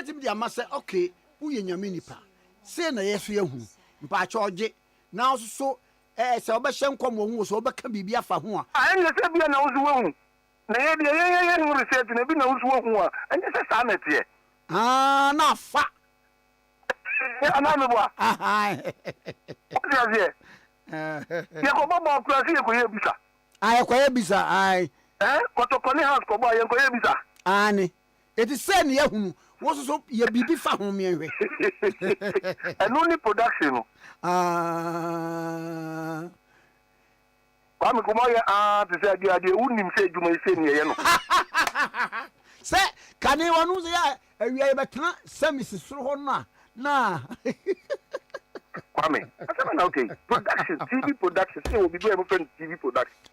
obeti me ama say okay uye nyame nipa say na yeso yehu mpa choje na so say obehye nkom wo hu so obeka bibia afa ho a enye say bia na wo hu na ye hu research na bi na wo hu a enye say sa na tie na fa ana me boa ye ko baba class ye ko ye bisa ko ye bisa kotokoni house ko ba ye ko ye bisa ani eti say na yehu wo so ye bibi fa ho me hwe eno ni production Kwame kuma ya to say ade unim say djuma ise ni ye no say kane wonu say awia ye betena semis suru ho na Kwame asema na okay production TV production say obi go friend TV production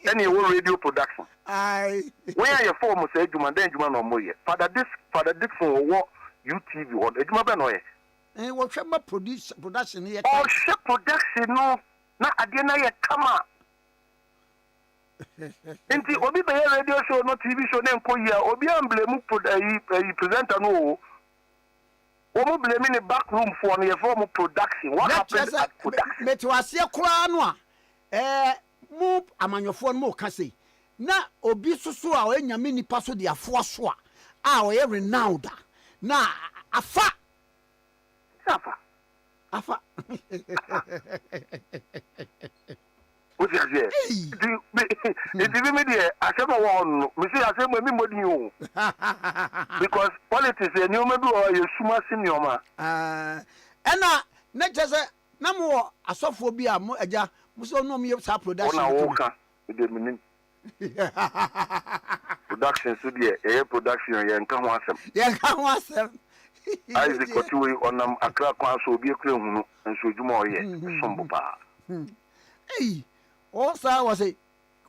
any radio production when you form say djuma den djuma no moye father this for what UTV or djuma be no ye wo hwema production ye oh shit production no na ade na ye kama enti obi be radio show no TV show na nko ya obi emblem presenter no o mo blame in the back room for no ye form production what happened at production me to ase kura no a mu amanyofo no mo ka sei na obi susu a o nyame nipa so de afo so a o ye renowned na afa What is it? It is me there. I said one. Me say I say me modi o. Because politics e new maybe or you suma senior ma. Ena na just na mo asofo bi a mo aja mo so no me sa production. Ona wo ka e de minin. Production so there production ye nka ho asem. Ye nka ho asem. Isaac Kotiwe onam akra kwa so obi ekure hunu nso djuma oye sombo pa. O sa was say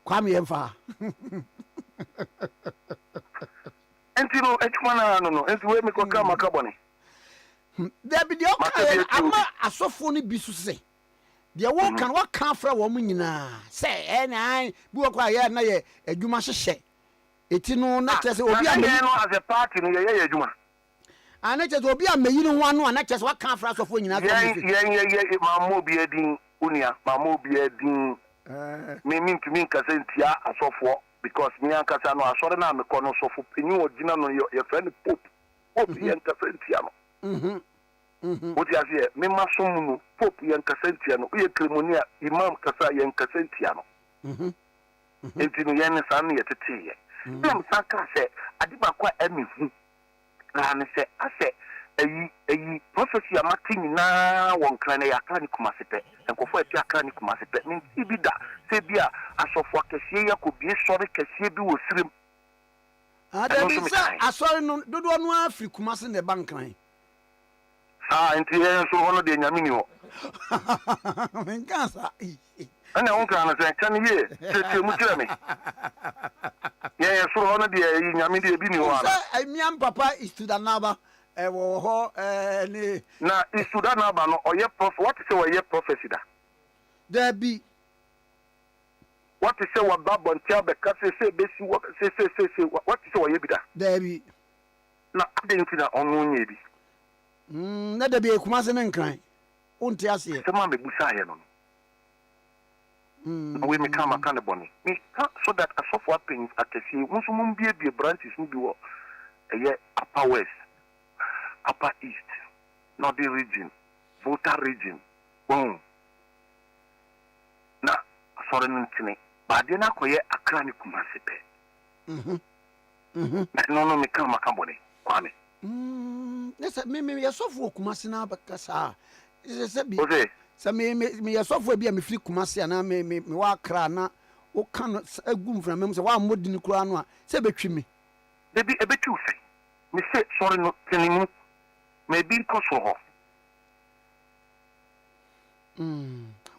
Kwame Emfa. Enti no etuma no enti we me koka makabone. There be the ama asofo ni bisu se. De wo kan wa kan fra wo mu nyina. Se na bi wo kwa ye na ye adwuma hyehye. Eti no na kese obi a no as a party no ye adwuma. Ana kese obi a meyi no ho anu ana kese wa kan fra asofo nyina so. Ye mamo bi edin unia mamo bi edin me min kasentia asofo because me ankasa no asore na me kono sofo penyu ogina no your friend pope yen kasentia no what you say me masom no pope yen kasentia no ye ceremonia imam kasa yen kasentia no enti no yen sa no yetete ye dem saka se adiba kwa emi hu na ne se ase eyi prophecy amatin na won kran ya kan kumasepe enkofo ati akran kumasepe min ibida se bia asofo akese ya ko bie sori kese bi wo sirem ada bisa asori no dodo no afri kumase ne bankran enti so hono de nyame ni ho men kansa ana won kran na se kan ye se mu tire me ye so hono de nyame de bi ni ho ana miam papa istudanaba wo ho ni na istudanaba no oye prof what say oye prophecy da there be what is say what babon tell be ka say besi what say what is say oye bi da there be na adenti na onu nye bi na da bi kumase ne nkran unti ase se ma me busa ye no we me kama kan boni me so that asofo apin akesi wonso mum bie branches mu bi wo eye upper west upper east northern region volta region boom na asore ntine ba de na koye akra ni kumase pe no me kama kan boni Kwame nessa me yasofo kumase na bakasa se bi ose se me yasofo bia me firi kumase na me wa akra na o kan agu mfra mem se wa modini kura no a se betwi me de bi ebetwi ufe me se sorry no tenimu me bi koso ho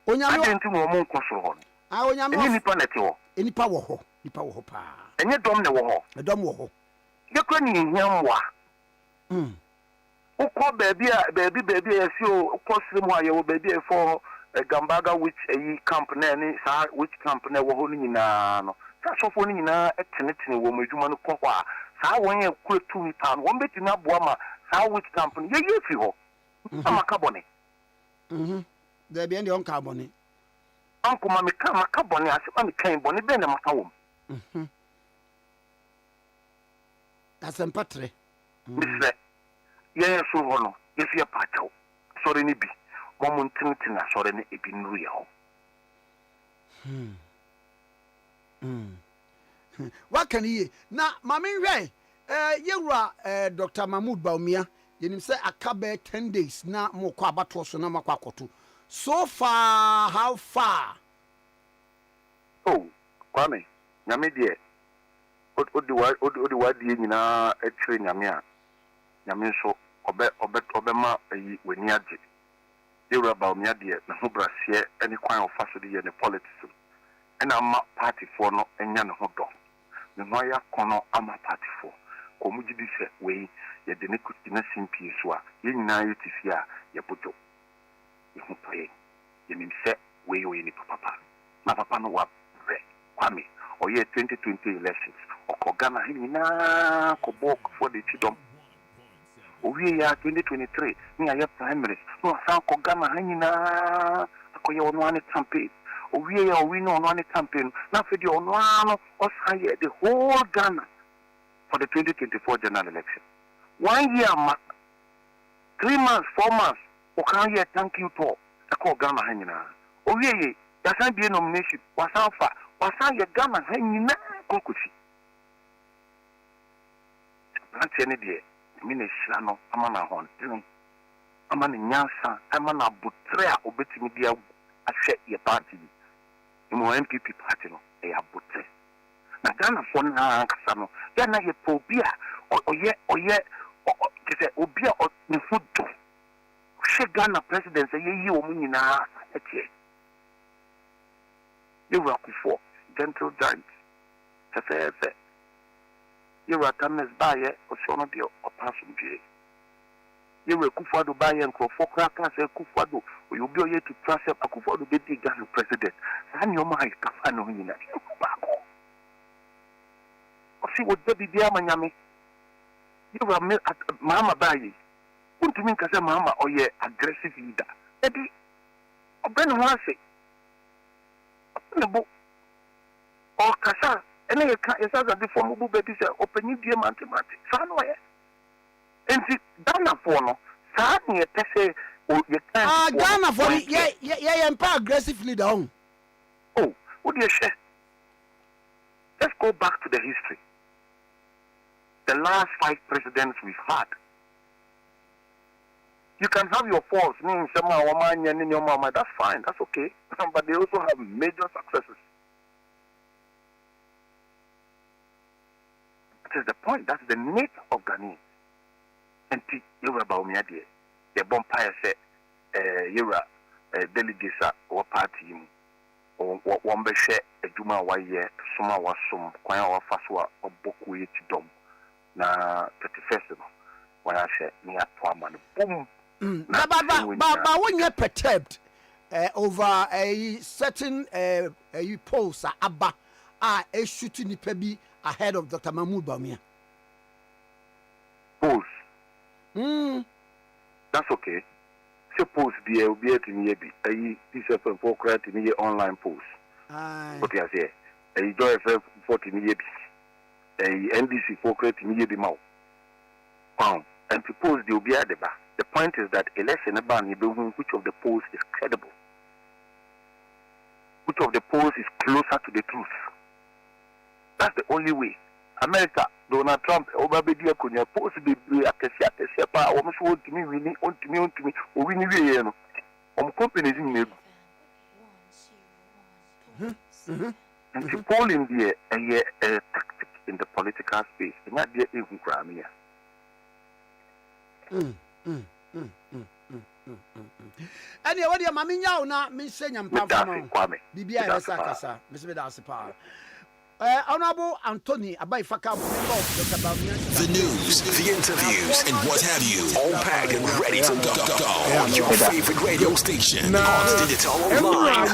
onyame adenti mo mo koso ho onyame ni nipa nete ho nipa wo ho pa enye dom ne wo ho dom wo ho ye kwa ni hiamwa ukọ baby esi o ukọ sirem aye wo baby for Gambaga which camp na ni sa which camp na wo ho ni nyina no sa sofo ni nyina etenetene wo madwuma no kọ a saa wɔn yɛ kure 2 weeks and wɔn bɛtumi aboa ma saa witch camp no yɛyɛ fi hɔ ama ka bɔne there be any on carbon anko ma me ka maka bɔne asɛm me kan bɔne bɛn na maka wɔ asɛmpatre misrɛ yɛyɛ so hɔ no yɛso yɛ paakyɛw sɔre no bi mɔmo ntenetene asɔre no ebi nnuru yɛ hɔ what can he na mame hwɛ yewura Dr. Mahmood Bawumia yenim sɛ aka bɛ 10 days na mo kɔ abato so na makɔ akoto so far how far Kwame nyame deɛ odi wadi nyinaa atwere nyame a nyame nso ɔbɛma ayi w'ani agye yewura Bawumia deɛ na ho braseɛ ne kwan ɔfa so de yɛ ne politics ɛna ama partyfoɔ no anya ne ho dɔ ne ho ayɛ akɔnɔ ama partyfoɔ kɔmu gye di sɛ wei yɛde ne kutina simpie so a yɛn nyinaa yɛ tifi a yɛbodwo yɛho pɔyɛ yɛnim sɛ wei ɔyɛ nipa papa na papa no wabrɛ Kwame ɔyɛ 2020 elections ɔkɔ Ghana ha nyinaa kɔbɔɔ for the chidom owie ya 2023 ne ayɛ primaries na wasan kɔ Ghana ha nyinaa akɔyɛ ɔno ane campaign owie ya owie ne ɔno ane campaign na afei deɛ ɔno ano ɔsan yɛ the whole Ghana for the 2024 general election 1 year ma 3 months 4 months ɔkan yɛ thank you tour ɛkɔ Ghana ha nyinaa owie ye yasan bie nomination wasan yɛ Ghana ha nyinaa kɔkɔsi plantiɛ ne deɛ me na hyira no ama na hɔntene ama ne nyansa ama na abotre a obetimi de ahwɛ yɛ party mu MPP party no ɛyɛ abotre na Ghana fo na ankasa no ya na yɛ obi a ɔyɛ kese obi a ne ho do hwɛ Ghana president sɛ yɛyi wɔn nyinaa ɛkyɛ yɛwura kufo gentle giant sɛsɛɛsɛ yɛwura tames baayɛ ɔsɛ ɔno deɛ ɔpa so mpie yɛwura Kufuado baayɛ nkurɔfoɔ koraa kaa sɛ Kufuado ɔyɛ obi a ɔyɛ tutura sɛ Kufuado bɛdi Ghana president saa nneɛma a yɛkafa ne ho nyinaa yɛkɔ baako ɔsi wɔgya biribiara ama nyame yɛwura Mahama baayɛ wontumi nka sɛ Mahama ɔyɛ aggressive leader ɛbi ɔbɛ ne ho ase ɔbɛ ne bo ɔkasa ɛna yɛsa sade fɔ mo bo baabi sɛ ɔpanyin die mante saa no ɔyɛ enti Ghanafoɔ no saa ne yɛpɛ sɛ Ghanafoɔ no yɛyɛ mpa aggressive leader ɔn wode hwɛ let's go back to the history the last 5 presidents we've had. You can have your faults, that's fine, that's okay. But they also have major successes. That is the point, that's the nature of Ghanaians. And you were about me, the bonfire said, you were delegates or party, or one be share a Juma wa year, Suma was some, Quaya or Faswa or Boku Dom. Na 31st when I said near Twaman boom. But when you're perturbed over a certain post Abba are a shooting pebi ahead of Dr. Mahmood Bawumia. Post. That's okay. Suppose the LBA to me be a DCFM for credit in the online post. What you say? A Joy FM 40 million. A NDC for credit in the mouth. And suppose they will be at the back. The point is that election about which of the polls is credible, which of the polls is closer to the truth. That's the only way. America, Donald Trump, Obabedia Kunya, post the Akesha, almost want to me, winning, want to me, or winning, companies in the and to poll in the a tactic in the political space, and not the even crime. Anyway, what your mammy now, not me saying, I'm Kwame. Bibia Sakasa, Miss Vidasipa. Honorable Anthony, Abai Faka, the news, the interviews, and what have you, all packed and ready to go on your favorite radio station. On digital online.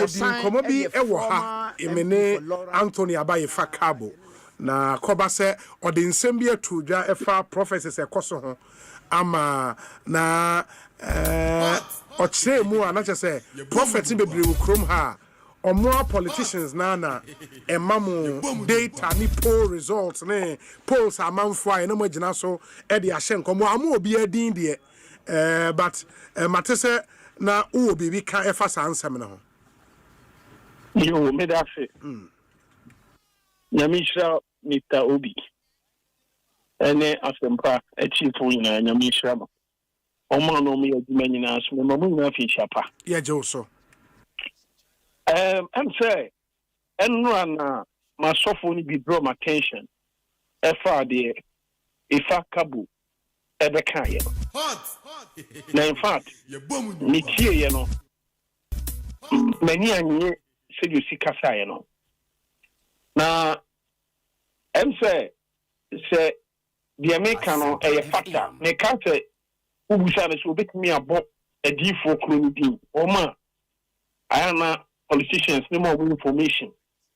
Komobi Ewa, Emene Anthony Abai Fakabo. na koba se ode nsem bi atudwa efa prophecies ekoso ho ama na ochire mu ana che prophet bebre wo krom ha omo politicians na emamu data ni poll results ne polls amanfo a na mo gina so e de ahye nkomo amu obi adin de but matese na wo bibi ka efa sa ansem na ho yo me da fe nyamisha Mr. Obi ene asempa echifu ina nyamisha ma omo no me adwuma nyina so me mamu nyina fi chapa ye je so I'm say enra my sofo ni bi draw my attention efa de ifa kabu ebe kan ye na in fact ni tie ye no many anye se you see kasa ye no na I'm say the American a factor me kan say ubusa be so betimi abo adifo kro ni o ma ayana politicians no more information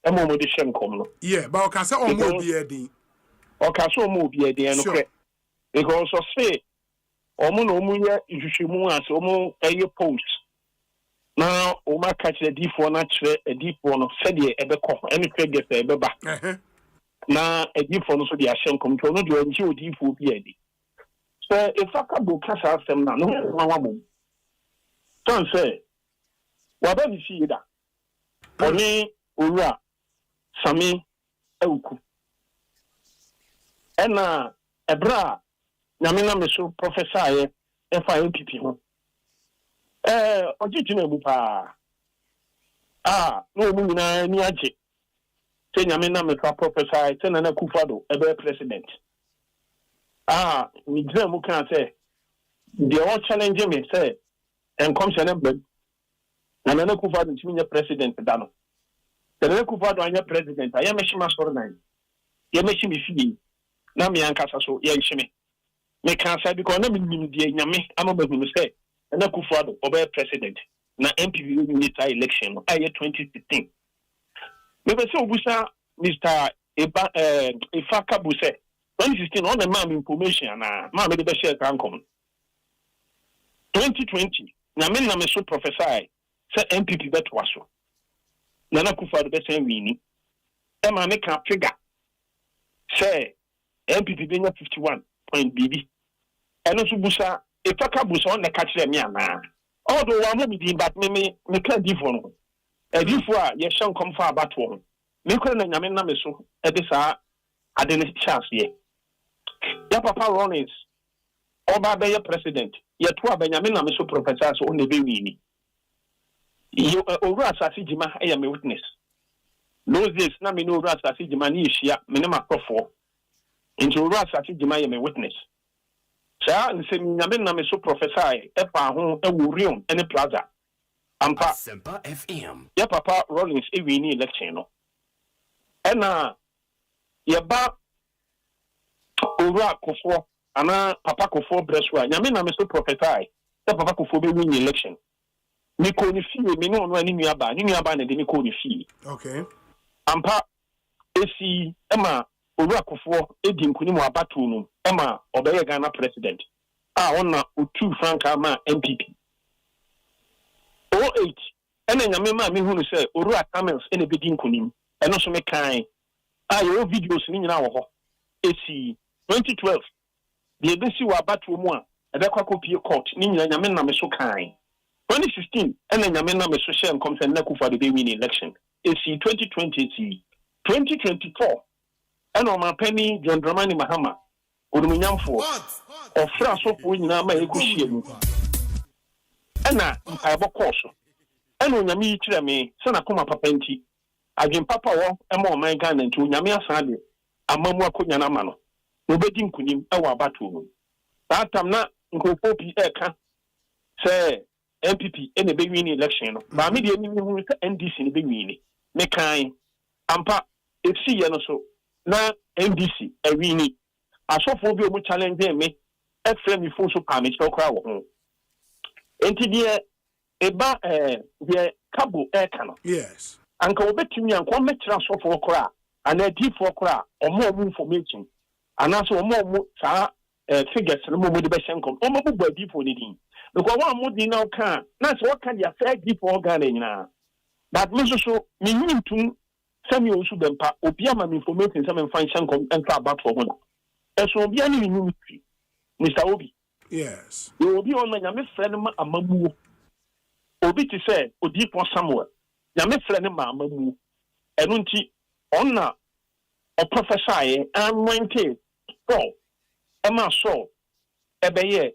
e more de shen kom no yeah but o ka say o mo bi edin o ka so mo bi edin no kre because o say o mo no mo ye ihwehwemu as o mo eye post na o ma ka kire difo na kire difo no se de e be ko any figure se e be ba na difo no so de shen kom to no de o nji difo bi edin so if akabo kasa asem na no wa bom ton say wa ba bi fi da oni owura sami ewuku ena ebra nyamena meso professor ye efa MPP ho ojitu na bupa no mu nyina ni age te nyamena meso professor te na Kufado ebe president mi dre mu kan say the all challenge me say en come se na na Nana Kufado ntimi president da no Nana Kufado anya president aye mehima soro nan ye mehimi fie na me ankasa so ye nhime me kan say because na me nim die nyame ama bahunu say Nana Kufado obe president na MPP unita election no aye 2016 me be say obusa Mr. Ifaka Buse 2016 on the mam information na ma me be share kan kom 2020 na me na me so prophesy say MPP beto waso Nana Kufado be say wini e ma me kan figure say MPP be 51 point BB eno so busa Ifaka Busa on the catch me ana although wa mo bi but me can different no e different ye shan come for about one me ko na nyame na me so e be sa ade ne chance ye ya papa Rollins oba be ye president ye to abanyame na me so professor so on the be wini you over asasi jima e ya me witness those days na me no over asasi jima ni hia me ne makrofo into over asasi jima ye me witness sa nse nyame na me so professor e pa ho e wurium ene plaza ampa Sempa FM ya papa Rollins e wini election no ena ye ba over kofo ana papa kofo breswa nyame na me so professor e papa kofo be win election ni ko ni fie me no ani nuaba na de ni ko ni fie okay ampa esi ema oru akofo edi nkuni mu abatu no ema obeye Ghana president ona otu franka ma MPP 08 ena nyame ma me hunu se oru atamels ena bedi nkuni eno so me kan yo videos ni nyina wo ho esi 2012 de ebesi wa abatu mu a ebekwa kopie court ni nyina nyame na me so kan 2016 ena nyame na me so share nkom se na Kufado be win election esi 2020 2024 ena ma pani John Dramani Mahama odumunyamfo ofra sofo nyina ma ekuhie mu ena mpaibo course ena nyame yi kire me se na koma papa nti agin papa wo ema o man Ghana nti nyame asade amamu akonya na ma no obedi nkunim ewa abatu mu tatam na nkofo pi eka se MPP ene be win election no ba me de ni hu se NDC ne be win me kan ampa FC ye no so na NDC e win asofo bi o mu challenge me e frame me fo so pa me chokra wo ho enti de eba de kabo e ka no yes anka obetumi anko metra asofo kora and a deep for cra or more information. And also more figures no more motivation come. Omo bu body for needing. Because one more now can. That's what can you affect deep for Ghana. But Mr. So me need to send you also them pa obiama information some function come and far back for one. And so be any new Mr. Obi. Yes. You will be on my friend Amamu. Obi to say Odi for somewhere. Yame friend Amamu. And unti onna or prophesy and went go. Emma saw Ebeye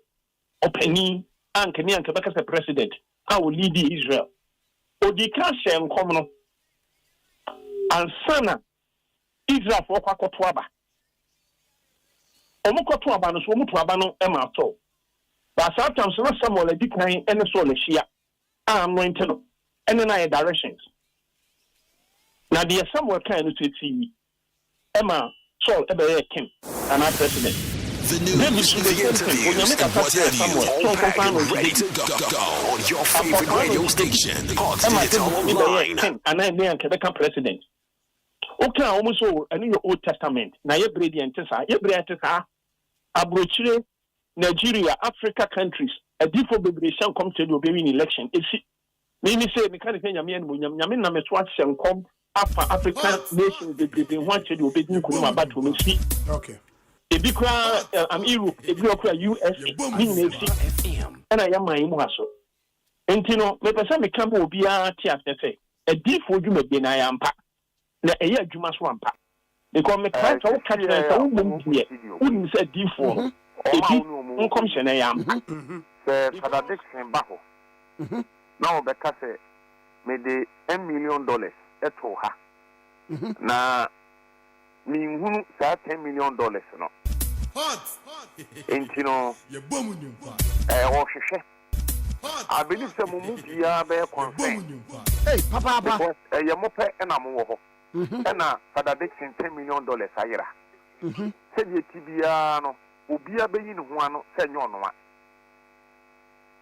or Penny and Kenyan Quebec as a president. I will lead Israel. Odi can say in common and Sana Israel for Kwakotwaba. Omokotuaba no so mutuaba no Emma saw. But sometimes someone like decline any soul shia. I'm going to know. And then I directions. Now there somewhere kind of see Emma Saul Ebeye Kim and our president. The news, the interviews, and what have you, all packed and ready to go on your favorite radio station. Online. And I am Quebec president. Okay, almost all, I know your Old Testament. Now you're Brady and Tessa, you're Brady Abrochile, Nigeria, Africa countries, a default liberation come to the obeying election. It's meaning say, the kind of thing Yamin Nametwas and come after African nations, they want to obey Kuma Batu. Okay. I'm Europe, US, and I am my Muaso. And you know, maybe some become will be a TFF. A deep for you may be I am pack. A year you must want pack. Because my clients all catch a woman here. Wouldn't say deep for commission I am. Father Dixon Baho. Now, because made the $10 million at her. Now, mean who said $10 million no. And you know, I believe some movie are very concerned. Hey, Papa, Yamope and Amoho. And Father Dixon $10 million a year. Said ye Tibiano, Ubia Bayin Juano, Senor Noa.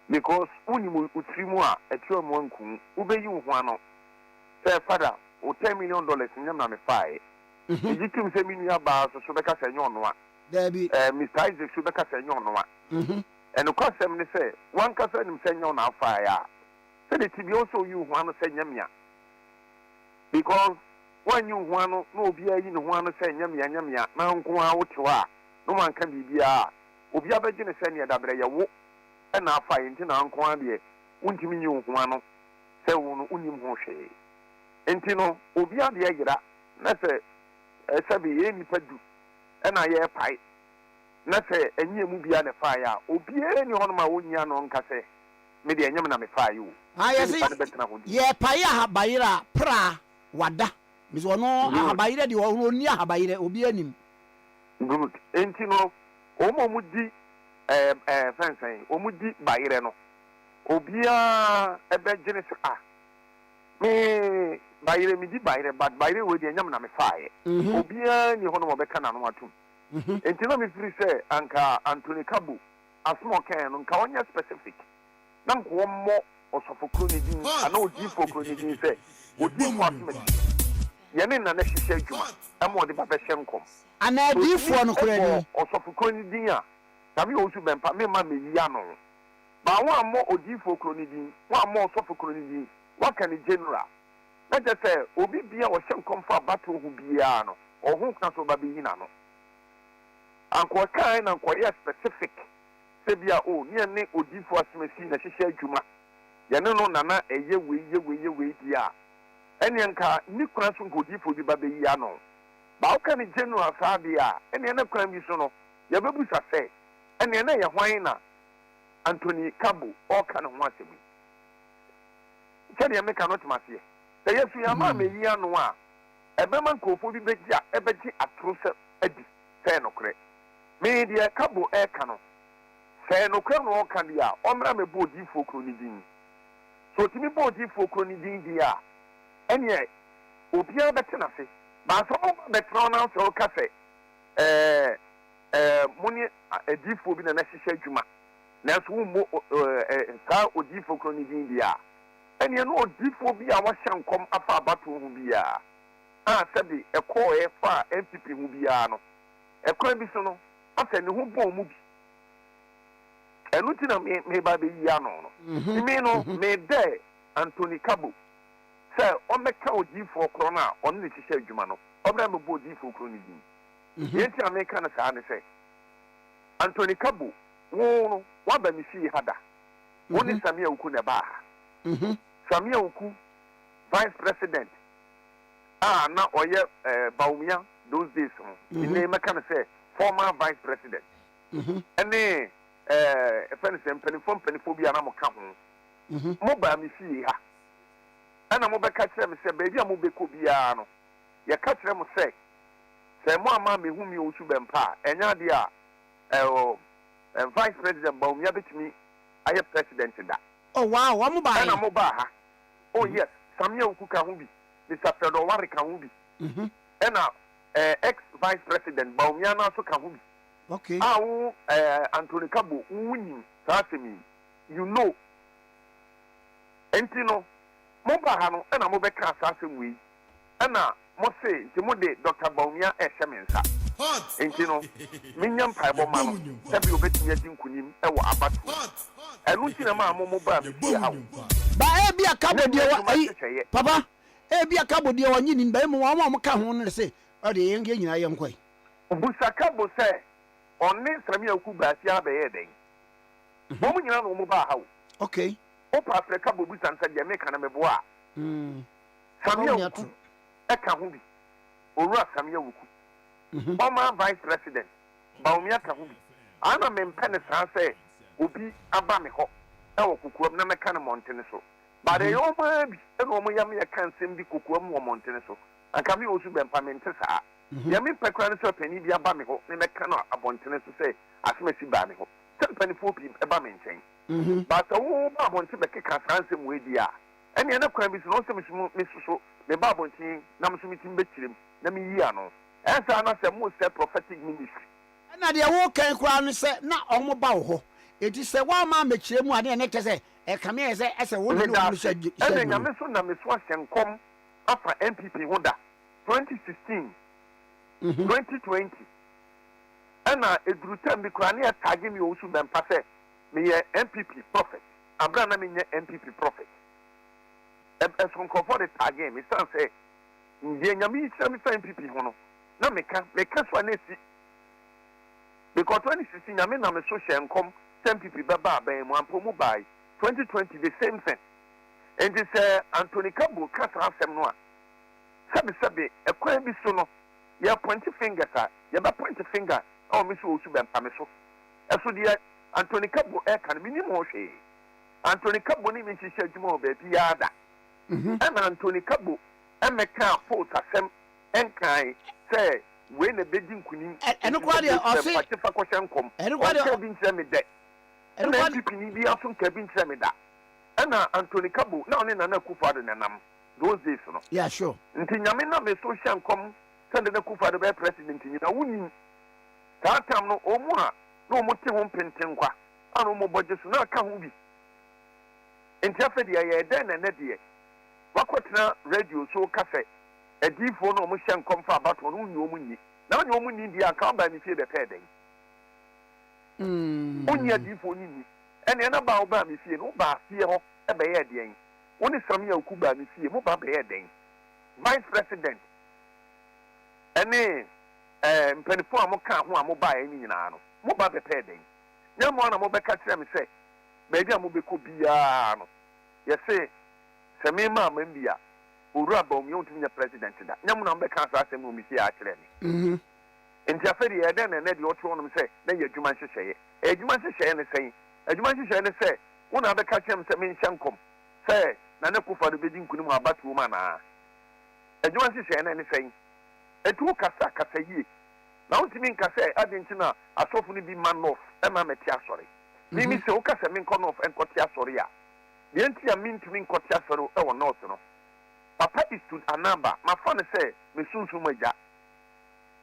Because Unimu Utrimua, a Chuamonku, Ubeyu Juano. Say, Father, $10 million in Yamame Fire. You can say, Minia Bars, Subeka Senor Noa. Mr. Isaac Subeka Senor Noa. And of course, I'm going to say, one cousin him Senor now fire. Said it to be also you, Juan Senyamia. Because when you want no beer in Juan Senyamia, now go out to her. No one can be beer. Ubia Virgin Senya Dabrea wo, and now find in Uncle Andy. Won't you mean you, Juano? Say, Unim Hoshe. Entino, Ubia the Agra, that's a Sabi any pedu. And I hear pipe. Not say any movie on a fire, or be any on my own yan on Casse. Maybe I never may fire you. I see. Yeah, Paya Baira, Pra, Wada. Miss Wano, Habaira, you are near Habaira, Obianim. Good. Ain't you know, Omo Mudi, Fancy, Omudi Baireno. Obia, a bad genesis. Me, Baire, me di Baire, but Baire with the Yamna fire. Obia, you honor Becana no two. And tell me free say, Anka Anthony Kabu, a small can on Kawanya specific. None one more or Sophocronidin, I know deep for Cronidin say, would be what Yamin and Nessie said, I'm more the Papa Shankom. And I deep for no credit or Sophocronidin. Have you also been Pammy Yano? But one more or deep for Cronidin, one more Sophocronidin, what can a general? Let us say, Obi Bia or Shankom for battle who be Yano, or who can so Babinano. Uncle kind and quite specific. Sebia o near ne odi for asmesi na hihye adwuma. Ye no no nana eye we dia. Ene nka ni kwan so ngodi for bi ba be yi ano. Ba o kan general sabia ene na kwan bi so no ye bebusa se ene na ye hwan na Anthony Kabu o kan ho asebi. Kede me kan not mase. Se yesu ya ma me yi ano a ebe man kofo bi begia ebeji atrose adi se no kre. Me dia Kabu e kanu. Say no crano candia, Omra me body for cronidin. So to me body for cronidin dia. And yet, Opia Betanase, but some Betrona or cafe. Money a deep for being a necessary juma. That's who car or deep for cronidin dia. And you know, deep for be our shan come up about to be. sabi a call for MPP who be ano. A crime is no. After the whole bomb movie. A lieutenant may by the Yano. You may know, may there, Anthony Cabo. Sir, on the cow G for Corona, only to share Jumano. On them about G for Crony. Yet I make an say. Anthony Cabo, whoa, what by me see Hada. One is Samia Ukunabaha. Samia Uku, Vice President. Now, or Baumia, those days, in name I can say, former Vice President. And then, a friend is pennyphobia and I'm a count. Mobile me see her. And I'm over catch them and say, baby, I'm over Cobiano. You catch them say, more mammy whom you should be pa, and Yadia, Vice President Baumia to me, I have president in that. Oh, wow, I'm mobile. And I'm mobile. Oh, yes, Samuel Kukahubi, Mr. Pedro Warikahubi. And now, ex-Vice President Baumiana Sokahubi. Okay. Anthony Cabo, winning, me, you know. And you know, Mobahano, and I'm over Cassassin we. And now, must say, Timode, Dr. Baumia, Shamansa. And you know, Minion Pibo Man, Sabi Obeti Kunim, and Abatu. And looking at my mobile, but be a cabo dear, Papa. Be a cabo dear, one in Bemo, one come on and say, oh, the young in I am quay. Busacabo say, on this Samuel Kuba, Yabe, Woman, you know, mobile. Okay. Opa Africa Cabo Bus and said, Jamaica and Meboa. Samuel Ekahubi, Ura Samuel Wuku, former Vice President, Baumia Kahubi. Anna Mempenis say, Ubi Abamiho, El Kukum Namakana Monteneso. But a young baby, and Omayami can send the Kukum Monteneso, and Kami also be Pamentesa. Yami Pekran so penny be Abamiho, Namakana Abonteneso say, as Messi Bamiho, 1024 people Abamintain. But the whole Babon to make a handsome way, dear. And the other crime is also Miss So, the Babontin, Namsumitin Betchim, Namiano. As I know, the most prophetic ministry. And now the walk and crown said, not on mobile. It is a one man make him one and say, a come here as a woman who said, and then Miss Washington come after MPP Honda 2016, 2020. And I grew time because I tagging me also than passe me MPP prophet. Abraham me MPP prophet. As from comfort tag game, it sounds say, Yami MPP Hono. No, make us one because 2016, I mean, I'm a social and come 10 people by one promo by 2020, the same thing. And this Anthony Cabo can't have some one. Sabi, a quite be soon. You have pointy fingers, you have pointy finger. Oh, Miss Osuban Pamiso. As for the Anthony Cabo air can be more shade. Anthony Cabo even she said more baby yada. And Anthony Cabo and make car post a sem and kind say. When the bedding queen and nobody else say, and nobody cabin semi deck. And then people be also cabin semi that. And Anthony Cabo, now in an Akufa and Nam, those days. Yeah, sure. Until Yamina may social come, send an Akufa the president in a woman. That time no more, no more home pentenkwa, and no more budgets, no can be. In Jaffery, then and Eddie. What now radio so cafe. A deep phone or Mushan come for about one woman. Now you woman in the account by me fear the padding. Only a deep phone, and another about me fear no bar fear a bearding. Only some young Cuba me fear no bar bearding. Vice President. And then, Pennyform can't want mobile any nano. Mobile the padding. Young one, I'm over catch them say, maybe I'm over Cobiano. You say, Samima Membia. Urabom, you to be a president. No number can't ask him whom you see actually. In Jaffery, then and Eddie Otron say, then you must say, a you must say anything. A you must say, one other catch him, Samin Shankum. Say, Nanaku for the bidding Kunuma but woman. A you must say anything. A two Casaka say ye. Now to mean Cassa, Argentina, a softly be man off, Emma Metia sorry. Mimi so Cassamin con off and Cotia Soria. The entire mean to mean Cotia Soro or not. Papa is to a number. My father say, "Me soon sumaja."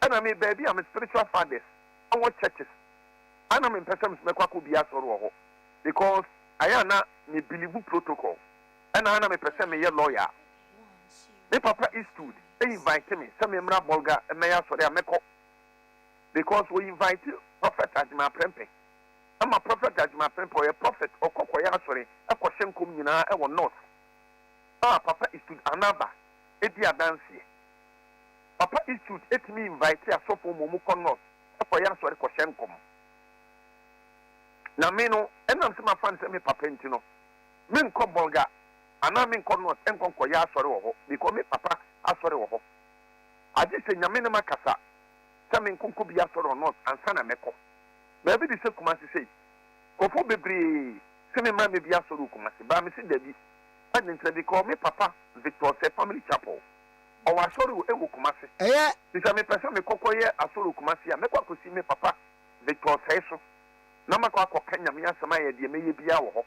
And I mean, baby, I'm a spiritual father. I want churches. And I'm in person make what could be asked for because I am not me believe protocol. And I am a person me lawyer. The papa is to invite me some emra bolga and may ask for their meko because we invite prophet as my prempe. I'm a prophet as my prempe or a prophet or kokoya sorry a question come in our north. Papa is to another edia dance. Papa is to let me invite a so for Momuko north a koya sorry question come. Na me no enam se ma fan se me papa ntino me nko bolga ana me nko no enko koya asore wo ho because me papa asore wo ho ade se nyame ne makasa se me nko bi asore no ansa na meko ba bi de se kuma se sei kofo bebre se me ma me bi asore kuma se ba me se dabi ade ntre bi ko me papa Victor se family chapel o wa asore wo ewo kuma se se me pesa me kokoye asore kuma se ya me kwa kosi me papa Victor se so na makwa ko kanya me asema ye de meye bia wo ho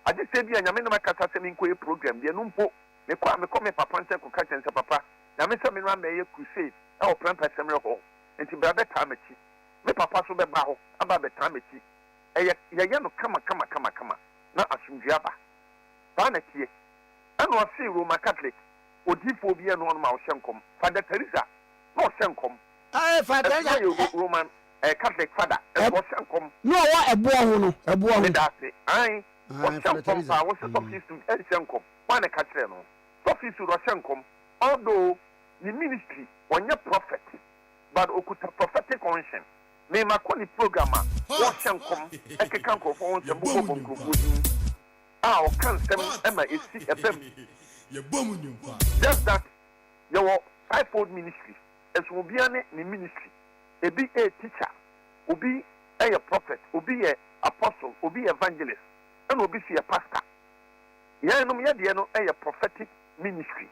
ade se bia nyame na makata se me nkoye program de no mpo me kwa me ko me papa nse ko ka chense papa na me se me na meye crusade e o pran person me ho enti bra be ta machi me papa so be ba ho aba be ta machi ye no kama na asumdua ba ba na tie ana o se Roman Catholic odifo bia no ma o hyenkom Father Teresa no hyenkom Father Teresa Roman Catholic father was shankom no wa ebo ho no that's it ai was shankom pa was office to shankom one ka kire no office to shankom although the ministry on your prophet but okuta prophetic unction me makoni programmer was shankom ekekan ko for on sembo bonkrofo o kan sem ema esi ebem ye bomu nyumpa just that your fivefold ministry as obiane ni ministry ebi a teacher, obi a prophet, obi a apostle, obi evangelist, and obi a pastor. Yanum yadiano a prophetic ministry.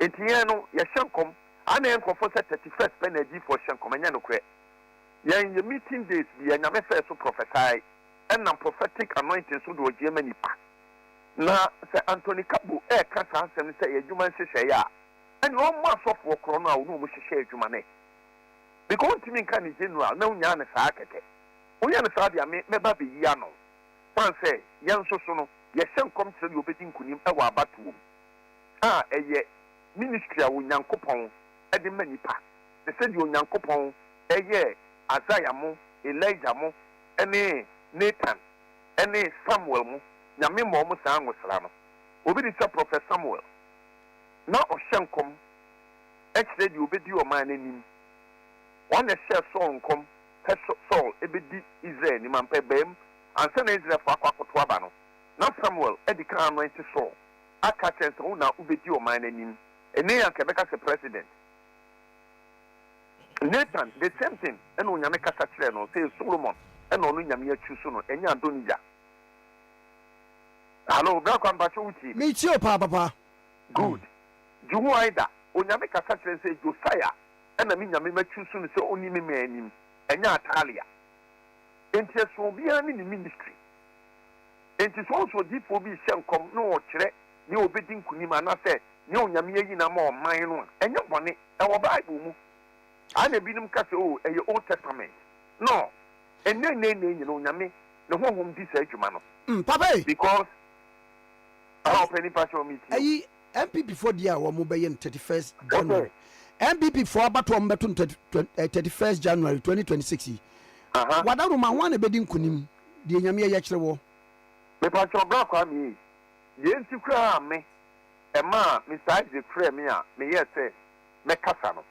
Etiano yashankom, and then for 31st penalty for shankom and yanokwe. Yan your meeting days be an amefa so prophesy, and non prophetic anointing so do Germany pa. Na Sir Anthony Kabu a kasa and say a human say ya, and no more soft work on our room which share humane. Because to me can general no nyane sa akete onyane sa bia me ba be yi ano fan say yen so no ye hyenkom tire obedi nkunim e wa abatuom eye ministry a onyankopon e de manipa de se di onyankopon eye Isaiah mo Elijah mo ene Nathan ene Samuel mo nyame mo mo sa anwosra no obi di prophet Samuel na o hyenkom e tire di obedi o man anim one share Saul come Saul ebedi Israel ni man pe bem ansa na Israel fa kwakoto aba no na Samuel edika anoint Saul aka chance una ubedi o man anim ene ya kebeka se president Nathan the same thing ene onyame kasa kire no say Solomon ene onu nyame achusu no enya Adonija hello bra kwa mbacho uti me chi o papa good Juwaida onyame kasa kire say Josiah na me nyame machusu no se oni me manim enya Atalia enti so bia ni ministry enti so difo bi hyenkom no o kire ni obedi nkunim ana se ni onyame yi na ma o man no enya bone e wo Bible mu ana binim ka se o eye Old Testament no enne nyi no onyame ne honhom di sa adwuma no papa because our penny passion meeting ayi MPP for dia wo mo be 31st January MPP for about 31st January 2026. Wada ruma wan ebedi nkunim de nyame ya kire wo. Me pa cho bra kwa mi. Ye nti kura me. E ma Mr. Isaac frɛ me a me ye se me kasa no.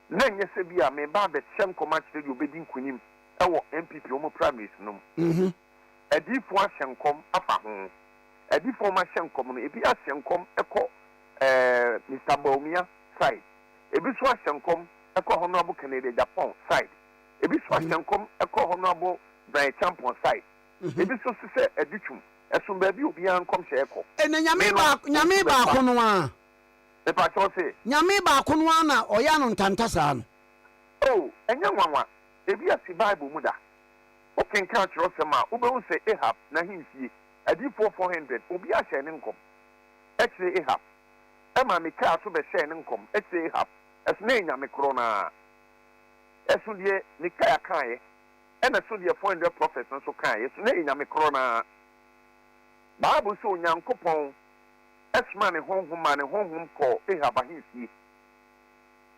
Na nye se bia me ba be hyem koma kire de obedi nkunim e wo MPP o mo primaries no. Adifo ahyenkom afa ho. Adifo ma hyenkom no ebi ahyenkom ekɔ Mr. Baumia side. Ebi so ahyenkom ekɔ honorable Kennedy Japan side. Ebi so ahyenkom ekɔ honorable Brian Champion side. Ebi so sise adutwum esun ba bi obi ankom hye ekɔ. Ene nyame ba kono a. E pa cho se. Nyame ba kono a na oya no ntantasa no. Oh, enya nwanwa. Ebi asi Bible mu da. O kenka kyerɛ sɛ ma wobɛhu sɛ Ahab na himfie adifo 400 obi ahyɛ ne nkom. Ɛkyerɛ Ahab. Ema me ka so be hyɛ ne nkom. Ɛkyerɛ Ahab. Ɛso na nyame koro na. Ɛso deɛ ne ka ya kan ɛna so deɛ 400 prophets nso kan ɛso na nyame koro na. Bible so Nyankopɔn ɛsoma ne honhom ma ne honhom kɔ Ahab ahemfie.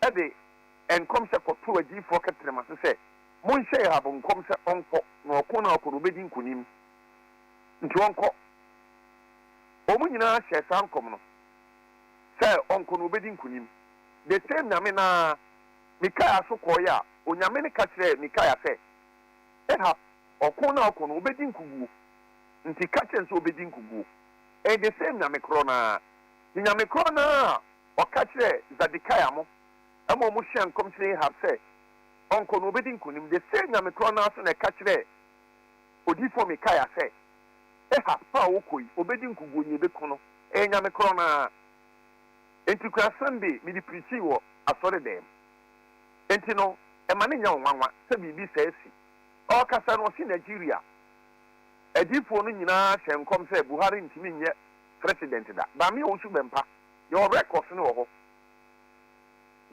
Eddie and comes up for 2 G for Catrema to say, Monsieur Habon comes on no corner of Rubedin Kunim. Into Uncle Omunina shares uncommon. Sir, Uncle Rubedin Kunim. The same Namina Mikaya Sokoya, Unyamini Katre, Mikaya say, Ehap, or corner of Rubedin Kugu, Nti Katchens Obedin Kugu. And the same Namicrona, Namicrona, or Katre, Zadikayamo, Amo Mushan comes to have said, Uncle Obedin Kunim, the same Namicrona and a Katre, Odifo Mikaya say, Eha, Paokui, Obedin Kugu, Nibekono, and Namicrona. Enti kwa Sunday mi di preach wo asore dem. Enti no e ma ne nya wanwa se bibi sesi. O kasa no si Nigeria. Edifo no nyina hyenkom se Buhari ntimi nye president da. Ba mi o su bempa. Your records no ho.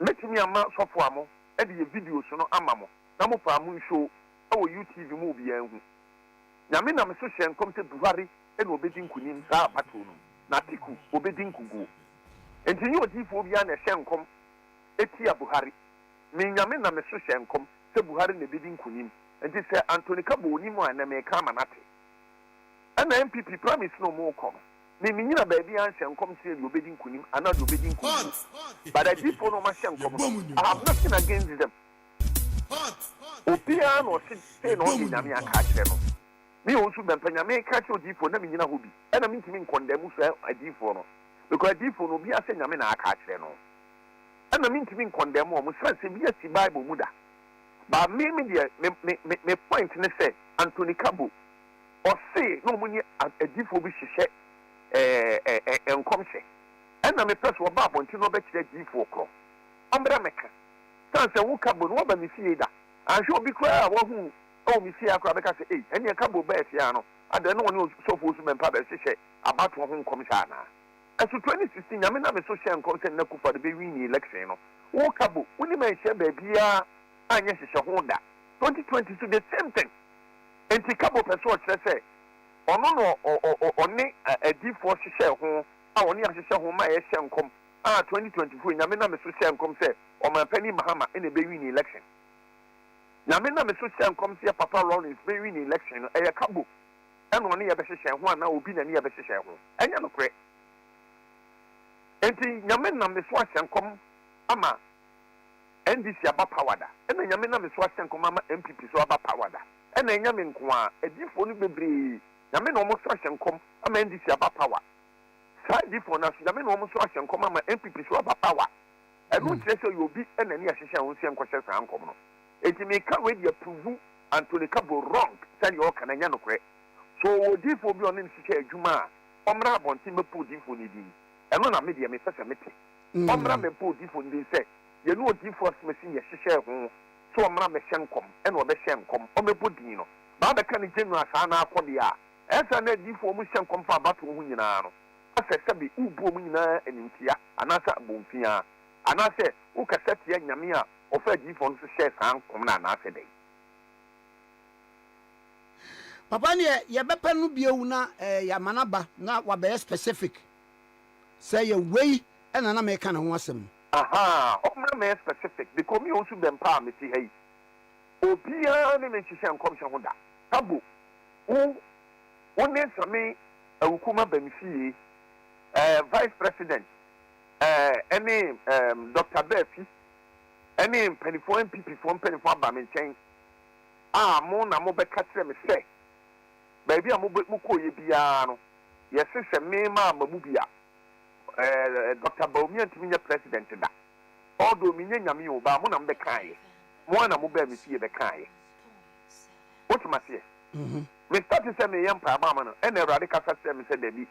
Metimi ama sofo amo e de videos no ama mo. Na mo fa mo show o YouTube mo bi anhu. Nyame na me so hyenkom se Buhari e no obedi nkunim sa abato no. Na tiku obedi nkugu. Enti ni odifo bia na hyenkom etia Buhari menyame na me so hyenkom se Buhari na bedi nkunim enti se Anthony Kabo onimu a na me ka manate ana MPP promise no mo kom me nyina ba bia hyenkom se the obedi nkunim ana the obedi nkunim but the difo no ma hyenkom I have nothing against them opia no se no ni nyame aka kire no me onsu bempa me ka kire odifo na me nyina hobi ana me ntimi nkondam so adifo no because difo no bi ase nyame na aka kire no ana me ntimi nkondam o mo sanse bi ati Bible mu da ba me me point ne say Anthony Kabo o say no mo ni adifo bi hihye enkomse ana me pese wo ba abonti no be kire difo kro ombra meka sanse wo Kabo no ba me fie da anhwe obi kra wo hu o me fie akra be ka say eni Kabo ba fie no ada no woni so fo su mempa be hihye abato ho nkomse ana. As 2016, I mean, I'm a social and consent for the baby election. Oh, Kabo, when you mention baby, and yes, it's a Honda. 2022, the same thing. And the Kabo person say, oh, no, or only a D4 share home, I only have to share home my Asian come. 2024, I mean, I'm a social and come say, or my penny Mahama in a baby election. Now, I mean, I'm a social and come see Papa Rollins baby election, a Kabo. And only a share one now will be near the share home. And you're correct. Enti nyame na me so ahyenkom ama NDC aba pawada ena nyame na me so ahyenkom ama MPP so aba pawada ena nyame nko a edifo no bebre nyame na omo so ahyenkom ama NDC aba power sa edifo na so nyame na omo so ahyenkom ama MPP so aba power enu kire so yobi ena ni ahyehyɛ ho sie nkɔhyɛ sa ankom no enti me ka we dey prove Anthony Kabo wrong say you can anya no kre so edifo bi ono nhyehyɛ adwuma a omra abonti mepo edifo ni di eno na media me pese mete omra me po difo ndi se ye no difo smesi ye hyehyɛ ho so omra me hyenkom eno obe hyenkom o me bodin no ba be kan general sa na akode a esa na difo mu hyenkom fa abato ho nyina no asa sabi ubo mu nyina enimtia anasa bonfia anase wo kasete ya nyame a ofa difo no hyehyɛ sa ankom na anase dai papa ne ye bepa no biewu na ya manaba na wa be specific say your way and an American and wasn't. Aha, I'm specific because me also been palm me see hey. Obia me mention commission Honda. Tabu. One name for me a Ukuma Benfi, Vice President, any Dr. Befi, any penny for MPP from penny for Bamin. Mona Mobe Catcher me say. Baby, I'm Muko Yebiano. Yes, sister, me, Mamma Mubia. Dr. Baumia to me president da. Although me nyame oba mo na mbekaye. Mo na mo ba me fie bekaye. What you must say? Me start to say me yam pa ba no. E na radical say me say David.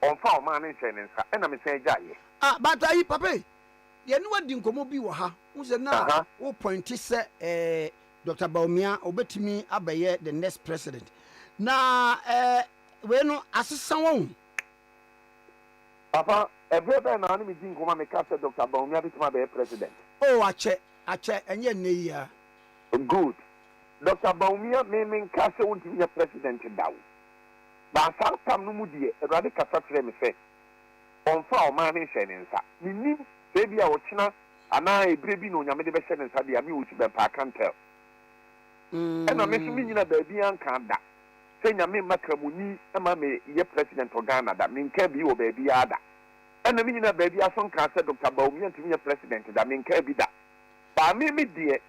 On fa o man nche nsa. E na me say jaye. But ayi papa. Ye no wadi nkomo bi wo ha. Wo se na wo point say Dr. Baumia obetimi abaye the next president. Na we no asesa won. Papa, every time I am meeting, come and cast Dr. Baumia to my president. Oh, I check, and yet, good. Dr. Baumia may mean cast a would be a president down. But some Numudi, a radical such let me say. On foul man in Shenansa. You need baby our China, ana ebrebi no nyame de be hye ne nsa de ami wusi be pa kan tell ena me so mi nyina ba bi anka da se nyame makramuni ama me ye president of Ghana da me nka bi wo ba bi ada ena mi nyina ba bi aso nka se Dr. Baumi antimi ye president da me nka bi da ba me de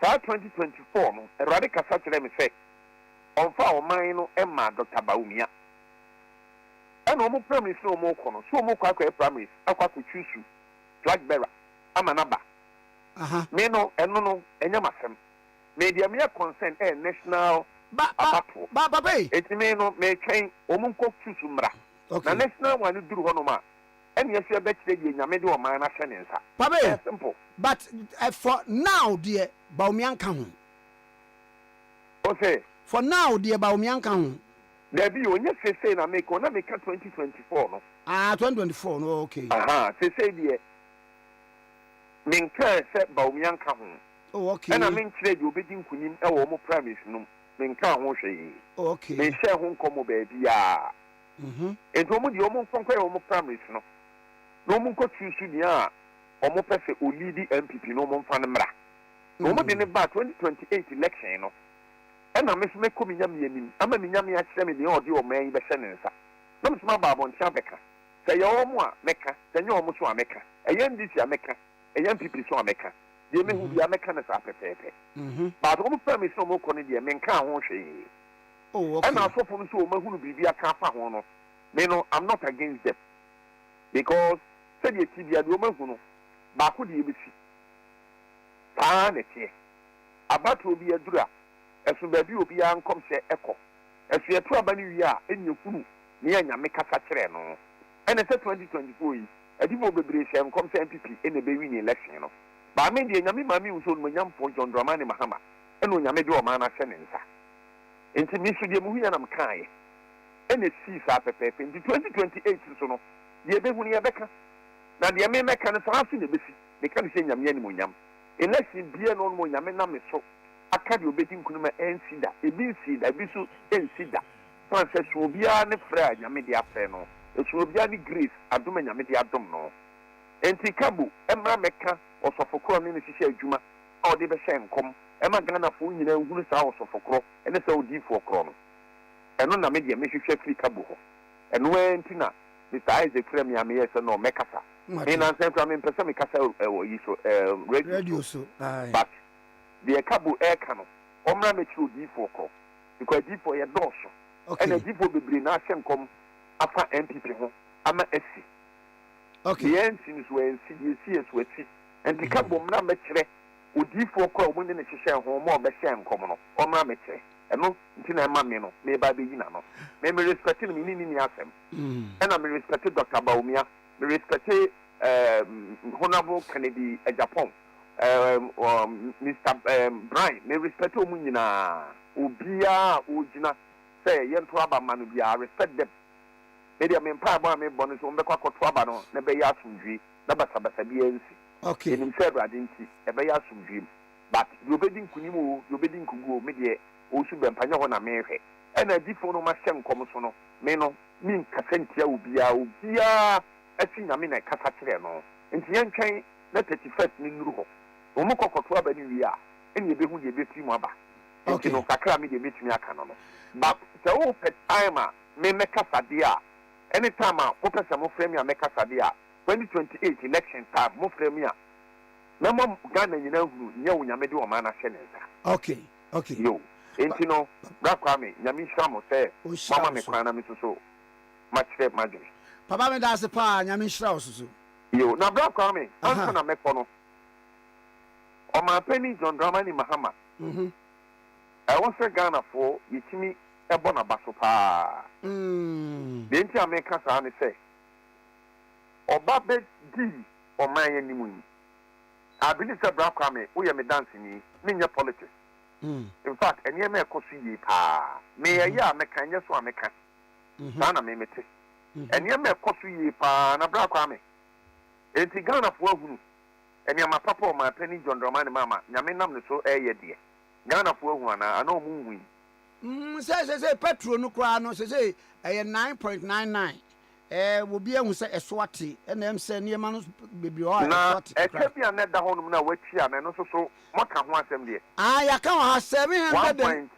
sa 2024 no erade kasa kire me se onfa oman no ema Dr. Baumi ena omo premise no omo kono so omo kwa premise akwa ko chusu flag bearer amanaba me no eno no enya masem me dia me consent national papa etime no me twen omo nko chusu mra na national one duru ho no ma ene yesu be kire die nyame de o man na hye ne nsa papa simple but for now dear Baumi anka ho okay for now dear Baumi anka ho there be onye sese na make ona make 2024 no 2024 no okay sese die minka se Baumi anka ho okay ena men kire die obedi nkunim e wo mo premise no minka ho hwe okay me share ho nkomo ba bia ento mo di omo nkonko e wo mo premise no no mo nko tusu ni a omo pese olidi MPP no mo mfa ne mra no mo de ne ba 2028 election no ena me so me komi nyam yanim ama me nyam ya kire me de odi o man yi be hye ne nsa no mo ma ba abon tia beka se ye omo a meka se nye omo so a meka eye ndisi a meka eye MPP so a meka de me hu bia meka na sa pepepe ba to mo premise no mo kɔ ne de me nka ho hwe okay ena so fo so o ma hunu bibia ka fa ho no me no I'm not against them because said ye tibia de o ma hunu ba ko de ye besi pa na tie abato obi adura esu ba bi obi ankom se ekɔ esu ye to aba ni wi a enye funu ne ya nyame kasa kire no ena se 2024 yi edibo bebre se enkom se MPP ene be win election no ba me de nyame ma mi uso no nyam po John Dramani Mahama ene nyame de o ma na hye ne nsa enti mi so de mu hu ya na mkae ene si sa pepepe ndi 2028 so no de be hu ne ya beka na de me meka ne sa afi ne besi de kan se nyame ani mo nyam election bia no mo nyame na me so aka de obedi nkunuma ensida ebi nsida ebi so ensida so se so bia ne fra nyame de afre no so bia ni grace adom nyame de adom no enti kabu emra meka osofokro ne hihye adwuma a ode be hye nkom ema Ghana fo nyina hunu sa osofokro ene sa odi fo kro no eno na me de me hwehwe free kabu ho eno enti na Mr. Isaac Frem ya me yesa no mekasa me na nsen fra me pese me kasa yi so radio so but the kabu air cano omra me chi odi fo kro because di fo ye doso ene di fo bebre na hye nkom afa MPP ho ama esi okay yen since when CDC wati enti kabu mra me kire odi fo kro mo ne ne hye ho mo be hye nkom no omra me kire eno ntina ma me no me ba be yina no me respect me ni asem ena me respect Dr. Baumia me respect Honorable Kennedy Japan Mr. Brian me respect omu nyina obia ojina say yento aba manu bia respect them media me mpa ba me bonu so mbekwa koto aba no na be ya asumdwi na basa bia nsi okay enim say brade nti e be ya asumdwi but yobedi nkunimu yobedi nkugu media osu be mpanya ho na mehwe ena difo no ma hye nkom so no me no min kasantia obia asi nyame na kasa kire no nti yentwen na 31st ni nuru ho omu kokoto aba ni wi a eni ebehu de ebetri mu aba nti no kakra me de betumi aka no but the whole time me kasa dia anytime o pesa mo frame ya me kasa dia 2028 election time mo frame ya na mo Ghana nyina huru nya wo nyame de o ma na hye ne nsa okay yo enti no brakwa me nyame hwamo se mama me kwana me so machire majuri papa me da se pa nyame hwira osusu yo na brakwa me anso na me kono o ma peni John Dramani Mahama I want to Ghana for yitimi ebo na baso pa de enti ameka sa ne se oba be di o man yanimu ni abini se brakwa me wo ye me dance ni nya politics in fact any me kosu yi pa me ya meka nya so ameka na me mete any me kosu yi pa na brakwa me enti Ghana fo ahunu any ma papa o ma pani John Dramani mama nyame nam ne so eye de Ghana fo ahu ana o mu hu say petrol no kra no say 9.99 will be able to say a swati, and then say near Manus baby or na ekebia na da honum na wachia na no so maka ho asem de I can't have 700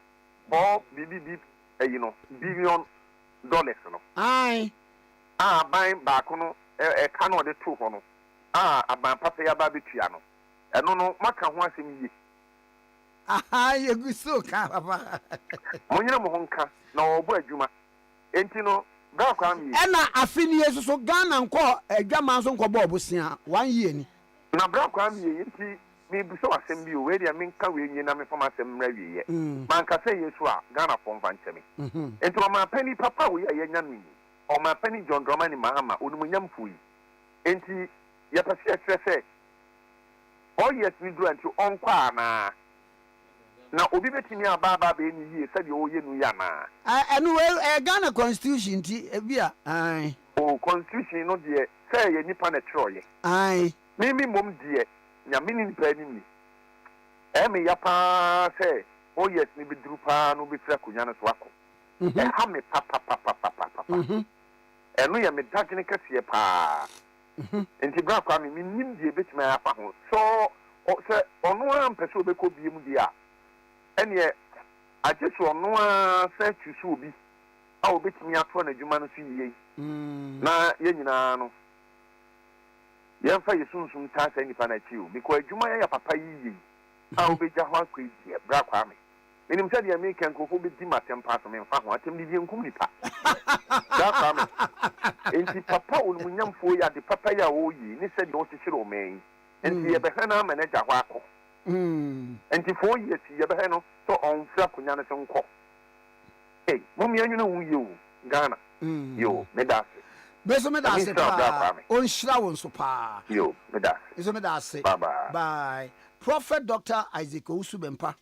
BBB billion dollars no aye ban ba ko no e ka no de to ho no aban papa ya ba betua no eno no maka ho asem yi you go so ka papa monyina mo honka na obo adwuma enti no bra kwa mi ena afini yesu so Ghana nko adwama so nko bo obosia 1 year ni na bra kwa mi enti me bu so asem bi o we dia me nka we nyi na me fam asem mra wi ye man ka say yesu a Ghana fom fa nchemi enti o ma pani papa we ye nya no o ma pani John Dramani Mahama onu nyam fuyi enti ya pasi express all yes we do anti on kwa na obi betimi ababa be ni yi sabi o ye nu ya na anyway Ghana constitution ti bia ai o constitution no de say ye nipa na troye ai mimi mom de nya mini nipa ni mi me ya pa say o yes ni bidru pa no bi fra kunya no so akọ ha me papa enu ya me dagene kase pa enti bra kwa mi nim de betimi afa ho so say onu an pese obekọ biem dia ene ajesu ono a se tusu obi a obetimi ato na adwuma no so yiye na ye nyina no ye fa yesunsun ta sa nipa na chiu because adwuma ya papa yiye a obeja ho akwedi bra kwa me enim se de American kofo be di matem pass me fa ho atem di nkum nipa bra kwa me enti papa onumunyamfo ya de papa ya wo yi ni se de o hihire o men enti ye be hana manager ho akọ enti 4 years ye be no so on fra kunya na so nko eh mom yanyu na wu ye o Ghana yo medase beso medase pa on shira won so pa yo medase beso medase bye Prophet Dr. Isaac Usubempa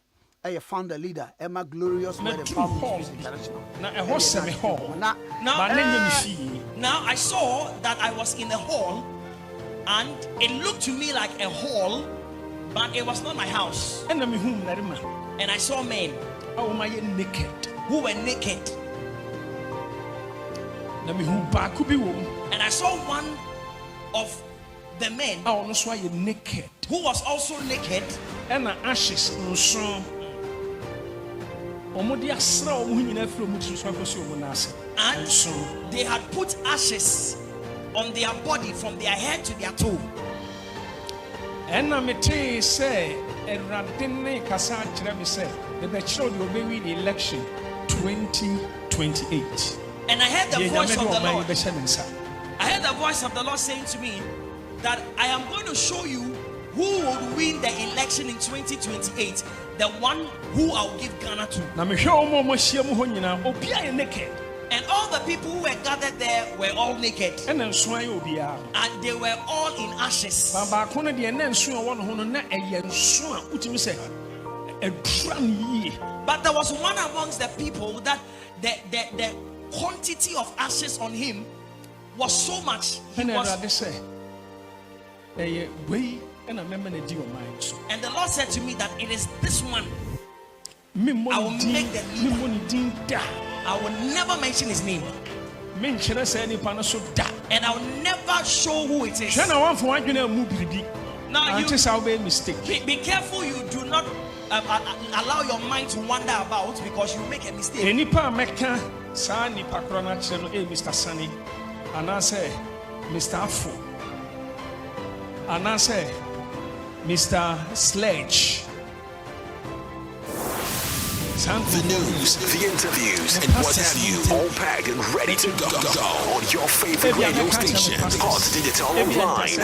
a founder leader Emma Glorious International now I saw that I was in a hall and it looked to me like a hall, but it was not my house. And I saw men who were naked. And I saw one of the men who was also naked. And ashes And they had put ashes on their body from their head to their toe. And I say, the election 2028. And I heard the voice of the Lord. I heard the voice of the Lord saying to me that I am going to show you who will win the election in 2028. The one who I'll give Ghana to. And all the people who were gathered there were all naked. And they were all in ashes. But there was one amongst the people that the quantity of ashes on him was so much. And the Lord said to me that it is this one. I will make the leader. I will never mention his name. And I will never show who it is. Now be careful you do not allow your mind to wander about because you make a mistake. Mr. Afo, and I say, Mr. Sledge. The news, the interviews, and what have you, all packed and ready to go on your favorite radio station, Hot Digital Online.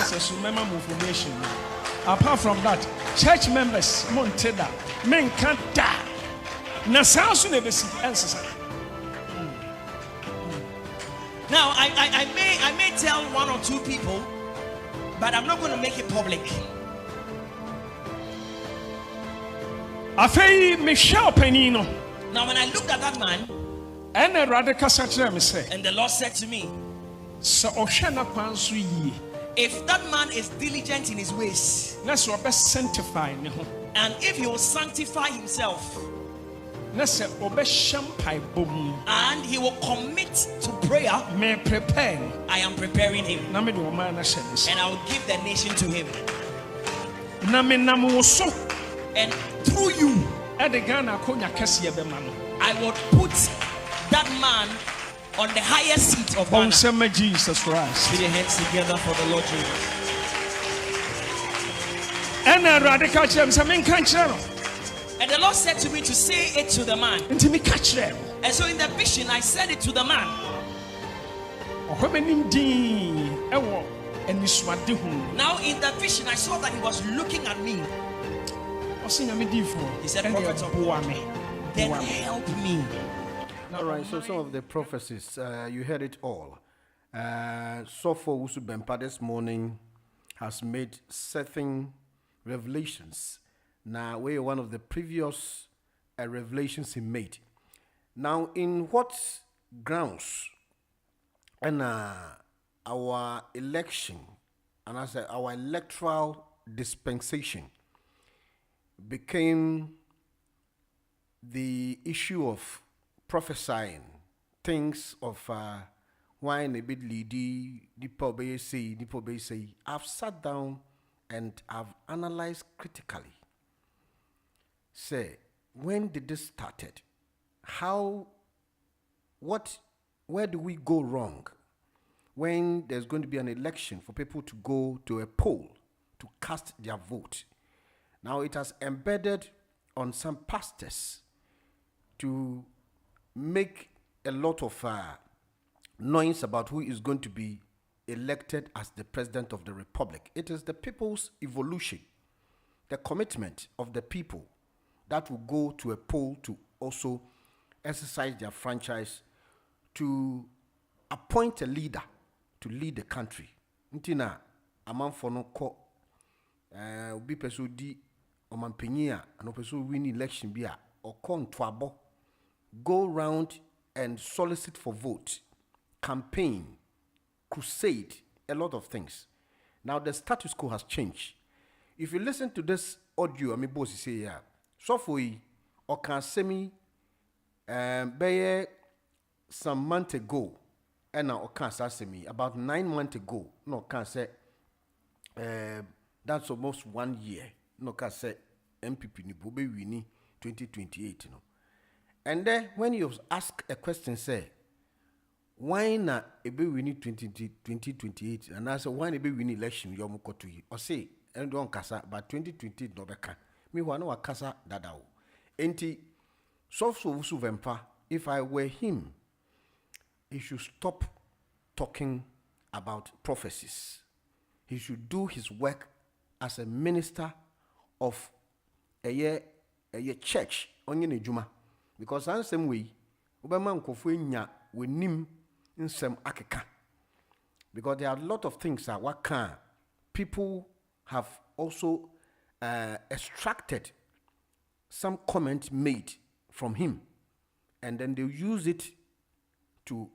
Apart from that, church members, Monteda, men can't die. Now, I may tell one or two people, but I'm not going to make it public. Now, when I looked at that man, and the Lord said to me, if that man is diligent in his ways, and if he will sanctify himself, and he will commit to prayer. I am preparing him, and I will give the nation to him. And through you, I will put that man on the highest seat of Ghana. Jesus Christ. Put your hands together for the Lord Jesus. And the Lord said to me to say it to the man. And so in the vision, I said it to the man. Now in the vision, I saw that he was looking at me. He said, Prophet of God, then help me. All right, so some of the prophecies, you heard it all. Sofo Usu Bempa this morning has made certain revelations. Now, we're one of the previous revelations he made. Now, in what grounds and our election, and I said our electoral dispensation became the issue of prophesying things of wine a bit leady, say. I've sat down and I've analyzed critically. Say, when did this started? Where do we go wrong? When there's going to be an election for people to go to a poll to cast their vote. Now it has embedded on some pastors to make a lot of noise about who is going to be elected as the president of the republic. It is the people's evolution, the commitment of the people that will go to a poll to also exercise their franchise to appoint a leader to lead the country. Ntina amanfo no ko obi peso di omanpanyin no peso win election bi a okon toabo go round and solicit for vote, campaign, crusade, a lot of things. Now the status quo has changed. If you listen to this audio, I mean, boss say yeah, so for you, or can semi, be some month ago, and now can say me about 9 months ago. No can say, that's almost 1 year. No can say MPP ni bobe wini 2028. You know. And then when you ask a question, say, why not ebe wini 2028? And I say, why ebe wini election yomu kotu yi? Or say, and don't kasa, but 2028 no beka. Me wana wa kasa dadao. Enti, so wusu vempa, if I were him, he should stop talking about prophecies. He should do his work as a minister of a church onye nejuma. Because the same way, Obama nkofo nya wenim nsem akeka. Because there are a lot of things that what can people have also extracted some comment made from him, and then they use it to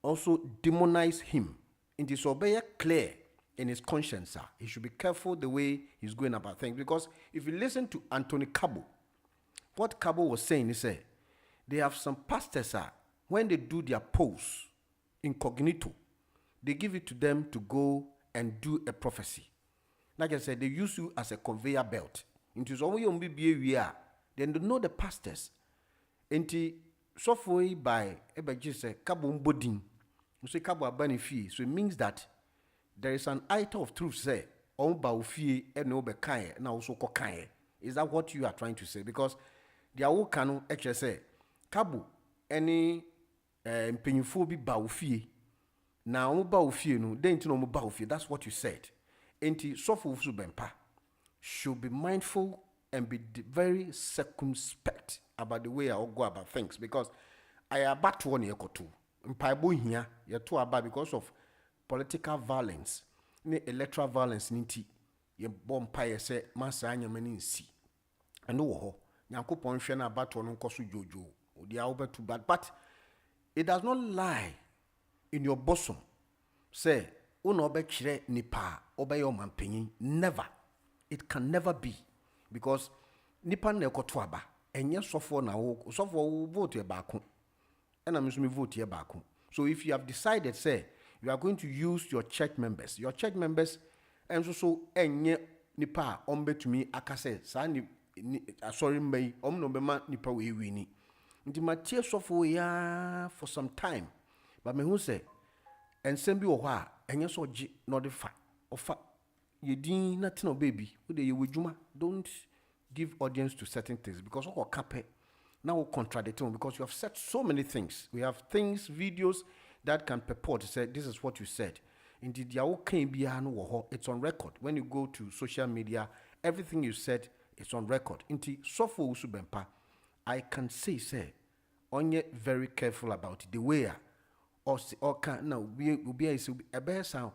also demonize him. It is obey clear in his conscience. He should be careful the way he's going about things. Because if you listen to Anthony Cabo, what Cabo was saying, he said, they have some pastors, when they do their polls incognito, they give it to them to go and do a prophecy. Like I said, they use you as a conveyor belt. It is only on BBA, then they know the pastors. Enti software by Ebajise Cabo Mbodin, you say Cabo Abani fee, so it means that there is an item of truth, say, on Baufie and no Bekaye, and also Kokaye. Is that what you are trying to say? Because the Awokano actually say, Cabo, any Penyufo bi Baufie, now Baufie, no, then to no Baufie, that's what you said. Enti Sofu Subempa should be mindful and be very circumspect about the way I go about things, because I about one year or two. Mpaibo here, you're too about because of political violence, electoral violence, ninti, ye bomb pie say, Massa Anyamani see. I know, Yanko Ponshana about one Kosu Jojo, or the Albert too bad, but it does not lie in your bosom. Say, Unobe Chire Nipa, obey your man penny, never. It can never be, because Nipa Nekotwaba, enye sofo na wo sofo vote ye baako and I'm going to vote ye baako. So if you have decided say you are going to use your church members and so enye nipa ombe to me akase sa ni sorry mbei no bema nipa we wini nti matie sofo ya for some time but me hu say ensem bi wo ho a enye so gi no de fa ofa yedin na tena baby we dey wejuma. Don't give audience to certain things because we cape now we contradict them because you have said so many things. We have things, videos that can purport to say this is what you said. Indeed, it's on record. When you go to social media, everything you said is on record. Indeed, so for Usubempa, I can say onye very careful about it. The way or can now we will be a bear sound.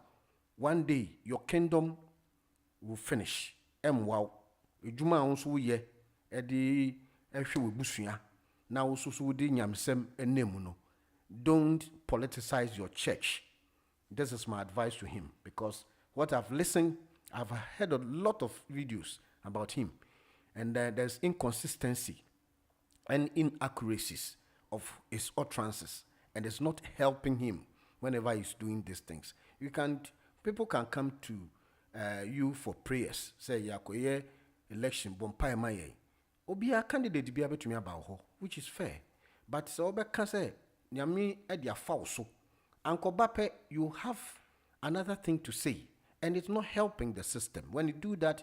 One day your kingdom will finish. Wow. Ejuma onso ye edi ehwe webusua na wo so di nyamsem enemu no. Don't politicize your church. This is my advice to him because what I've listened, I've heard a lot of videos about him and there's inconsistency and inaccuracies of his utterances and it's not helping him whenever he's doing these things. People can come to you for prayers. Say yakoye election bompai maye. Obi a candidate be able to me about ho, which is fair. But so obe can say nyami e dia falso. Uncle Bape, you have another thing to say, and it's not helping the system. When you do that,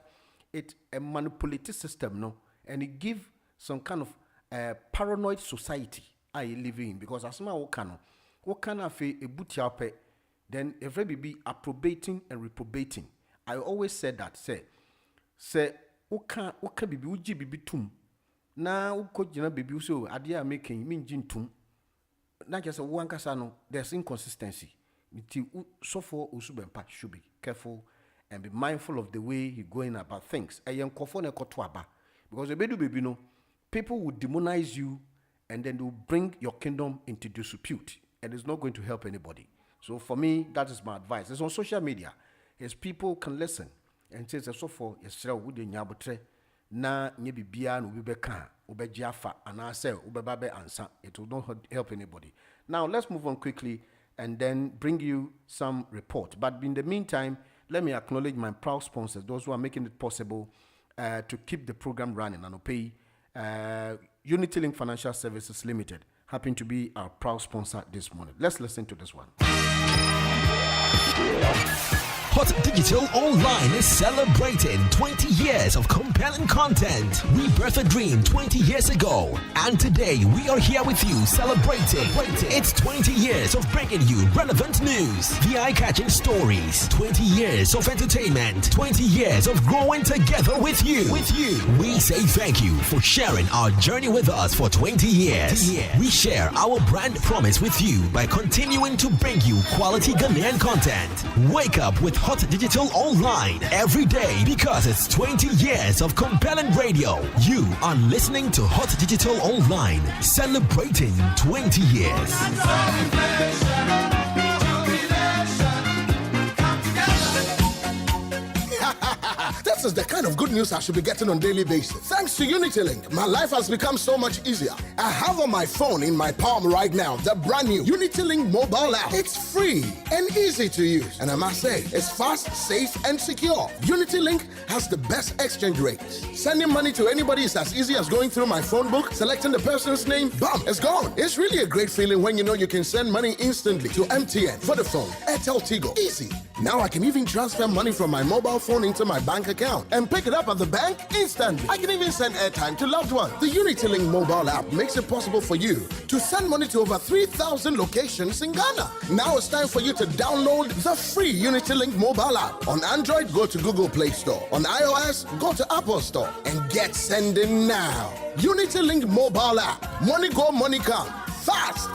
it's a manipulative system, no, and it gives some kind of paranoid society I live in because as my what can I say a butiape, then every be approbating and reprobating. I always said that say uka bibi uji bibi tum na uko jina bibi so adia making mean jin tum. Not just a one casano, there's inconsistency. So for Usubempa should be careful and be mindful of the way you're going about things. Because the baby no, people will demonize you and then they'll bring your kingdom into disrepute. And it's not going to help anybody. So for me, that is my advice. It's on social media. As people can listen and say so for na nye bibia no bibeka obejiafa ana say obebabe ansa. It will not help anybody. Now let's move on quickly and then bring you some report. But in the meantime, let me acknowledge my proud sponsors, those who are making it possible to keep the program running. And pay Unity Link Financial Services Limited happen to be our proud sponsor this morning. Let's listen to this one. Hot Digital Online is celebrating 20 years of compelling content. We birthed a dream 20 years ago, and today we are here with you celebrating. It's 20 years of bringing you relevant news, the eye-catching stories, 20 years of entertainment, 20 years of growing together with you. We say thank you for sharing our journey with us for 20 years. We share our brand promise with you by continuing to bring you quality Ghanaian content. Wake up with Hot Digital Online every day because it's 20 years of compelling radio. You are listening to Hot Digital Online, celebrating 20 years. This is the kind of good news I should be getting on a daily basis. Thanks to UnityLink, my life has become so much easier. I have on my phone in my palm right now the brand new UnityLink mobile app. It's free and easy to use. And I must say, it's fast, safe, and secure. UnityLink has the best exchange rates. Sending money to anybody is as easy as going through my phone book, selecting the person's name, bam, it's gone. It's really a great feeling when you know you can send money instantly to MTN, Vodafone, Airtel, Tigo. Easy. Now I can even transfer money from my mobile phone into my bank account and pick it up at the bank instantly. I can even send airtime to loved ones. The UnityLink mobile app makes it possible for you to send money to over 3,000 locations in Ghana. Now it's time for you to download the free UnityLink mobile app. On Android, go to Google Play Store. On iOS, go to Apple Store and get sending now. UnityLink mobile app. Money go, money come. Fast.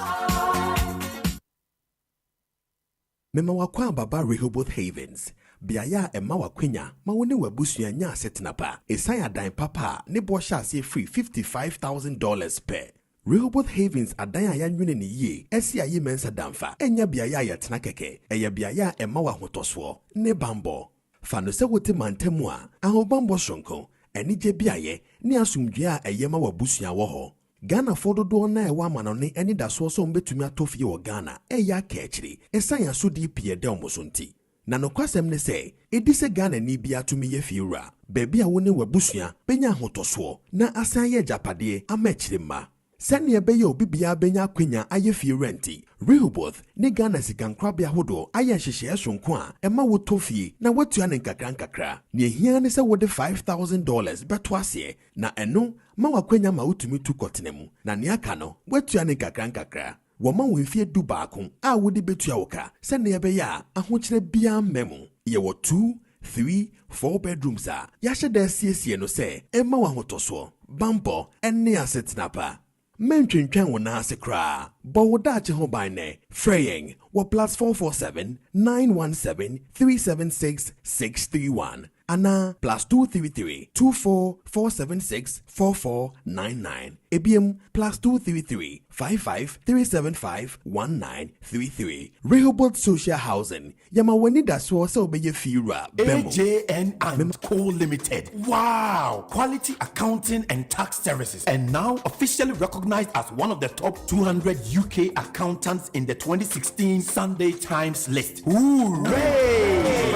Mema wakwa baba Rehoboth Havens. Biaya ema wakwenya mawone wabusua nya setnapa esaya dan papa ne bo hye free $55,000 per Rehoboth Havens adan ayanwene ne ye esi ayi mensa damfa enya biaya yetna keke eya biaya ema wa hotoso ne bambo fa no se wote mantemu a ahobambo sonko Enije biaye ni asumdwe a eyema wabusua wo ho. Ghana fododo na ewa manone eni da so so mbetumi atofie wo Ghana eya kechiri esanya so di pie de omosonti. Na nokwasem ne se edise Ghana ni bia tumi ye fiura bebi a woni wabusua benya hotoso na asan ye japade amechiri ma. Sani ebeye obi bia benya kwenya aye fiura nti Rehoboth ne Ghana sikankrabia hodo aye hyehye sonko a ema wotofie na watua ne nkakra ne ehia ne se wode $5,000 beto ase na eno ma wakwenya ma wotumi tu kotenemu na ne aka no watua ne nkakra woma wonfie du baako a wodi betua woka sani ebeye a ahokyere bia memu ye wo 2 3 4 bedrooms a yahye da siesie no se ema wahotoso bambo enne asetinapa Mentwentwen wo na ase kra bo wo dache ho ban ne freying wo +447 917 376 631 ana +233 24 476 4499 ebiem +233 55 375 1933 Rehoboth Social Housing yama wani da so se obeye fiura bemo AJN and Co Limited. Wow, quality accounting and tax services, and now officially recognized as one of the top 200 UK accountants in the 2016 Sunday Times list. Hooray!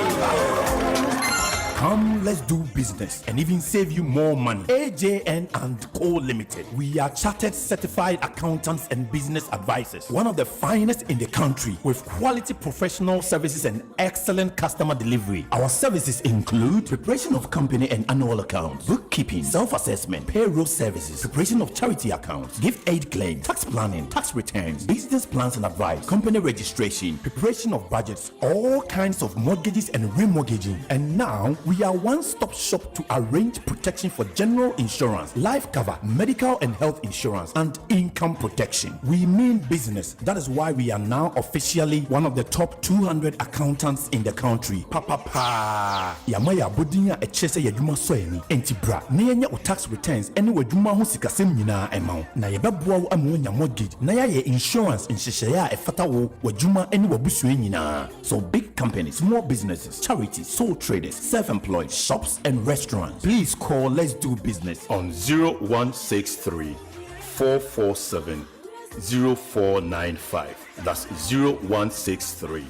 Come, let's do business and even save you more money. AJN and Co Limited. We are chartered certified accountants and business advisors. One of the finest in the country with quality professional services and excellent customer delivery. Our services include preparation of company and annual accounts, bookkeeping, self-assessment, payroll services, preparation of charity accounts, gift aid claim, tax planning, tax returns, business plans and advice, company registration, preparation of budgets, all kinds of mortgages and remortgaging. And now we are one-stop shop to arrange protection for general insurance, life cover, medical and health insurance, and income protection. We mean business. That is why we are now officially one of the top 200 accountants in the country. Papa. Yamaya Budinya echese yaduma soeni. Entibra. Niyenya o tax returns. Eni wajuma hu sikasem nyina ema. Na yebabua wu amuonya mortgage. Na ya ye insurance inshishaya efata wo wajuma eni wabusue nyina. So big companies, small businesses, charities, sole traders, self-employed, shops and restaurants. Please call Let's Do Business on 0163 447 0495. That's 0163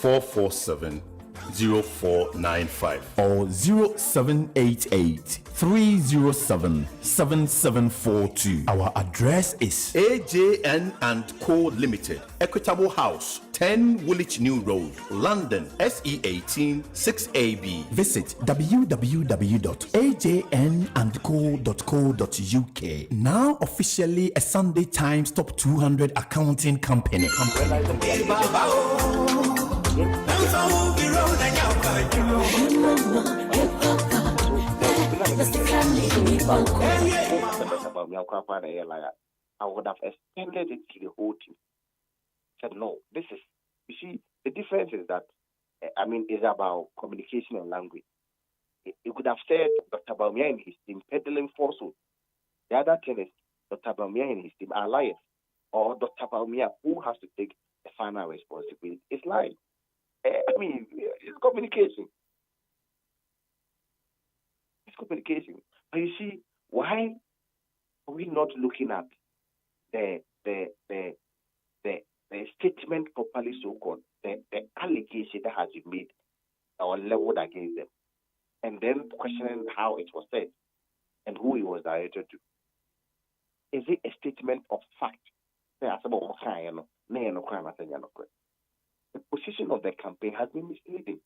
447 0495 or 0788 307 7742. Our address is AJN and Co Limited, Equitable House, 10 Woolwich New Road, London, SE18 6AB. Visit www.ajnandco.co.uk. Now officially a Sunday Times Top 200 accounting company. I would have extended it to the whole team. Said no, this is, you see, the difference is that is about communication and language. You could have said Dr. Baumia and his team peddling falsehood. The other thing is Dr. Baumia and his team are liars, or Dr. Baumia who has to take the final responsibility. It's lying. It's communication. It's communication. But you see, why are we not looking at the statement properly so-called, the allegation that has been made or leveled against them, and then questioning how it was said and who it was directed to? Is it a statement of fact? The position of the campaign has been misleading,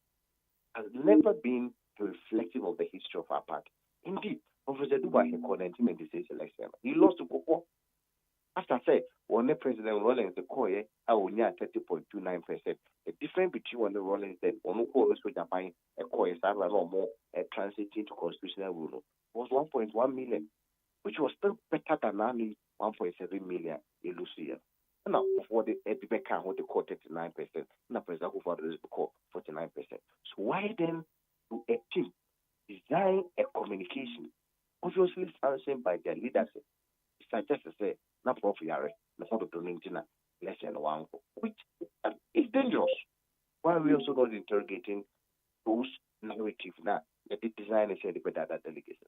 has never been reflective of the history of our party. Indeed, Professor Dubai in 1996 election, he lost to Koko. After I said, when the President Rollins the Koye, I will near 30.29%. The difference between when the Rollins then on who also Japan a Koye Saba no more transiting to constitutional rule was 1.1 million, which was still better than only 1.7 million in Lucia. Now, for the Ebibeka, what they call 39%, now President who for the call 49%. So why then do a team design a communication, obviously sanctioned by their leadership? It's just to say, not for Yare, the photo to Nintina, less than one, which is dangerous. Why are we also not interrogating those narratives now that the designers said better than delegation?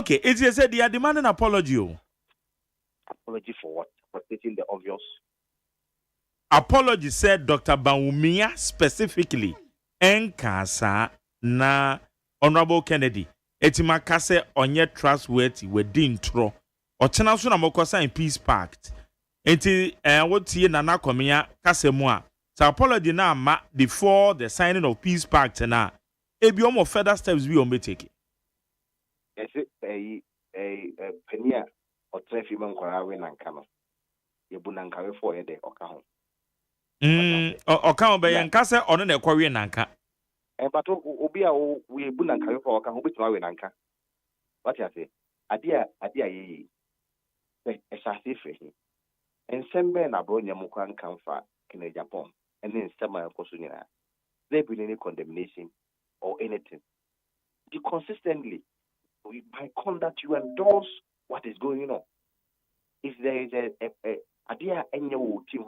Okay, it is said they are demanding apology. Apology for what? For stating the obvious. Apology said Dr. Bawumia specifically enkasa na Honorable Kennedy etima kase onye trustworthy within intro ochena so na mokosa in peace pact enti wotie nana komia kase mu a so apology na ma before the signing of peace pact na ebi omo further steps bi o take. Yes, penia or trefi man kwara we nanka no yebu nanka we for yede oka ho oka be yanka se ono na ekwa we nanka but obi a we ebu nanka we for oka ho betima we nanka what you say adia ye esase fehi ensembe na bro nyam kwan kanfa in Japan and then sema yakoso nyina there be any condemnation or anything you consistently by conduct you endorse what is going on. If there is a idea in your team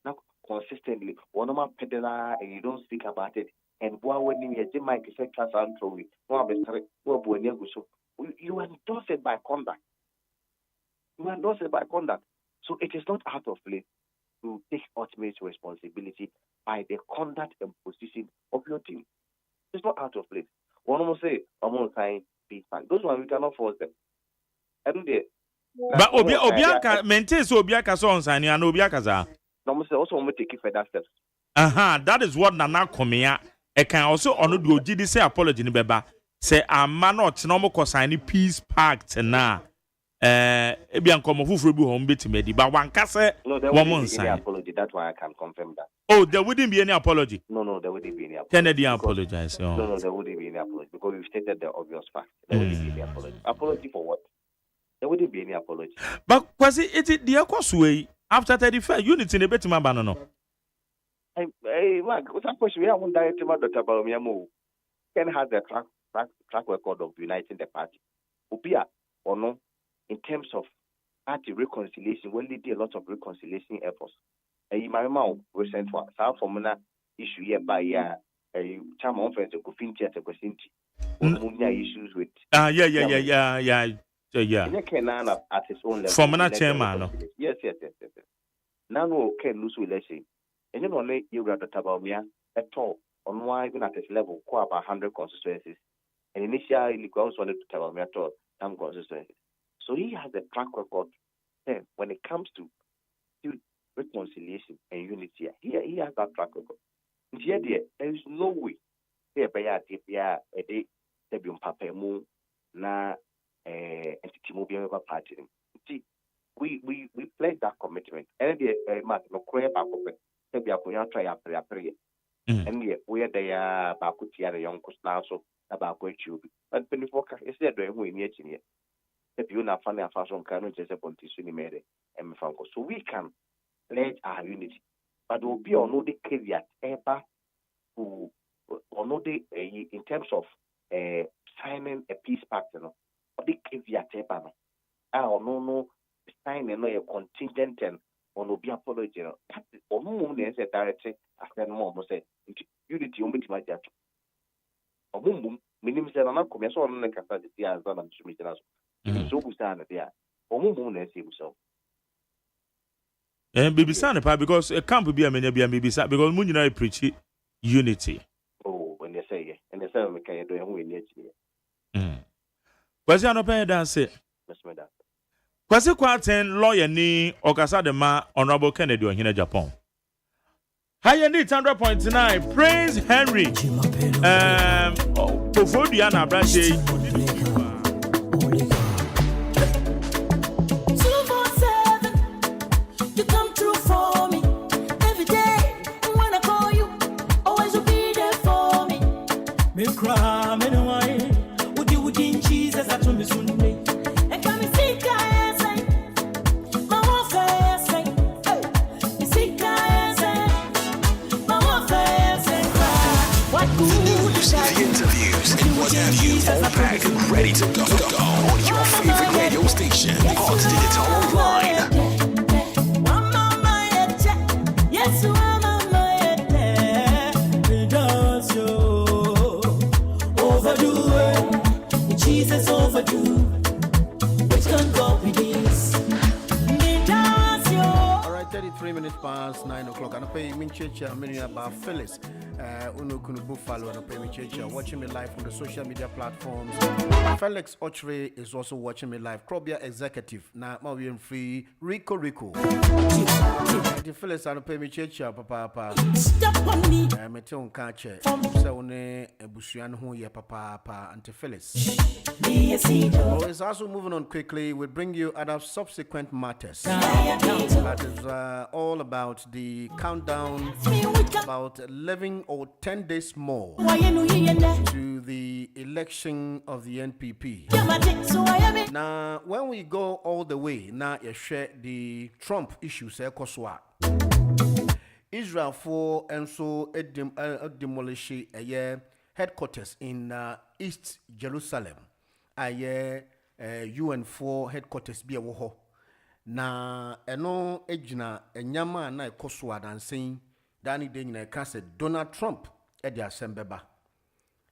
now consistently, one of my peddler and you don't speak about it, and when you might say class and throw it, you endorse it by conduct. You endorse it by conduct. So it is not out of place to take ultimate responsibility by the conduct and position of your team. It's not out of place. One will say, I'm going to sign peace pact. Those ones we cannot force them. I do that. But Obiaka maintains Obiaka songs and Obiaka za. No, must also want to take further steps. That is what Nana Komia. I can also honor the OGD say apology in Beba. Say a man not normal cause any peace pact na. Ebian come of Fufu home bit medi, but one case one sign. Apology. That's why I can confirm that. Oh, there wouldn't be any apology. No, there wouldn't be any apology. Kennedy apologize. No, there wouldn't be any apology because we've stated the obvious fact. There wouldn't be any apology. Apology for what? There wouldn't be any apology. But was it the Akosway after 35 units in a bit my banana? Hey, Mark, what's that question? We haven't directed about Dr. Bawumia. Ken has the track record of uniting the party. Upia or no, in terms of party reconciliation, we did a lot of reconciliation efforts. My mom recent one, South Formula issue here by a charm conference of Kofinti at a Kosinti. Issues with yeah. At his own level. Formula chairman. Yes. Now no can lose election. And you know, you got the Tabamia at all on why even at his level, quite about 100 constituencies. And initially, he also wanted to Tabamia at all, some constituencies. So he has a track record. Then, when it comes to reconciliation and unity, he has that track record. Here, there is no way. There be a day, there be Papa Mu na entity mobile party. See, we pledge that commitment. And the Mark no crave back up. There be a try after a prayer. And we are there back with the young now so about going to be. But when you focus, is there doing who in yet in here? If you not find a fashion cannot just upon Tissuni made and Franco. So we can pledge our unity. But there will be no the caveat ever who or no the in terms of signing a peace pact, you know, or the caveat ever no. No signing a contingent and or no be apology, you know. Or no one is a director after no more say unity only to my judge. Or boom, minimum said, I'm not coming so on the capacity as well. I'm so good stand there. Or moon as himself. And baby son, because it can't be a many baby son because Munina preach unity. Oh, when they say it, and they say we can do it when we need to. Was you not paying dance? Was it quite 10 lawyer ni Okasa de ma Honorable Kennedy or in Japan? Higher need 100.9. Praise Henry. Diana Brache. Ready to go on your favorite radio station, Hot Digital Online. Yes, overdue, Jesus overdue. minutes past 9 o'clock. And I pay me church, about Phyllis. Unukunu Buffalo, and I pay me church, watching me live on the social media platforms. Felix Ochre is also watching me live. Krobia Executive, now Maureen Free, Rico. Phyllis, and I pay me church, papa. Stop on me. Meton Kache, so ne Bushian who ye papa, and Phyllis. It's also moving on quickly. We'll bring you other subsequent matters. That is all about the countdown, about 11 or 10 days more to the election of the NPP. Now, when we go all the way, now you share the Trump issues, Israel for and so demolish a headquarters in East Jerusalem. UN4 headquarters be a woho. Na eno ejina enyama na ekoswa dancing dani de nyina ka se Donald Trump e de asembeba.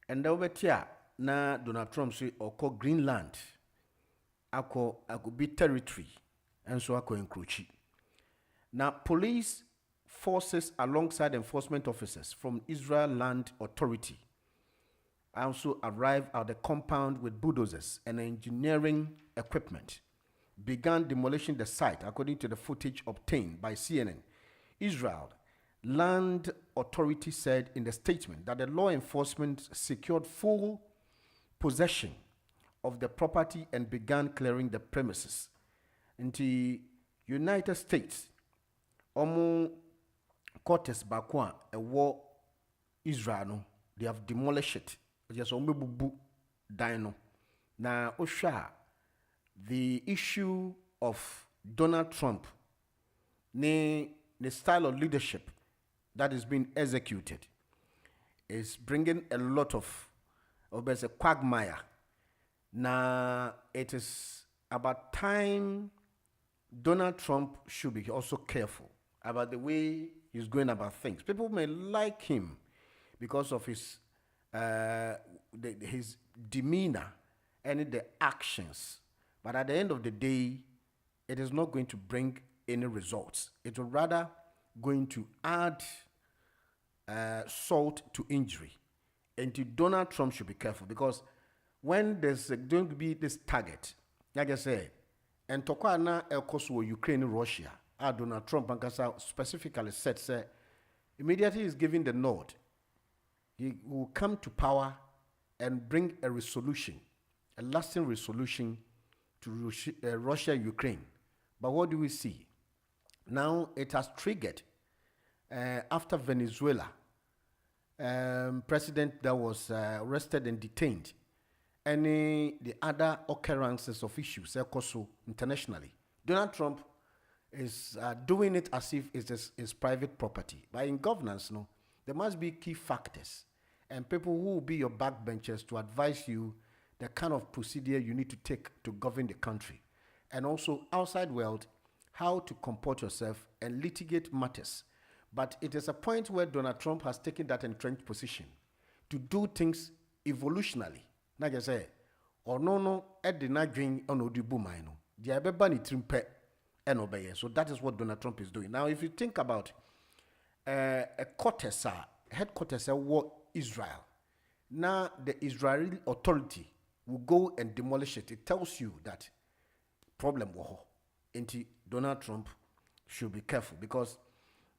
Enda obetia na Donald Trump say oko Greenland ako be territory enso ako encroach. Na police forces alongside enforcement officers from Israel Land Authority also arrived at the compound with bulldozers and engineering equipment, began demolishing the site, according to the footage obtained by CNN. Israel Land Authority said in the statement that the law enforcement secured full possession of the property and began clearing the premises. In the United States, Omo Cortes Bakwa, a war Israel, they have demolished it. Just bubu dino. Now, Osha, the issue of Donald Trump, the style of leadership that is being executed, is bringing a lot of there's a quagmire. Now, it is about time Donald Trump should be also careful about the way he's going about things. People may like him because of his demeanor and the actions, but at the end of the day, it is not going to bring any results. It will rather going to add salt to injury. And Donald Trump should be careful, because when there's going to be this target, like I said, and Tokwana Elkoso, Ukraine, Russia, Donald Trump specifically said, immediately is giving the nod. He will come to power and bring a resolution, a lasting resolution to Russia, Ukraine. But what do we see? Now it has triggered after Venezuela, president that was arrested and detained, and the other occurrences of issues also internationally. Donald Trump is doing it as if it's his private property. But in governance, no, there must be key factors and people who will be your backbenchers to advise you the kind of procedure you need to take to govern the country. And also outside world, how to comport yourself and litigate matters. But it is a point where Donald Trump has taken that entrenched position to do things evolutionally. Like I say, or no, at the night drink on Odibu Maino. The Abebani Trimpe and obey. So that is what Donald Trump is doing. Now, if you think about a headquarters of war Israel, now the Israeli authority will go and demolish it. It tells you that problem war. Donald Trump should be careful, because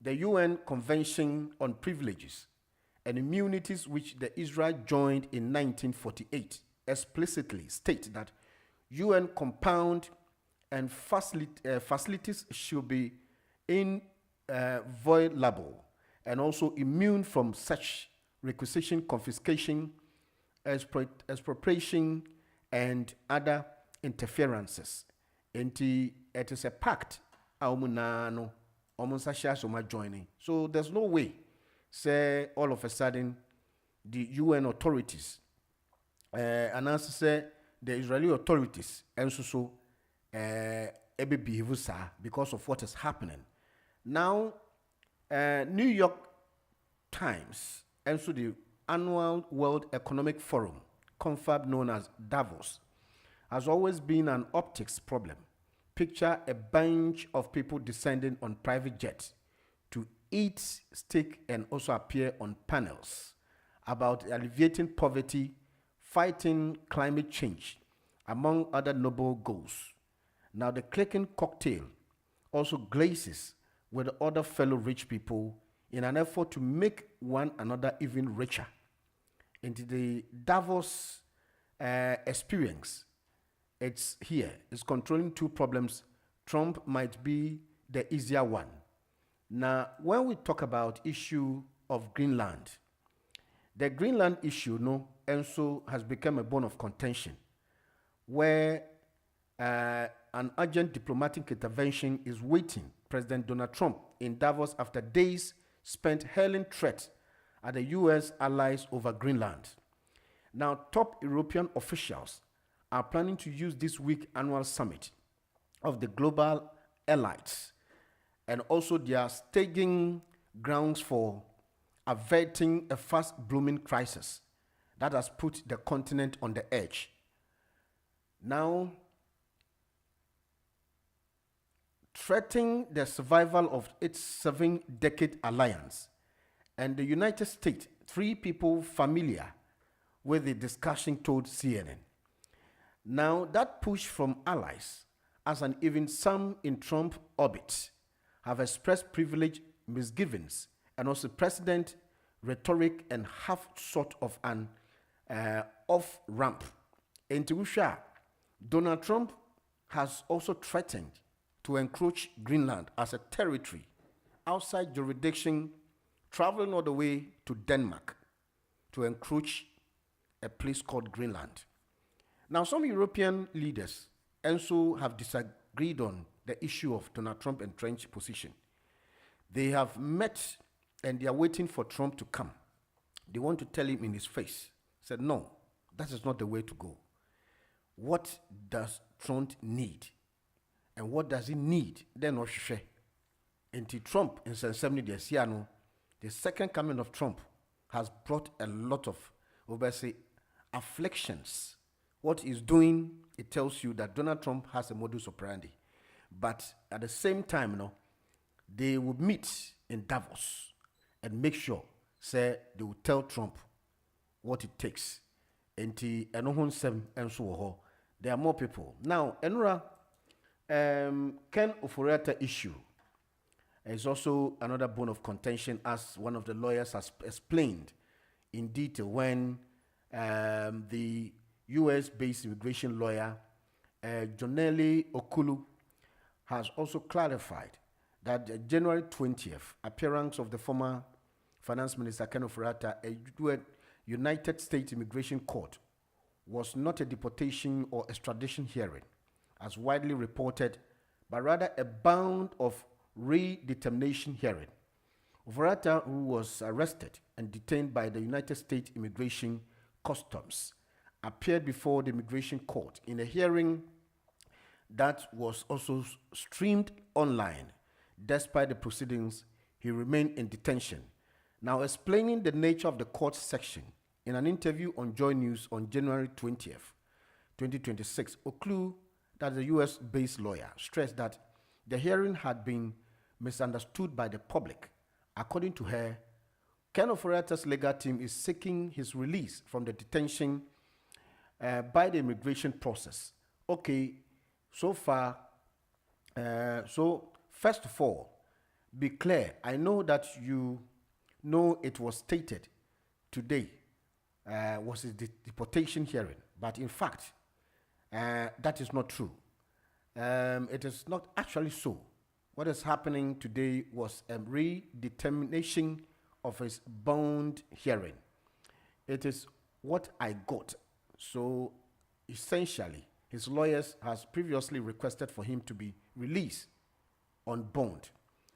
the UN Convention on Privileges and Immunities, which the Israel joined in 1948, explicitly state that UN compound and facilities should be inviolable and also immune from such requisition, confiscation, expropriation, and other interferences. It is a pact. Joining. So there's no way, say all of a sudden, the UN authorities, and as I say, the Israeli authorities, and so because of what is happening. Now, New York Times, and so the annual World Economic Forum, confab known as Davos, has always been an optics problem. Picture a bunch of people descending on private jets eat steak and also appear on panels about alleviating poverty, fighting climate change, among other noble goals. Now, the clicking cocktail also glazes with other fellow rich people in an effort to make one another even richer. Into the Davos experience, it's here. It's controlling two problems. Trump might be the easier one. Now, when we talk about issue of Greenland, the Greenland issue, also has become a bone of contention, where an urgent diplomatic intervention is waiting President Donald Trump in Davos after days spent hurling threats at the U.S. allies over Greenland. Now, top European officials are planning to use this week's annual summit of the global elites, and also they are staging grounds for averting a fast-blooming crisis that has put the continent on the edge. Now, threatening the survival of its 7-decade alliance, and the United States, 3 people familiar with the discussion told CNN. Now, that push from allies, as and even some in Trump orbit, have expressed privileged misgivings and also president rhetoric and half sort of an off-ramp. In Tusha, Donald Trump has also threatened to encroach Greenland as a territory outside jurisdiction, traveling all the way to Denmark to encroach a place called Greenland. Now, some European leaders also have disagreed on the issue of Donald Trump's entrenched position. They have met and they are waiting for Trump to come. They want to tell him in his face, said, no, that is not the way to go. What does Trump need? And what does he need? Then Oshushe. Until Trump in 70 days, the second coming of Trump has brought a lot of, obviously, afflictions. What he's doing, it tells you that Donald Trump has a modus operandi. But at the same time, they will meet in Davos and make sure, say, they will tell Trump what it takes. Until there are more people. Now, Enura, Ken Oforiatta issue is also another bone of contention, as one of the lawyers has explained in detail when the US-based immigration lawyer, Joneli Okulu, has also clarified that the January 20th appearance of the former Finance Minister Ken Oforiatta at United States Immigration Court was not a deportation or extradition hearing, as widely reported, but rather a bound of redetermination hearing. Oforiatta, who was arrested and detained by the United States Immigration Customs, appeared before the Immigration Court in a hearing that was also streamed online. Despite the proceedings, he remained in detention. Now, explaining the nature of the court section in an interview on Joy News on January 20th, 2026, Oklu, that is a US-based lawyer, stressed that the hearing had been misunderstood by the public. According to her, Ken Oforiatta's legal team is seeking his release from the detention by the immigration process. Okay, so far, so first of all, be clear. I know that you know it was stated today was a deportation hearing, but in fact, that is not true. It is not actually so. What is happening today was a redetermination of his bond hearing. It is what I got. So essentially, his lawyers has previously requested for him to be released on bond.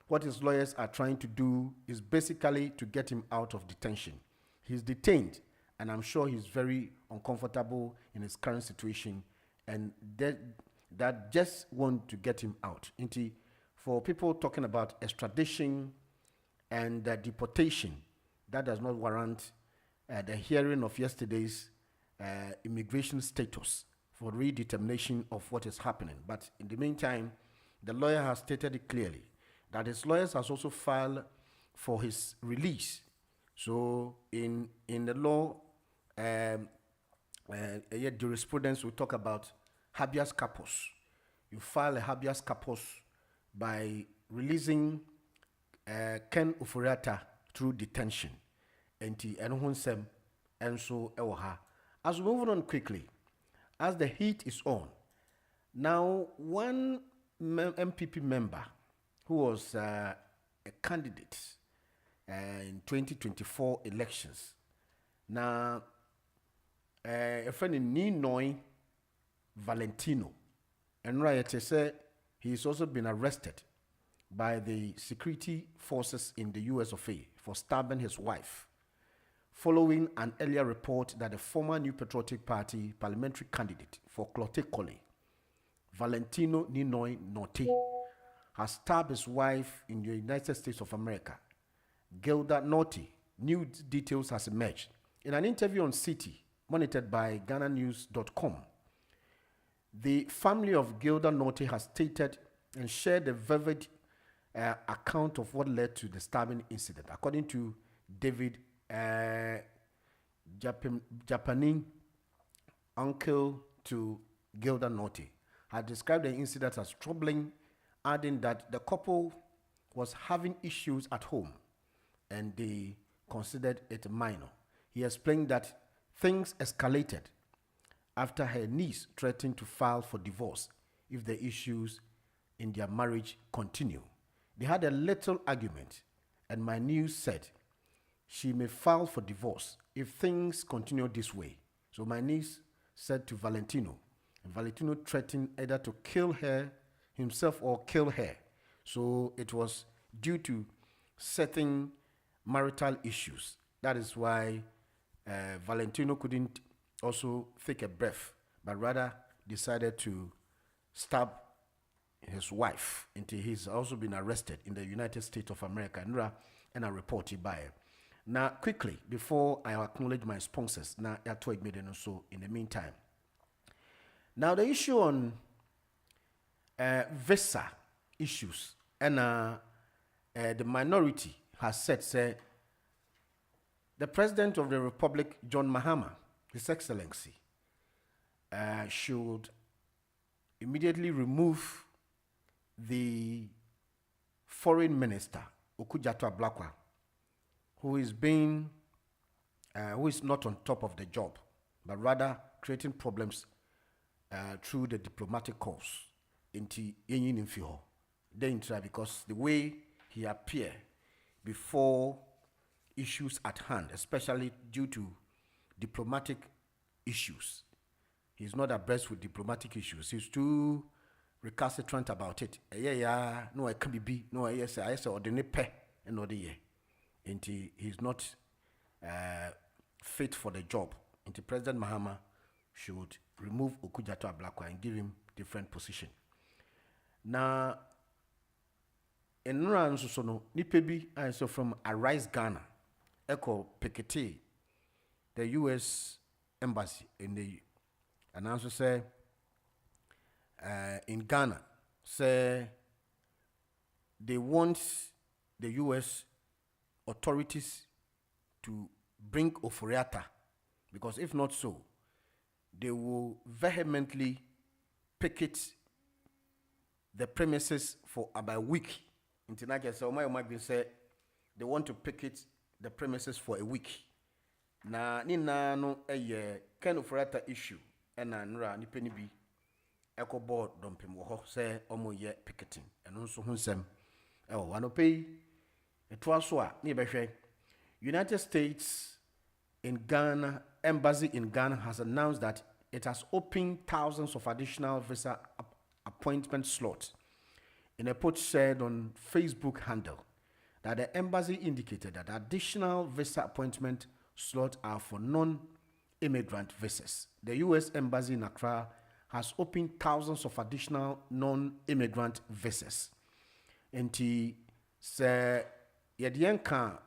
What his lawyers are trying to do is basically to get him out of detention. He's detained, and I'm sure he's very uncomfortable in his current situation, and that just want to get him out. For people talking about extradition and deportation, that does not warrant the hearing of yesterday's immigration status for redetermination of what is happening. But in the meantime, the lawyer has stated it clearly that his lawyers has also filed for his release. So in the law, jurisprudence, we talk about habeas corpus. You file a habeas corpus by releasing Ken Ofori-Atta through detention. And so as we move on quickly, as the heat is on, now one MPP member who was a candidate in 2024 elections, now a friend in Ninoy Valentino, and right say he's also been arrested by the security forces in the US of A for stabbing his wife, following an earlier report that the former New Patriotic Party parliamentary candidate for Clote-Cole, Valentino Ninoy Norte, has stabbed his wife in the United States of America. Gilda Norte. New details has emerged. In an interview on City, monitored by GhanaNews.com, the family of Gilda Norte has stated and shared a vivid account of what led to the stabbing incident. According to David Japanese, uncle to Gilda Norte, had described the incident as troubling, adding that the couple was having issues at home and they considered it minor. He explained that things escalated after her niece threatened to file for divorce if the issues in their marriage continue. They had a little argument, and my niece said she may file for divorce if things continue this way. So my niece said to Valentino, and Valentino threatened either to kill her himself or kill her. So it was due to certain marital issues. That is why Valentino couldn't also take a breath, but rather decided to stab his wife until he's also been arrested in the United States of America. And I reported by it. Now, quickly, before I acknowledge my sponsors, now I told me so in the meantime. Now, the issue on visa issues, and the minority has said, say, the President of the Republic, John Mahama, His Excellency, should immediately remove the Foreign Minister, Okudzato-Ablakwa, who is not on top of the job, but rather creating problems through the diplomatic course because the way he appeared before issues at hand, especially due to diplomatic issues. He's not abreast with diplomatic issues. He's too recalcitrant about it. No, I can't be. No, I say, or the nepe and or the year. And he's not fit for the job. And President Mahama should remove Okudzato-Ablakwa and give him different position. Now, in Nransusono, Nipebi, and so from Arise Ghana, Echo Piketty, the U.S. Embassy in the, and also say, in Ghana, say they want the U.S. authorities to bring Ofori-Atta, because if not so, they will vehemently picket the premises for about a week. So my say they want to picket the premises for a week. Na nina no Ken Ofori-Atta issue and nra ni peni bi echo board dompem wo ho say omo ye picketing and nso hunsem e wo wano pay eto aso a na behwe United States in Ghana embassy in Ghana has announced that it has opened thousands of additional visa appointment slots. In a post shared on Facebook handle, that the embassy indicated that additional visa appointment slots are for non-immigrant visas. The U.S. Embassy in Accra has opened thousands of additional non-immigrant visas. And he said, Yedienka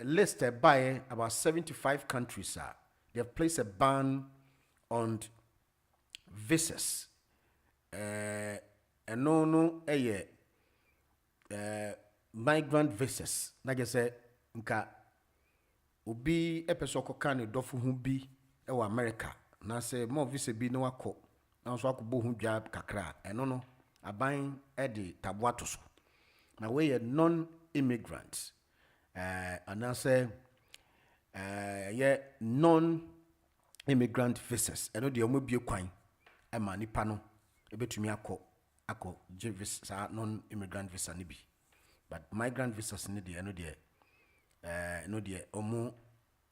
listed by about 75 countries. They have placed a ban on visas. migrant visas na je say nka obi epeso koka ne dofo hu bi e wa America na say mo visa bi na wako na so akobo hu dwa kakra eno no aban e de taboato so na we ye non-immigrants and I say yeah non-immigrant visas eno de omo bie kwan e ma nipa no e betumi akọ visa non-immigrant visa ni bi but migrant visas ni de eno de omo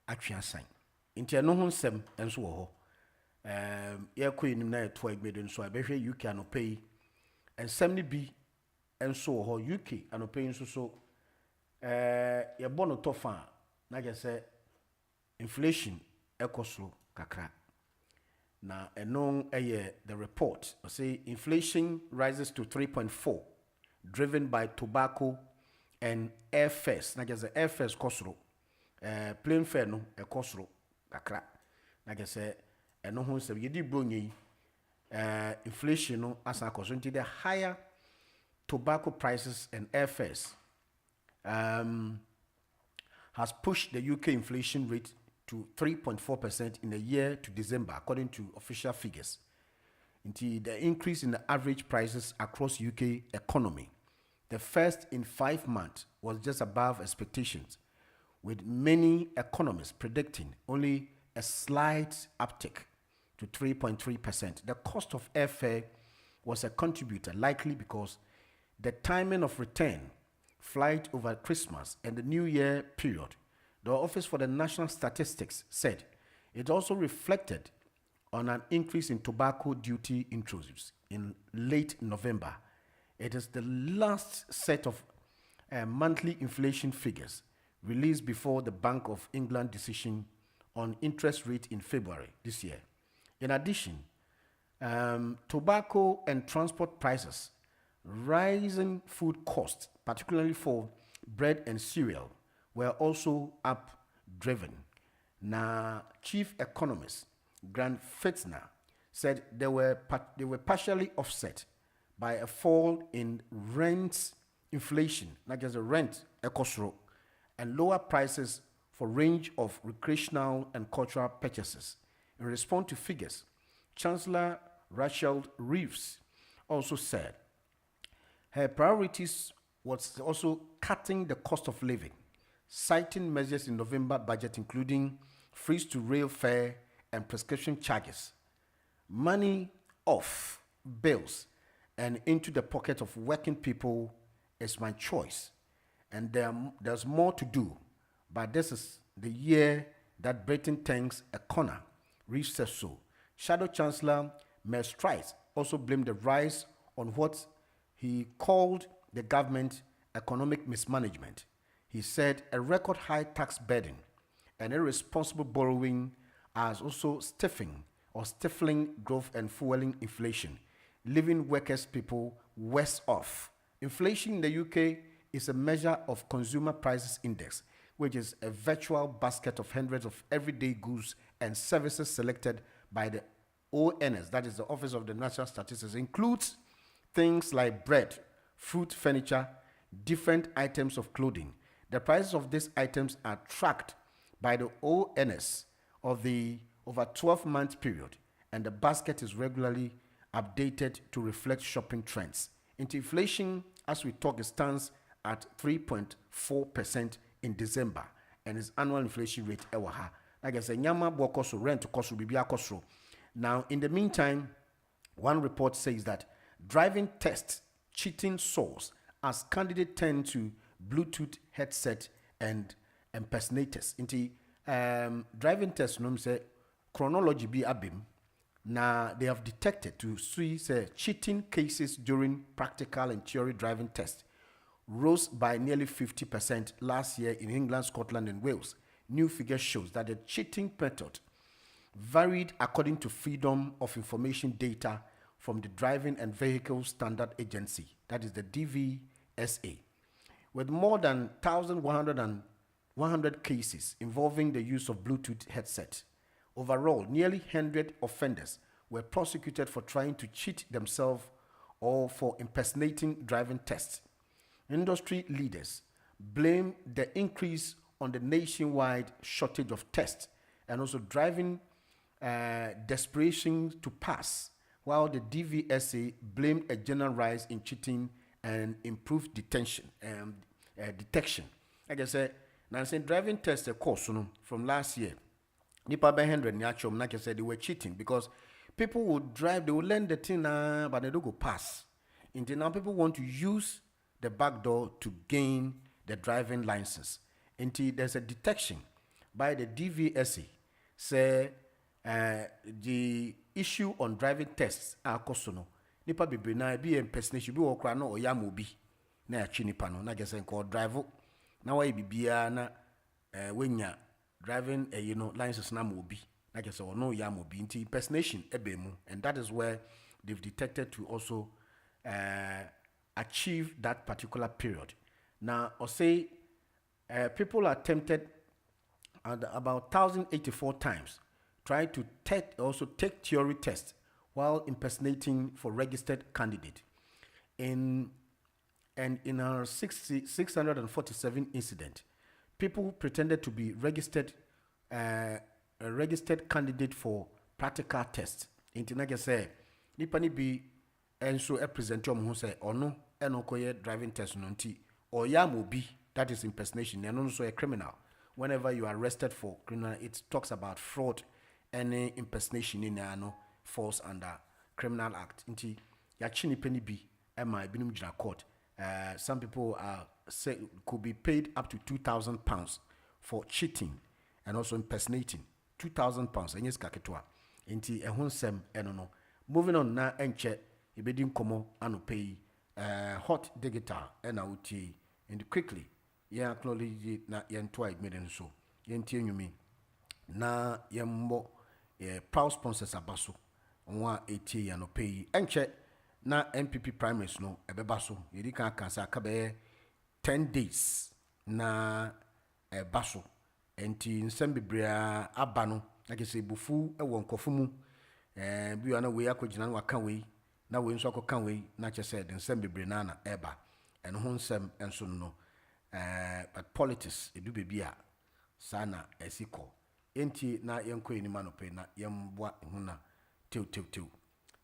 atwe asan nti eno ho nsem enso wo ho ye kọ enim na eto egbedo nso abehwe UK anopei ensem ni bi enso wo ho UK anopei nso so ye bono tofa na je say inflation ekosro kakra na eno the report say inflation rises to 3.4 driven by tobacco and airfares na just airfares kosro plane fare no ekosro kakra na just eno ho say yedi bronyi inflation no asa koso nti the higher tobacco prices and airfares has pushed the UK inflation rate to 3.4% in the year to December, according to official figures. Indeed, the increase in the average prices across UK economy, the first in 5 months, was just above expectations, with many economists predicting only a slight uptick to 3.3%. The cost of airfare was a contributor, likely because the timing of return flight over Christmas and the New Year period. The Office for the National Statistics said it also reflected on an increase in tobacco duty introduced in late November. It is the last set of monthly inflation figures released before the Bank of England decision on interest rate in February this year. In addition, tobacco and transport prices, rising food costs, particularly for bread and cereal, were also up-driven. Now, chief economist Grant Fitzner said they were partially offset by a fall in rent inflation, not just the rent ekosro, and lower prices for range of recreational and cultural purchases. In response to figures, Chancellor Rachel Reeves also said her priorities was also cutting the cost of living, citing measures in November budget including freeze to rail fare and prescription charges, money off bills and into the pocket of working people is my choice. And there's more to do, but this is the year that Britain turns a corner, Reeves says so. Shadow Chancellor Mer Strice also blamed the rise on what he called the government economic mismanagement. He said a record high tax burden and irresponsible borrowing are also stifling growth and fueling inflation, leaving workers' people worse off. Inflation in the UK is a measure of consumer prices index, which is a virtual basket of hundreds of everyday goods and services selected by the ONS, that is the Office of the National Statistics, includes things like bread, fruit, furniture, different items of clothing. The prices of these items are tracked by the ONS over 12-month period, and the basket is regularly updated to reflect shopping trends. Inflation, as we talk, stands at 3.4% in December, and its annual inflation rate ewaha. Like I said, nyama bokoso rent koso bibia koso. Now, in the meantime, one report says that driving test cheating soars as candidates turn to Bluetooth headset and impersonators. Inti driving test no say chronology be abim. Now they have detected to see cheating cases during practical and theory driving tests rose by nearly 50% last year in England, Scotland, and Wales. New figure shows that the cheating method varied according to Freedom of Information data from the Driving and Vehicle Standard Agency, that is the DVSA, with more than 1,100 cases involving the use of Bluetooth headsets. Overall, nearly 100 offenders were prosecuted for trying to cheat themselves or for impersonating driving tests. Industry leaders blame the increase on the nationwide shortage of tests and also driving desperation to pass, while the DVSA blamed a general rise in cheating and improved detection. Like I said, now saying driving test course from last year, nipa by 100 nyachom, like I said, they were cheating because people would drive, they would learn the thing, but they don't go pass. Until now, people want to use the back door to gain the driving license. Until there's a detection by the DVSA, say the issue on driving tests are kosono. Nipa bibi na be impersonation, be okra no oyamobi na yachi nipa no na gese nko drive na wa bibia na wenya driving license na mobi na gese no oyamobi nti impersonation ebemu, and that is where they've detected to also achieve that particular period. Now, or say people are tempted about 1,084 times try to take theory tests while impersonating for registered candidate. In our 647 incident, people pretended to be a registered candidate for practical tests. Intinage say, nipani be and so a presenter who say, or no, and driving test nonti, or yamobi, that is impersonation, and also a criminal. Whenever you are arrested for criminal, it talks about fraud, any impersonation in falls under criminal act. Inti yachini penny be my binum court. Some people could be paid up to £2,000 for cheating and also impersonating. £2,000 and yes kaketwa. Inti ehonsem enono. Moving on na enche ibedin komo anu pay hot digital NAUT and quickly acknowledge na yentwa admit so yentie nyumi na yembo proud sponsors abaso onwa etie ya no pay enche na MPP primaries no ebeba so yedi kan kansa akabe 10 days na baso enti nsem bibria aba no like say bufu ewo nkofo mu bi ana we akogina no aka we na we nso akoka we na che say den nsem bibria na eba en ho nsem enso no but politics edu bebia sana esiko enti na yenko enima no pe na yemboa hu na tew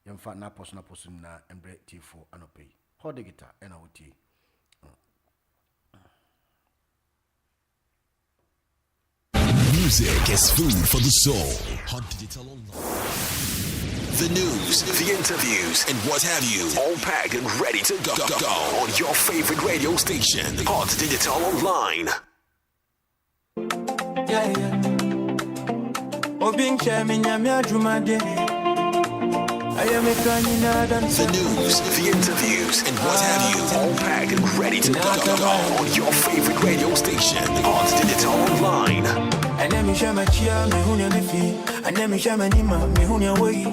yemfa na poso na embre tifo anope hot digital NAUT. Music is food for the soul. Hot Digital Online. The news, the interviews, and what have you, all packed and ready to go on your favorite radio station, Hot Digital Online. The news, the interviews, and what have you, all packed and ready to go on your favorite radio station, Hot Digital Online. And let me share my chia, me hunya me fi. And let me share my nima, me hunya way.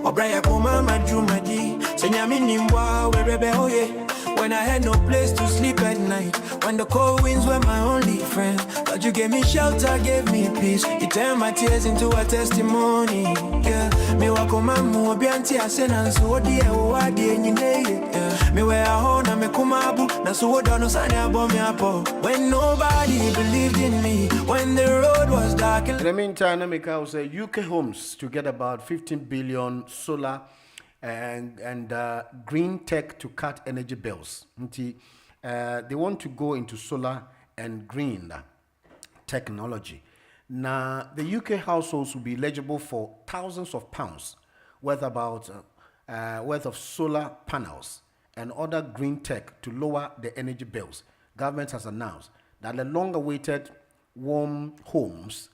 Obraya koma my drew my di. Senya me nimwa we rebe oye. When I had no place to sleep at night, when the cold winds were my only friend, but you gave me shelter, gave me peace. You turned my tears into a testimony. Yeah, me wakoma mu obianti asena so odi e wo adi enyine. Yeah, me we a ho na me kumabu na so oda no sanya bo me apo. When nobody believed in me, when the road was dark. In the meantime, Namika will say UK homes to get about 15 billion solar and green tech to cut energy bills. They want to go into solar and green technology. Now, the UK households will be eligible for thousands of pounds worth of solar panels and other green tech to lower the energy bills. Government has announced that the long-awaited warm homes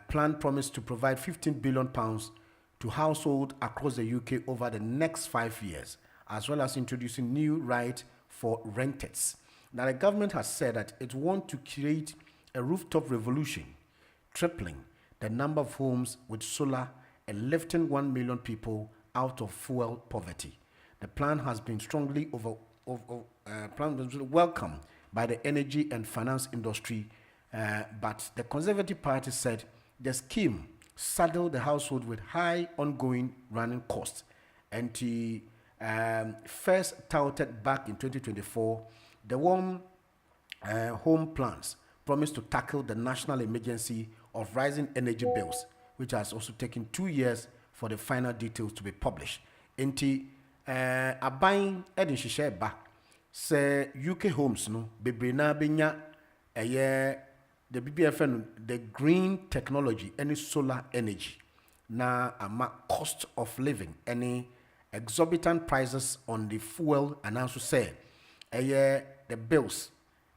plan promised to provide 15 billion pounds to households across the UK over the next 5 years, as well as introducing new rights for renters. Now, the government has said that it wants to create a rooftop revolution, tripling the number of homes with solar and lifting 1 million people out of fuel poverty. The plan has been strongly welcomed by the energy and finance industry, but the Conservative Party said the scheme saddled the household with high ongoing running costs. And first touted back in 2024, The warm home plans promise to tackle the national emergency of rising energy bills, which has also taken 2 years for the final details to be published. Enti abain edin hihye ba say UK homes no bebre na benya the BBFN the green technology any solar energy na ama cost of living any exorbitant prices on the fuel and also say the bills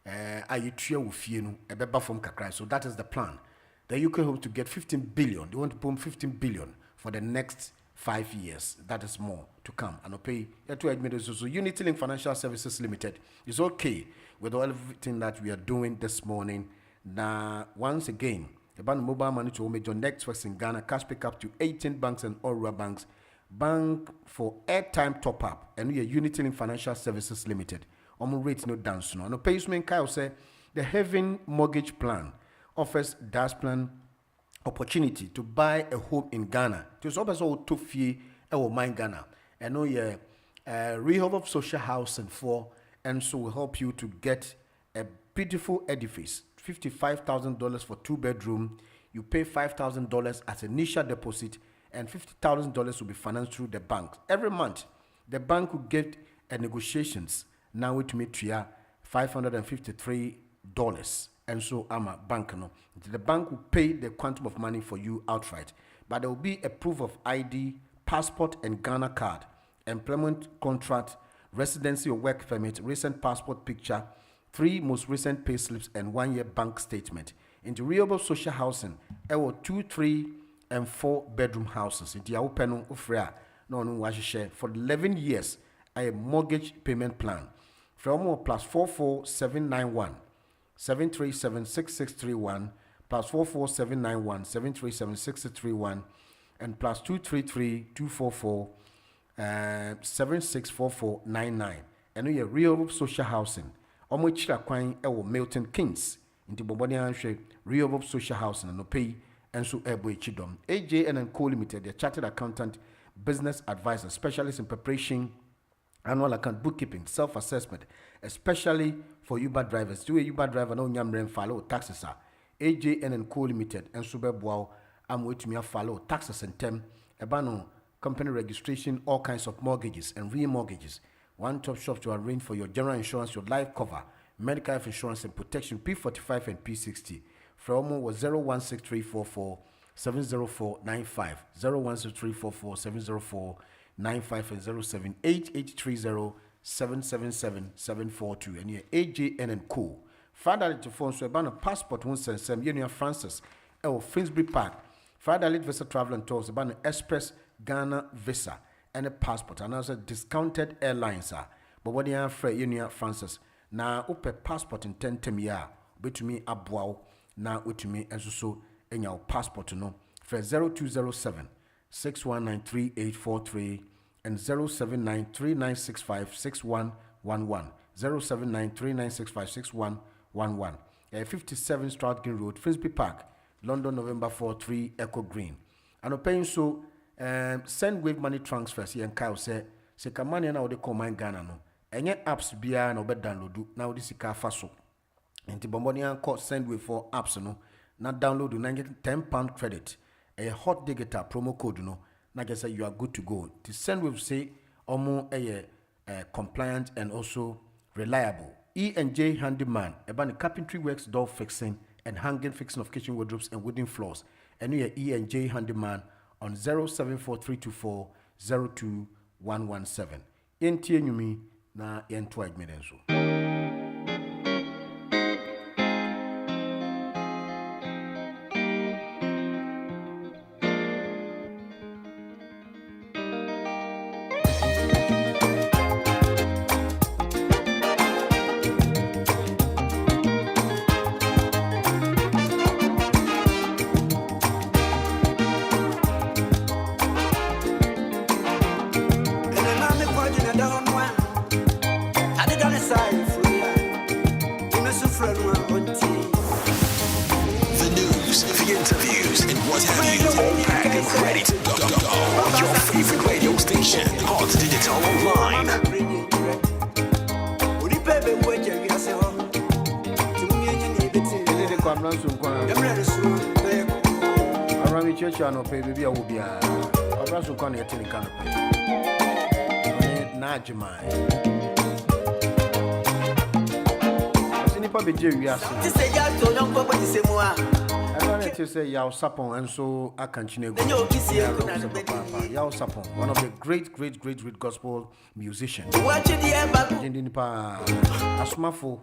ayetua wo fie no ebeba from kakra. So that is the plan. The UK hopes to get 15 billion. They want to pump 15 billion for the next 5 years. That is more to come. And I'll pay to admit so Unity Financial Services Limited is okay with everything that we are doing this morning. Now, once again, the bank mobile money to major networks in Ghana, cash pick up to 18 banks and all rural banks. Bank for airtime top up, and we are Unity Financial Services Limited. Rate no dance no. No payment Kyle say the Heaven Mortgage Plan offers Diaspora opportunity to buy a home in Ghana. To also to fee mine Ghana. And know rehab of social housing for and so will help you to get a beautiful edifice. $55,000 for 2-bedroom. You pay $5,000 as initial deposit, and $50,000 will be financed through the bank. Every month, the bank will get negotiations. Now it meet $553, and so I'm a bank no. The bank will pay the quantum of money for you outright, but there will be a proof of ID, passport and Ghana card, employment contract, residency or work permit, recent passport picture, 3 most recent pay slips, and 1-year bank statement. Into renewable social housing, there were 2, 3, and 4-bedroom houses. Into your open offer no share for 11 years. A mortgage payment plan. From more +44 791 737 6631 +44 791 737 6631 and +233 244 764499. And we are real social housing. Omo chira kwan ewo Milton Keynes. Into Boboni Anshe real social housing and no pay and so ebo chidom. AJN & Co Limited, the chartered accountant, business advisor, specialist in preparation, annual account bookkeeping, self-assessment, especially for Uber drivers. Do a Uber driver no nyamren follow taxes are AJN & Co Limited and Subebwao am wait to me follow taxes and tem ebano company registration, all kinds of mortgages and remortgages. One top shop to arrange for your general insurance, your life cover, medical health insurance and protection, P45 and P60. From was 016344 70495 016344 70495 and 07883 777 and your AJN & Co. Father to phone so about passport one send some Union Francis Finsbury Park. Father visa travel and tours about an express Ghana visa and a passport and also discounted airlines are. But what they are for Union Francis now open passport in 10 year bet me abwao now with me and so in your passport no for 0207 6193843 and 07939656111 07939656111 57 Stratton Road, Finsbury Park, London, November 43 Echo Green. And paying so send wave money transfers here and Kyle say kamani na ode call my Ghana no enye apps bia na obe download na ode sika faso enti bomboni an call send wave for apps no na download na get £10 credit a hot digital promo code no na just say you are good to go. The send wave say omo compliant and also reliable. E&J Handyman about carpentry works, door fixing and hanging fixing of kitchen wardrobes and wooden floors. And we are E&J Handyman on 074324 02117. NTA Numi na N2 admirenso. The news, the interviews, and what have you, all packed and ready to go. Your favorite radio station, Hot Digital Online. kwabran so kwa arami checha no pe bibia wo bia kwabran so kwa na yete ni kan pe na ajimai nipa beje wiase ti se ja to don ko ti se mu a I to say Yao Sapon and so Akanchinego. Yao Sapon, one of the great gospel musicians. Jindinipa Asmafo.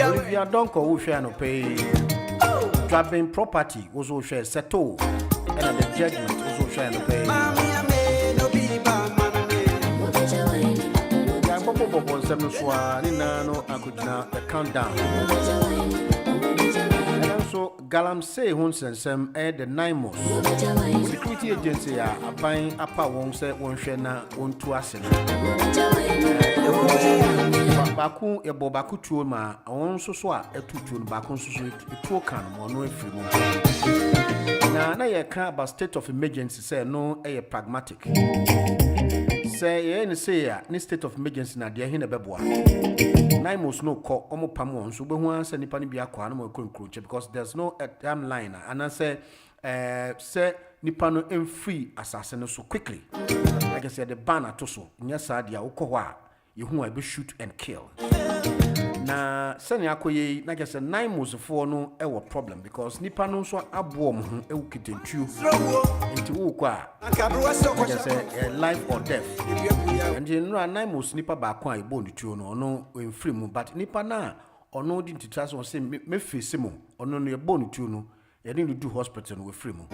Olivia Donko who share no pay. Driving property also share settle. And the judgment also share no pay. Bobo seven swa nina no akujina the countdown. And also Galamsey hun sensem the 9 months. Security agency are buying apa won say won hwe na won tu ase no. Baku ebo baku tuo ma won so a etutuo no baku so etuo kan mo no efiri mu. Na ye kan about state of emergency say no pragmatic. Say any say ni state of emergency na dia hina beboa 9 months no call omo pam won so be hu ansa nipa ni bia kwa na mo nkroche because there's no timeline and say nipa no free assassin so quickly like I said the banner to so nya sa dia ukọ a yehu a be shoot and kill na sani akoye na just 9 months for no problem because nipa no so aboom ho kitentuo nti wo kwa just a life or death and you know 9 months nipa ba kwa ebo ntuo no no free mu but nipa na ono di ntitra so say me face mu ono no ebo ntuo no you need to do hospital with free mu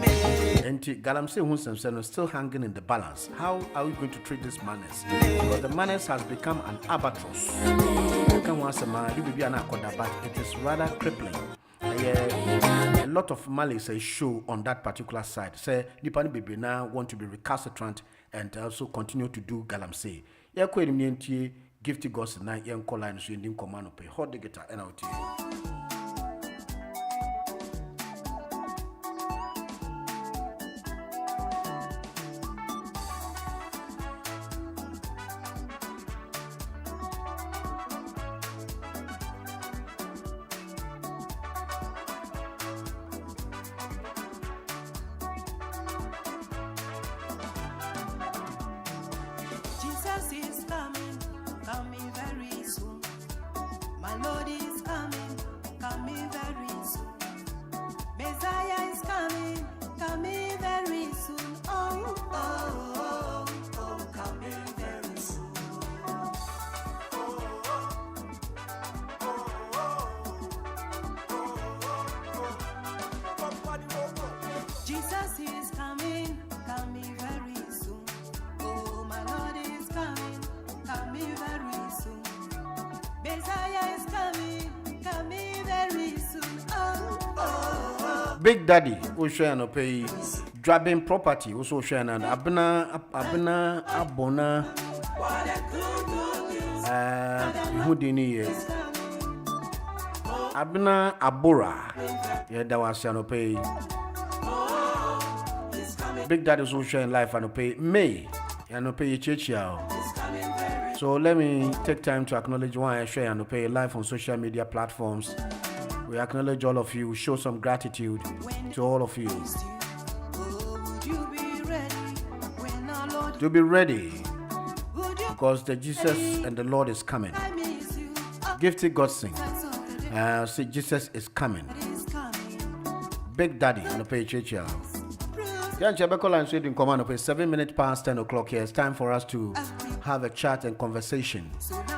and Galamsey who themselves still hanging in the balance. How are we going to treat this madness? Because the madness has become an albatross. But it is rather crippling. A lot of malice show on that particular side. Say Nipani baby now want to be recalcitrant and also continue to do Galamsey. Yeah, Gifty Goss na young line so in command pay hot the guitar and out here. Big Daddy, who share no pay driving property, also share and abna abona who dini abna abora yeah that was no pay Big Daddy also share life and no pay May and no pay church. So let me take time to acknowledge why I share and no pay live on social media platforms. We acknowledge all of you, show some gratitude to all of you. To be ready, because the Jesus and the Lord is coming. Gifty God sing. Say Jesus is coming. Big Daddy on the page here. Jan Chebeko line in command of 7 minutes past 10 o'clock here. It's time for us to have a chat and conversation.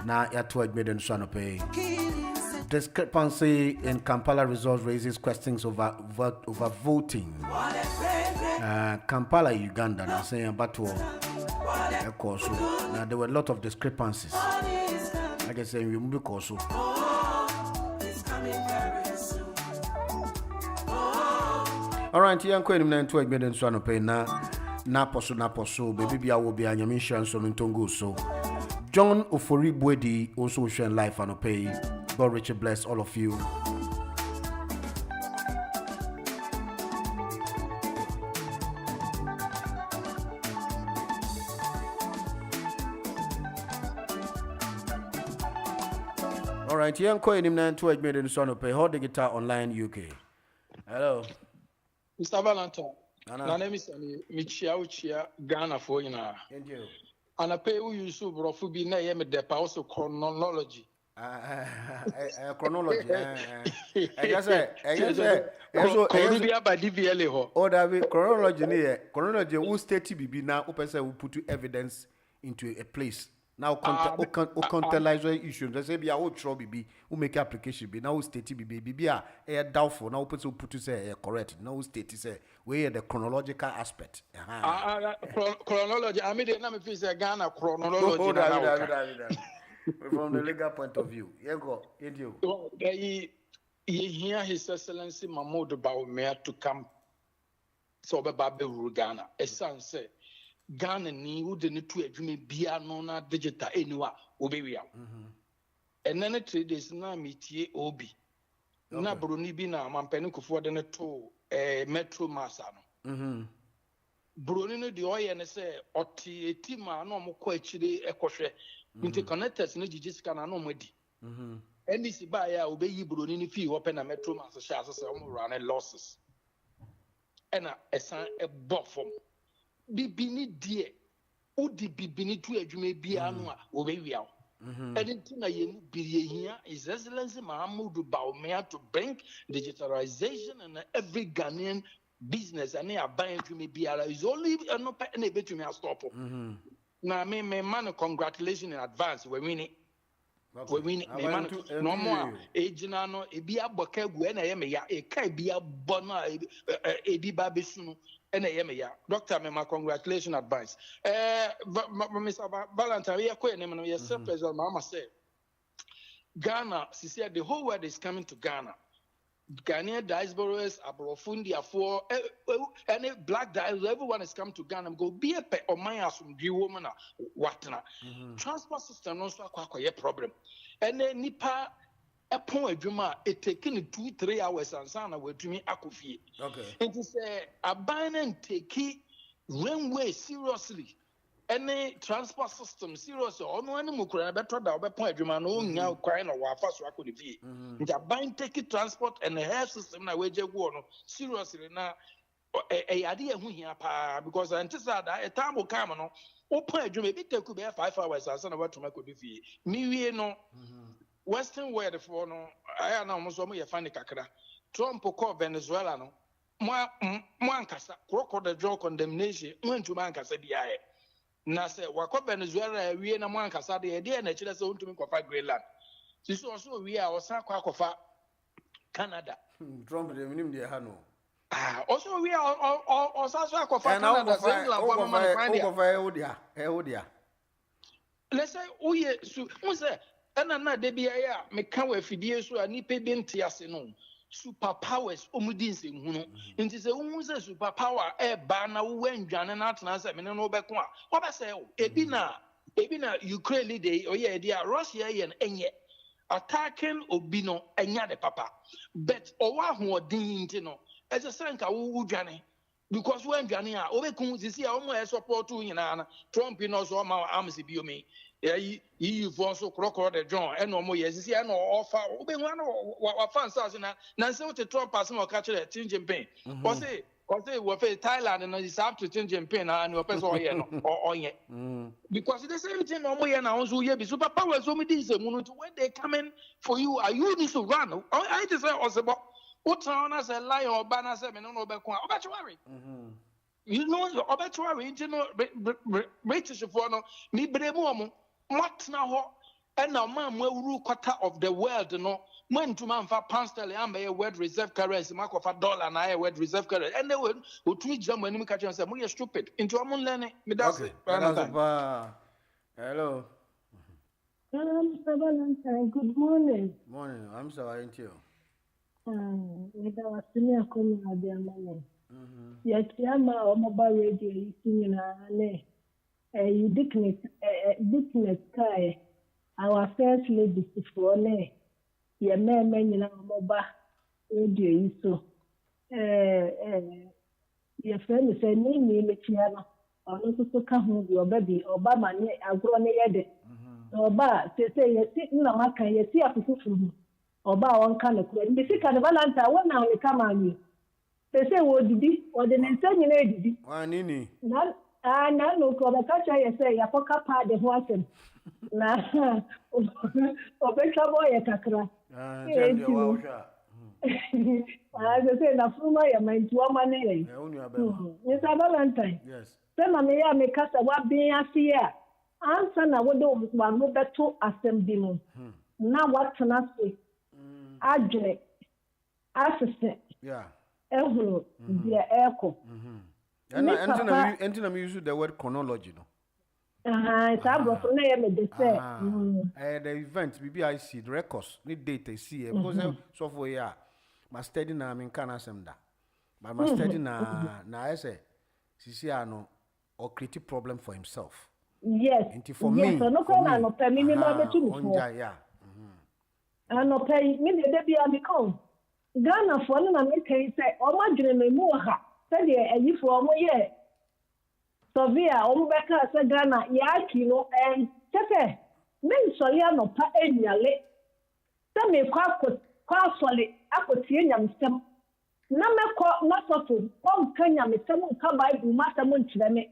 Now at 12 million son pay. Discrepancy in Kampala results raises questions over voting. Kampala, Uganda, now saying about of course. Now there were a lot of discrepancies. Like I say, we move also. All right, here I'm going to admit and so on pay na poso baby bia will be an emission so ntongo so John Ofori also sharing life and pay. God richly bless all of you. right, young coin him 9 to 8 million son of pay hot digital online UK. Hello. Mr. Valentine. My name is Michia Uchia Ghana for you now. Thank you. And I pay you so brofu be na yem de pa also chronology. Chronology. I just say oh David chronology near chronology who state BB now open say we put evidence into a place. Now contextualize issues. They say be a old trouble BB who make application be now state BB a doubtful now put to say correct. Now state say we the chronological aspect. Chronology. I mean, the feel say Ghana chronology. From the legal point of view, you hear His Excellency Mahmoud Bawumia to come. So Babe Ghana. A son say Ghana ni would need to admit be a nona digital anywhere obey. And then 3 days na meet obi. Na Bruni bina mampeniko for the to metro masano. Bruni no the oil and say oti etima no mo kwachiri ekoshe. Interconnectors no jijisika na no mwedi. NDC ba ya obeyi Bruni ni fi open na metro mass sha so run losses. Ena esan e bofom. Bibini die odi bibini tu adwuma bia no a obewi awo. Anything na yenu biye here is Excellency Mahmoud Bawumia to bring digitalization in every Ghanaian business and a buying to me biara is only no pay na betumi stop. Na me man congratulations in advance we win it. We win it. Me man no more ejina no ebi aboka gu na ye me ya e kai bia bono ebi ba besunu na ye me ya. Doctor me my congratulations advance. Mr. Valentine we ko ene no ye say president mama say Ghana, she said the whole world is coming to Ghana. Ghanaian diasporas, Abrofundia for any black diaspora, everyone is coming to Ghana. Go be a pet or my ass from the woman what na. Transport system also a problem. And then Nipa a point juma it taking 2-3 hours and sana will to me akufi. Okay. It is a ban and take it railway seriously. Any transport system serious or no animal could better than point you man now crying or fast I could be. The bind take transport and the health system na wager go seriously now a idea who here because I anticipate that a time will come on open you maybe take could be 5 hours as about to make could be me no Western world for no I am almost a funny kakra Trump call Venezuela no one cassa crocodile draw condemnation went to Mancasa BI. Na se wako Venezuela we na mwan kasa de e na chire se ontumi kofa Greenland. Siso also we a osan kwa kofa Canada. Trump de minim de ha no. Also we are osan so kofa Canada se England for mama find ya. Odia. Let's say oye su mo se na de bia ya me ka wa fidie so ani pe bi ntiase no. Superpowers omudinse hunu nti se wu se superpower e ba na wo ndwane na atena se me no beko a wo ba se ebi na Ukraine dey oye dey Russia yen enye attacking obi no enya de papa but owa hoodin nti no e se senka wo dwane because when dwane a obekun sisi a omo e support nyina na Trump no so ma amse biomi you for so crocodile John and no more yes and offer obe one wa fans na say what Trump person or catch it Jinping or say we face Thailand and is up to Jinping and your person or yet because the same thing no more na also here be super power so me this when they coming for you are you need to run I just say also what town as a lion or banner say me no be kwa obituary you know obituary you know British for no me bremu what now and now man we quarter of the world no when to man for pound sterling am a word reserve currency mark of $1 na a word reserve currency and they would to jam when me catch and say we stupid into am learning me that's it hello Mr. Valentine, good morning. Morning, I'm sorry to you. With our senior coming at the morning. Yes, I'm a mobile radio listening a business guy. Our first lady before me. Your man, mobile radio so. Your friend is a name, Michiana, or also come home your baby, Obama, I grow near it. Oba say yesi na maka yesi afufufu. Oba won kan ko. Mbi sika de Valentine wona o ka ma ni. Say wo didi, o de nse nyina edidi. Wa nini? Na no ko ba ka cha yesi ya foka pa de ho asem. Na obeka boy kakra. Ndio wa sha. Say na fuma ya maintu wa mane. Mr. Valentine. Yes. Say na me ya me kasa wa bin ase ya. Ansa na wo de wa no beto asem bi no. Na what na say. Adwene. Assistant. Yeah. Ehunu dia eko. And I use the word chronology no. It's abroad na ya me de say. The event BBIC the records need data see because so for ya my study na me kan asem da. But my study na I say sisi ano or create problem for himself. Yes. And for me. So no ko na no pe minimum be tu for. Yeah. No pay me de be am come. Ghana for na me kai say o ma dwene me mu ha. Say de ayi for mo ye. Sovia o be ka say Ghana ya ki no say men so ya no pa enyale. Say me kwa sole akotie nyamsem. Na me ko na sofo ko kanya me sem ka Bible ma sem nkyere me.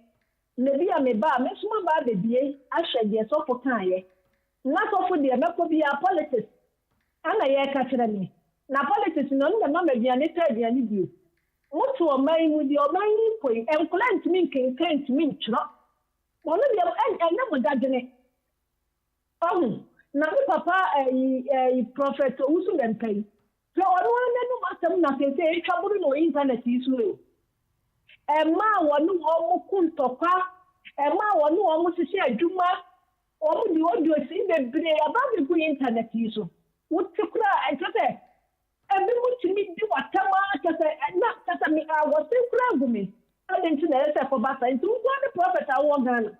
Na bia me ba me suma ba de bie ahwe de sofo kan ye. Na sofo de me ko bia politics. Ana ye ka kyerɛ me na politics no no na ma bia ne ta bia ne bio mutu o man mu di o man ni koi employment min kan mi nkyerɛ mo no bia na mo dadene na mi papa prophet usu benkai so ono na no matam na se e twaburu no internet isu e ma wonu o mu kuntokwa e ma wonu o mu sisi adwuma o mu di odio si bebre aba be ku internet isu utikura ntete ebi mutimi di watama tete na tete mi awose kura gumi adenti na ese for basa nti wo the prophet awo Ghana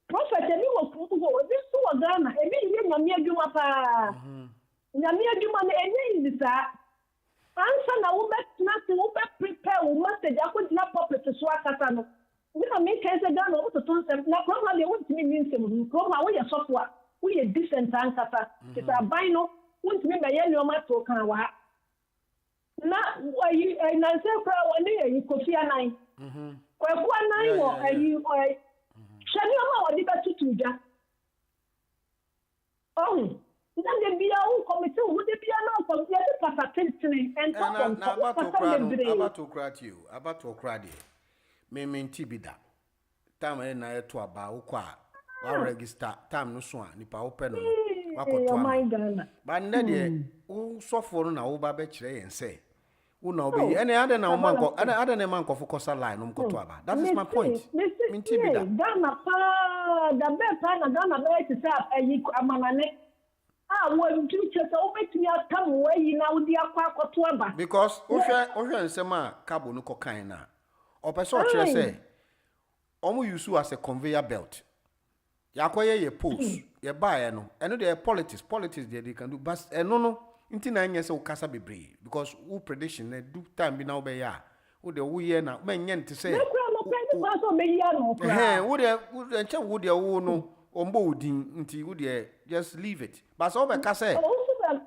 prophet ebi wo kugo ebi so wo Ghana ebi ye nyame adwuma pa nyame adwuma na enye ndisa ansa na wo betna se wo be prepare wo message akodina prophet so akata no ni na me kai se Ghana wo to nsem na program le wutimi mi nsem program wo ye software we are decent and kata it's a bino won't me by any ma to kan wa na yi na se kra woni yi kofi anan kwa ku anan wo yi shani ma wodi ba tutuja na de bia wo committee wo de bia na ko de pasa tentene and na abato kra de me menti bida tam na eto aba wo kwa wa register time no so a nipa wo pe no wakoto am ba nne de wo sofo no na wo ba be kire yen se wo na obi ene ade na wo manko ade na manko fo kosa line no mkoto aba that is my point minti bi da Ghana pa da be pa na Ghana be ti sa ayi amanane wo ntu che so wo betumi atam wo yi na wo di akwa akoto aba because wo hwe nsem a cabo no kokan na opeso o kire se omo use as a conveyor belt yakoye ye post ye buy no eno the politics they can do but eno no nti na anya se ukasa bebre because who prediction na do time bi na wo be ya wo de wo ye na menye nte se wo de nche wo de wo no ombo odin nti wo de just leave it but so be ka se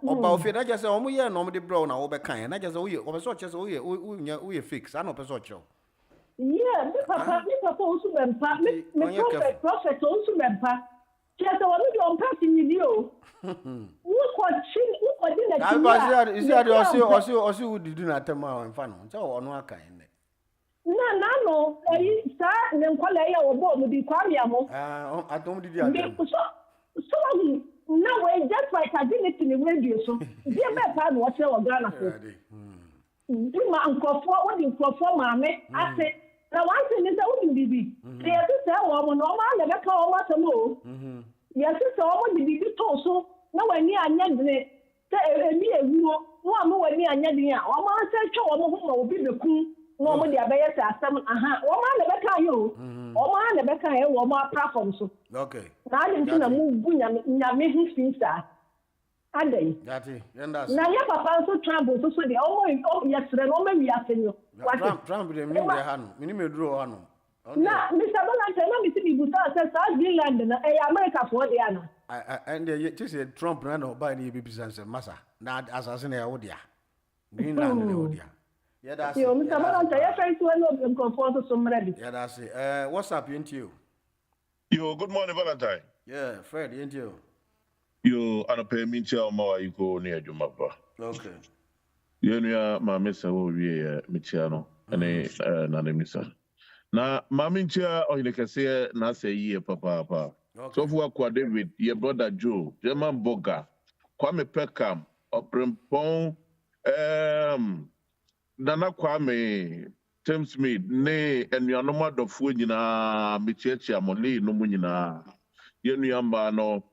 oba ofi na je se omo ye no mo de bro na wo be kan na je se wo ye obeso che se wo ye fix ana obeso che. Yeah, me papa also mempa. Me prophet also mempa. Just a little on passing video. What did that? Is that also would do not tell my fan? So on one kind. No, sir, then call a board with the Quamiamo. I don't did so no way, just like I did it in the radio. So, dear man, what's your Ghana for? Do my uncle for mammy. I said. Na one thing is that we bibi. Yes, sir, woman, no man never call what to move. Yes, sir, woman, the bibi so. No one near Yandre. Say, me a woman, one more near Yandia. Or man said, show a woman will be the cool. No one, the abayas are some. Woman never call you. Or man never call you, or more platforms. Okay. Now I'm going to move Yamahi Finsta. Ade. Yati, yenda. Na ya papa so trouble so de o yesterday no me wiase yo. Trump de mi de hanu. Mi ni me duro hanu. Na Mr. Valentine na mi ti bi busa say sa Greenland na America for the ana. And just Trump ran or buy the BB massa. Not assassin Audia. Greenland Audia. Yeah, that's it. Mr. Valentine, you're trying to know them conform to some ready. Yeah, that's it. What's up, into you? Yo, good morning, Valentine. Yeah, Fred, into you. Yo, I don't pay me tell more you go near your mother. Okay. You know, my miss will be Michiano and a Nanimisa. Now, Mammy chair or you can say, not say ye, papa. So for Qua David, your brother Joe, German Boga, Kwame Peckham, or Primpon, Nana Kwame, Tim Smith, nay, and your number of food in a Michia Moli, no munina. Yamba no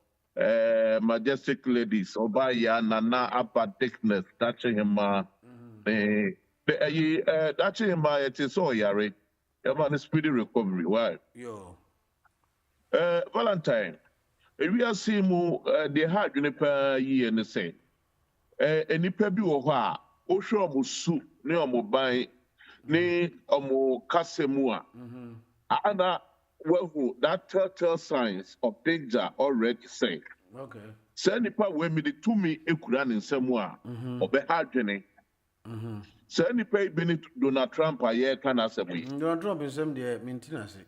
majestic ladies, Obaya, Nana, Upper Thickness, touching him, touching him, it is so yari. About speedy recovery. Why? Yo. Valentine, we are seeing the hard uniper ye and the same. Any pebi or Osho Musu, near Mobai, ne Omo Kasemua. Ana, well, that telltale signs of danger already say. Okay. Send the part where me the 2 me Ekuran in Semua, or be hard journey. Send the pay Benit Donald Trump a year can as a week. Donald Trump is some the maintenance.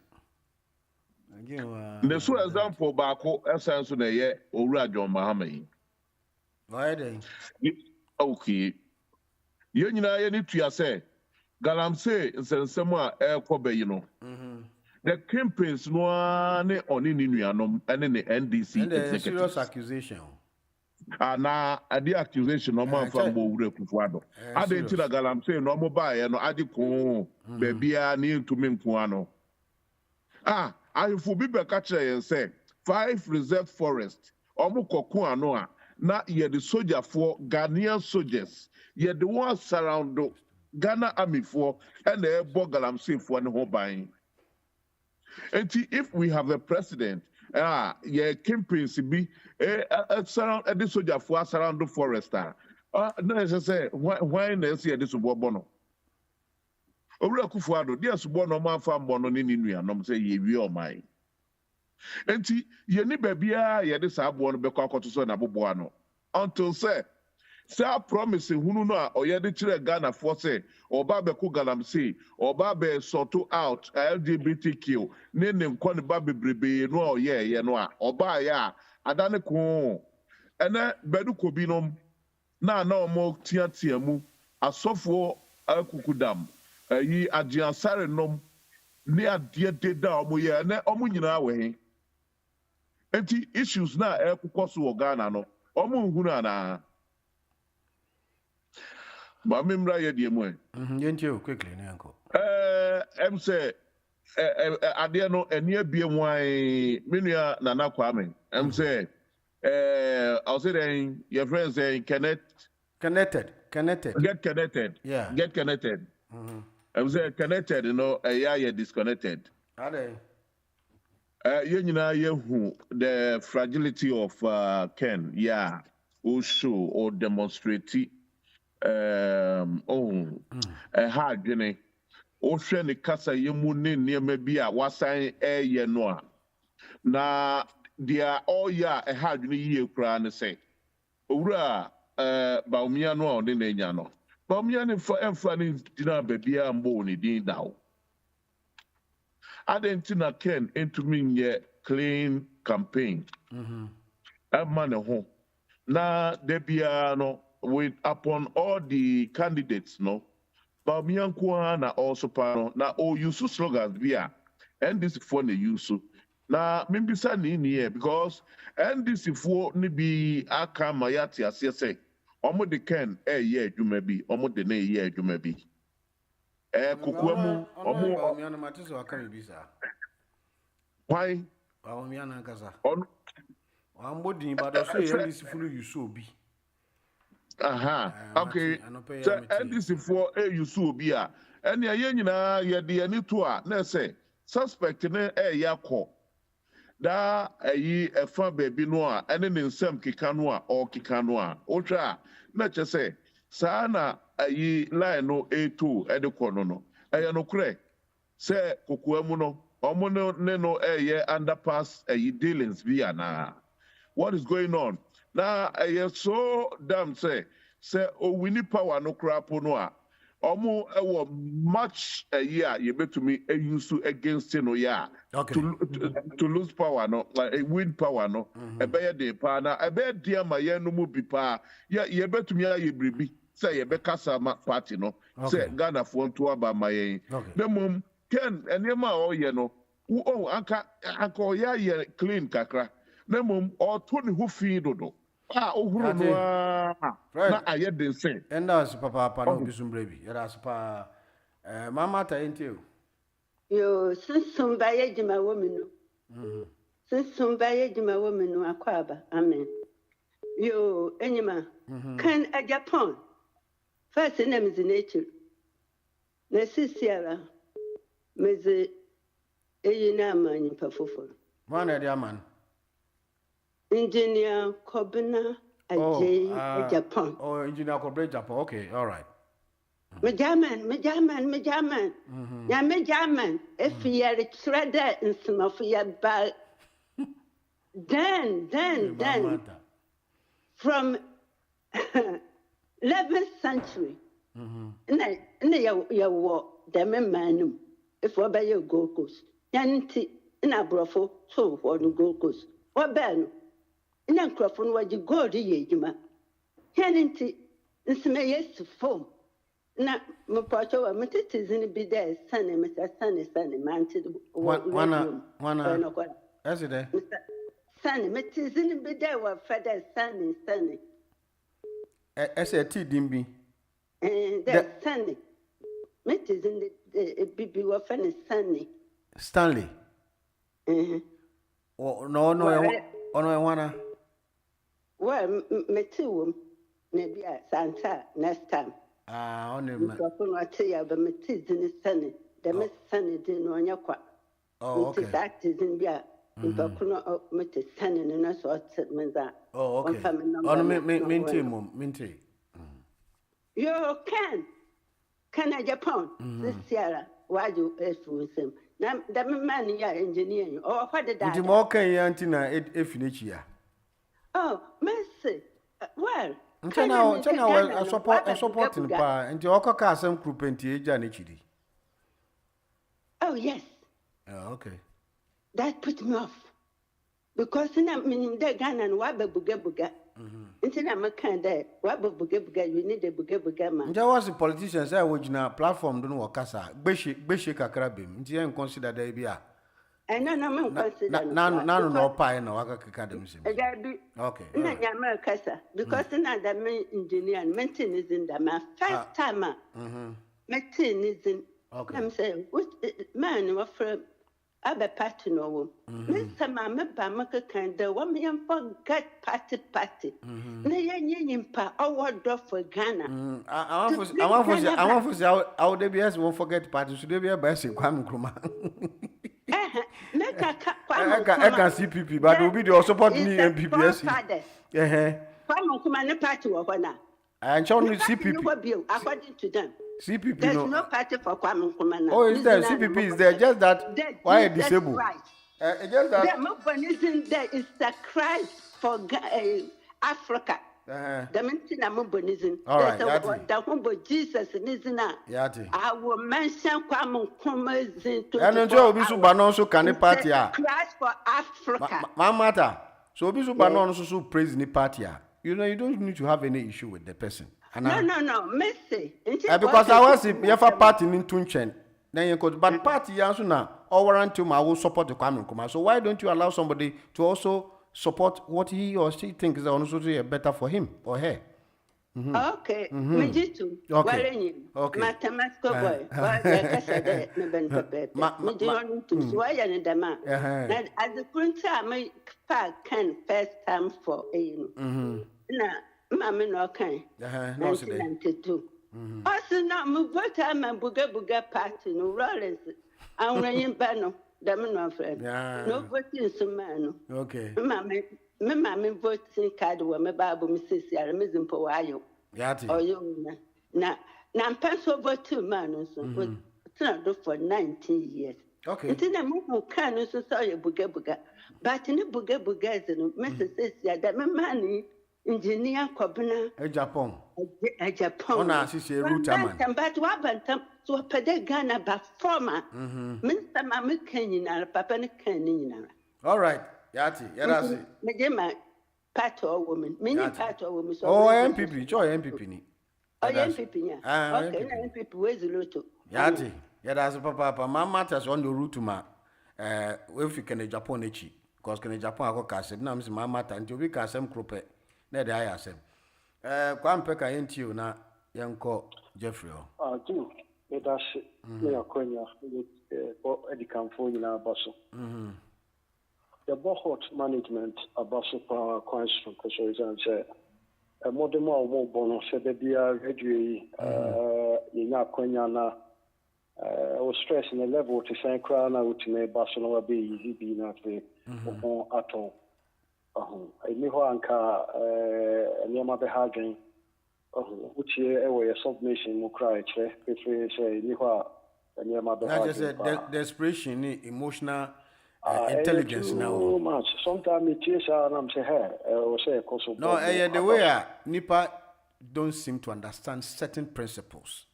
The so example Bako, essence of the year, or Rajon Mahame. Why they? Okay. You know, you need to say, Galam say, and somewhere air Kobe, you know. The campaigns no one on in Yanom and in the NDC. And a serious accusation. Na the accusation no man from Bowre Kufuado. I didn't tell Galam say no mobile no adiko baby I need to mean Kuano. I for be catcher and say 5 reserve forest. Omuko Kuanoa. Na ye the soldier for Ghanaian soldiers. Ye the ones surround Ghana army for and the Bogalam say for no buying. And if we have a president, campaigns be surround this soldier for surround the forest. No, I say why not see this bono? Owura Kufuado, there's bono man farm bono ni nua. No say ye we o my. Enti ye ni bebia ye this abono be kwa akoto so na boboano. Until say promise hunu no a oyede kire Ghana for say oba be ko galam say oba be sort out LGBTQ ne nkɔ ne ba bebrebe no ye no a oba ya adane ko ene bedu ko binom na omo tiatia mu asofo akukudam yi agiansare nom ne ade deda omo ye ne omo nyina we enti issues na ekukɔ so Ghana no omo hunu ana. But I'm right here, dear. You quickly, uncle. I'm say, I dare know a near beer wine, Minia Nana Kwame. I'm say, I'll say, your friends say, connected. Get connected. Yeah. Get connected. I'm say, connected, you know, you're disconnected. Are they? You know, the fragility of Ken, yeah, or show or demonstrate. Hard journey. Ocean the casa yemuni near maybe a wasan air noa. Na they are all a hard year crown say. Ura Baumiano on the Nanyano. Baumian for Enfrani dinner baby and bony din down. I didn't Ken into me a clean campaign. A man at home. Na debiano. With upon all the candidates, no, Bamiankuana na also pano na o yusu slogans via and this for the yusu na maybe sani in here because and this for ni be aka mayati as you say omo de ken ye jumebi omo de ne ye jumebi kukuemu omo Bamiana matiso akari bisa why Bamiana kaza on ambodi but so ye this for yusu obi. Okay. So NDC for you so be a and ya nyina ye de ani to a na say suspect ne yakọ da ayi efa baby no a ene ne nsam kika no a o kika no a o twa na che say sa na ayi line no A2 e de kọ no no e no kure say kokoamu no Omo no underpass dealings via na. What is going on? Now so damn say we need power no crap no a. Omo much a year you bet to me use to against no yeah. Okay. To lose power no like win power no. A bear de pa na a bear dear my no mu bi pa. Yeah, you bet to me a ye bribi. Say ye be kasa party no. Say Ghana for to aba my the mum Ken enema o ye no. Oh anka ya clean kakra. The mum or Tony who feed do. Ohuru no na aye den say. And that's papa no bisum brebi. That's pa mama ta enti. Yo since ba ye jima woman no. Since ba ye jima woman no akwaba. Amen. Yo enyima kan a Japan. First name is nature. Na sisiara meze eyina man pafofo. Man e dia man. Engineer Kobina Ajay Japan. Oh, engineer Kobina Japan. Okay, all right. Me German. Ya me German. If you are shredder in some of your bag. Then from 11th century. Ya war the man if we buy your Gold Coast. Yanti in a brofo so for the Gold Coast. What ben? In a crofon was you go to Yejima. Yanti in some years to form. Na Mopacho, a metit is in a bid there, Sunny, Mr. Sunny, mounted one. As it there? Sunny, metis in a bid there were feather Sunny. S.A.T. Dimby. And that's Sunny. Metis in the BB were funny Sunny. Stanley. Oh, no, one. Well, me too, maybe Santa next time. Only me tell you, but me tis in the sunny. The Miss Sunny didn't know your quack. Oh, okay. That is in Bia. In Bakuno, Mr. Sunny, and that's what said me that. Oh, okay. Minty. You can I Japan? This Sierra, why do you influence him? Now, the man, you are engineering. Oh, what did that? The more can you antina if in Oh, mercy. Well, Chana, I support in pa, and the Oka some group and Janichidi. Oh, yes. Oh, okay. That put me off. Because in a meaning the gun and wabba buga. Until I'm a kind of wabba buga, you need a buga man. There was a politician say, which na platform don't work as a beshika crabim. Indian consider they be a. And no consider no pie no academy. Okay. America, because another main engineer and maintenance in the man first time. Maintenance in. Okay. I'm saying, what man was from Abba Patino? Mr. Mamma Bamaka kind of 1 million forget party. Nayan pa our door for Ghana. I want to say, our DBS won't forget party. Should they be a best in Kwame Nkrumah? I can see PP, but will be the support me and PPS. Kwame Nkrumah party or what now? And only CPP. According to them. CPP. There's no party for Kwame Nkrumah. Oh, is there? CPP is there? Just that. Why disabled? Just that. The movement isn't there. It's the Christ for Africa. The mention of mobilism. All right. The humble Jesus isn't that. I will mention Kwame Nkrumah into. And until Obisu Banon so can the party. Christ for Africa. Mamata. So Obisu Banon also praise the party. You know, you don't need to have any issue with the person. No, Messi. Because I was if you have a party in Tunchen, then you could, but party also now, or warrant to my will support the Kwame Nkrumah. So why don't you allow somebody to also support what he or she thinks is also better for him or her? Okay, me too. Okay. Mathematics boy. As the printer, I can first time for Mamma no kind. No, today. Also, not move what I'm a buga party, no rollers. I'm running banner, the man friend. No voting some man. Okay. Mamma voting card where my Bible, Mrs. Yaramizim Powayo. Yati. Or you now pencil over 2 man or so. For 19 years. Okay. Nti na mo kan no so say buga. But ne buga is no Mrs. ya da me mani engineer kwabena Japan. Japan. Ona sisi route man. But wa bantam so pede Ghana ba former. Minister ma me kan nyina papa ne kan nyina. All right. Yati, yadasi. Me de ma part of woman. Mini part of woman. Oh, MPP, joy MPP ni. Oh, MPP nya. Okay, na MPP where's the lot? Yati, yadasi papa ma matters on the route ma if you can Japan echi. Because can Japan ako kasem na msi ma matter nti obi kasem krope. Na de aya asem. Kwa mpeka yenti na yanko Jeffrey. Do it as me akonya edikanfo nyina abaso. The bohot management abaso power question because say a modern more bono said that they are ready ina akonya na was stress in the level to say crown out to me Barcelona be easy be not the at all. I knew anka niama be hagin which a submission mo cry if we say niwa niama be hagin. I just said desperation emotional intelligence now. Much. Sometimes it is and say hey or say no the way nipa don't seem to understand certain principles.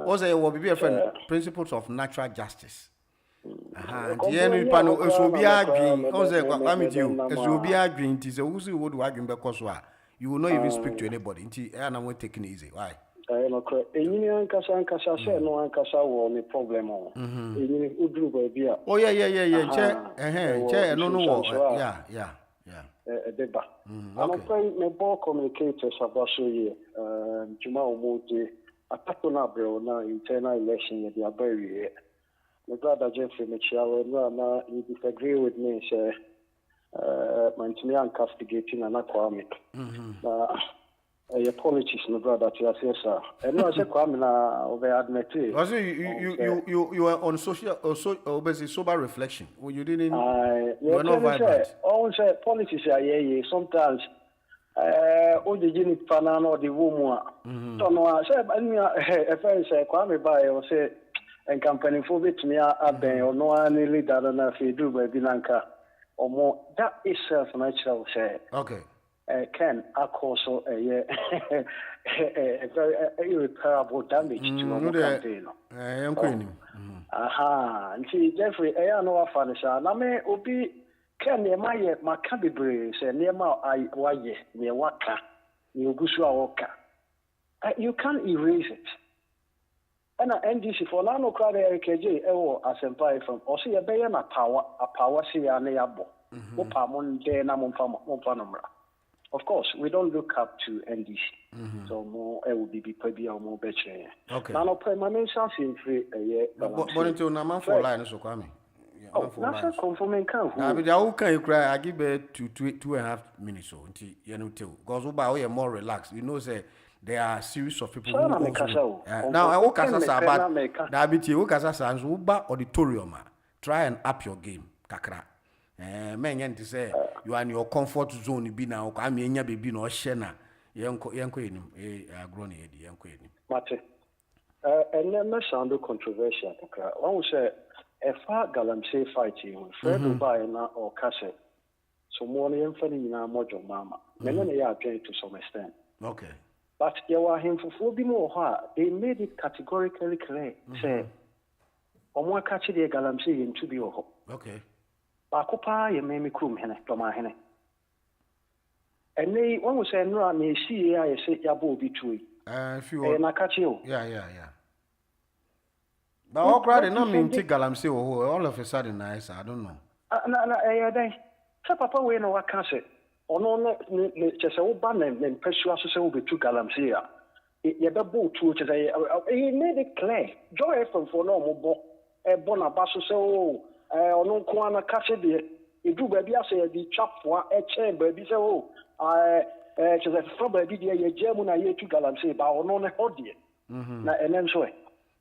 Also you will be a friend principles of natural justice. The end panel is will be arguing. Also with you as will be arguing it is a who's would arguing because you will not even speak to anybody. And I'm taking it easy. Why? No correct. Engineer Kasa say no Kasa will any problem on. Engineer Udru baby. Oh yeah. Chair no. Yeah. A deba. I'm afraid my ball communicators about so here. Juma Omote attack bro na internal election they are very. My brother Jeffrey Michael na you disagree with me say man castigating and Kwame. Your politics, my brother, to yes, sir. And no, I said, Kwame, I admit it. Was you were on social or basically sober reflection? Well, you didn't. You were not vibrant. Always say politics, sometimes. Oh, the unit panan or the woman. Don't know. I said, if I say Kwame by or say, and company for which me are been or no any leader than if you do by Binanka or more. That is self-natural, say. Okay. Can also a very irreparable damage to our campaign. And see, Jeffrey, I know a funny son. I may be can near my cabibre, say near my eye, why, near Waka, near Gusua Waka. You can't erase it. And NDC for Lano Crowd AKJ, as empire from Ossia Bayan, a power, see a neabo. Opamon de Namon. Of course, we don't look up to NDC. So more LBB probably or more better. Okay. Now, my main source in free a year. But until Naman for line, so come. Oh, that's a conforming count. I mean, how can you cry? I give it to 2.5 minutes so until you know, because we are more relaxed. You know, say there are a series of people who now I work as a sabat. Diabetes, work as a Uba auditorium. Try and up your game, Kakra. Men to say you are in your comfort zone be now. I mean, your baby no shena. Yanko him, grown lady, Yanko him. Mate, and then that sound controversial. One will say, a far galamsey fighting, Fred by or cassette. So more than funny in our mojo mama. Many they are playing to some extent. Okay. But there were him for 4 more. They made it categorically clear. Say, or more catch the galamsey in to be okay. Bakopa ye memi krum hene toma hene ene won wo say no na esi ya say ya bo bi tuyi if you na ka che o yeah but all crowd no mean ti galamsey all of a sudden nice I don't know na dai sa papa we no waka se ono ne che se wo ba na pesua so se wo betu galamsey ya ye be bo tu che say he made it clear joy from for no mo bo bo na ba so se o ono ko ana kafe de edu ba bia se di twapoa eche ba bi se o che se fo ba bi de ye jemu na ye tu galamsey ba ono ne hodie na enen so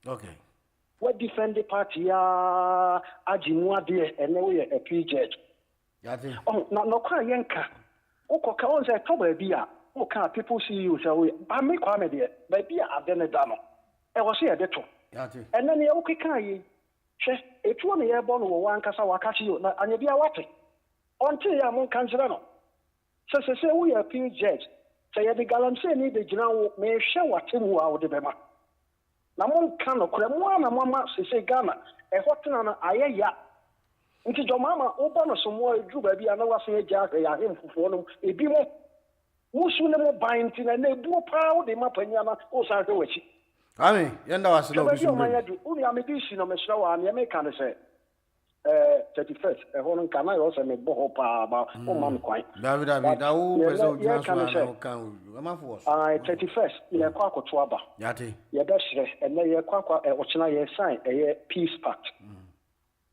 okay what defend the party ya ajimu ade ene we a PJ yati oh na no kwa yenka ukoka on say to ba bi a o ka people see you say we ba me kwa me de ba bi a ade ne da no e wo se e de to yati ene ne ukeka yi hwɛ etuo ne yɛbɔ no wɔ wankasa wakachi yo na anya bia wate until ya mon kansela no sɛ we appeal judge sɛ yɛde galamsey ni de gyina wo mehwɛ wate mu a wode bɛma na mon ka no kora mo ana mama sɛ Ghana ɛhɔ tena no ayɛ ya nti jɔmama wobɔ no so mo aduru baabi a na wase agya ahwɛ yɛ ahemfofoɔ no ebi mo musu ne mo ban nti na ebuo paa wode ma panya na wo san hwɛ w'akyi Ami, yenda wase na obi so. Uni amedi si no mesra wa na me kan say 31st ehon nka na yo say me bo ho pa ba o man kwan. David da wo pese o jina so na o kan o. Amafo so. 31st ye kwa akoto aba. Yate. Ye be hire ene ye kwa o china ye sign ye peace pact.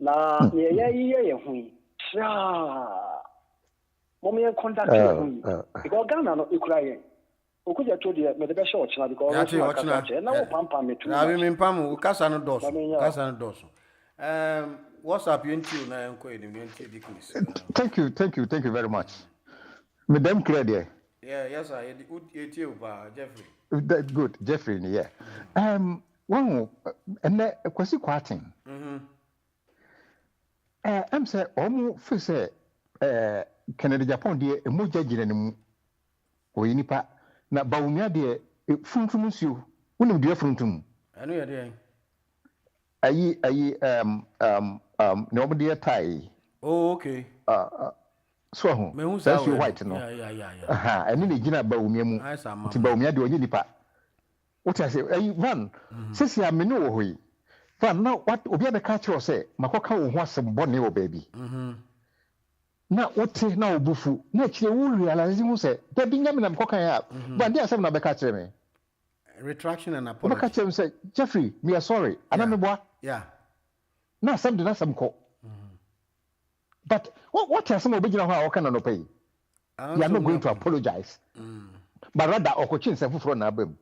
Na ye hu. Sha. Mo me contact hu. Because Ghana no ikura ye. Okuja to the me the best shot na because na wo pampa me tu. Na me pam o kasa no dos. Kasa no dos. WhatsApp you na enko edim you diknis. Thank you very much. Madam clear. Yes sir. You ba Jeffrey. That good, Jeffrey yeah. One and kwasi kwatin. Am say omo fi say Canada Japan de emoja gire ne mu. Oyinipa na bawumia de funtum nsuo wonim de funtum anu ye de ayi na obde tai oh okay so ho that's your white no aha eni ne gina bawumia mu ti bawumia de onye nipa what I say ayi van sisi amene wo hoyi van na what obi na ka kire say makoka wo ho asem bone wo baby na wote na obufu na kire wo realize mu se da bi nyame na mkokan ya ba ndi asem na beka kire me retraction and apology beka kire me say Jeffrey me are sorry ana me boa na asem de na asem ko but what asem obegina ho a wo kana no pay you are not going to apologize but rather okochin se fufuro na abam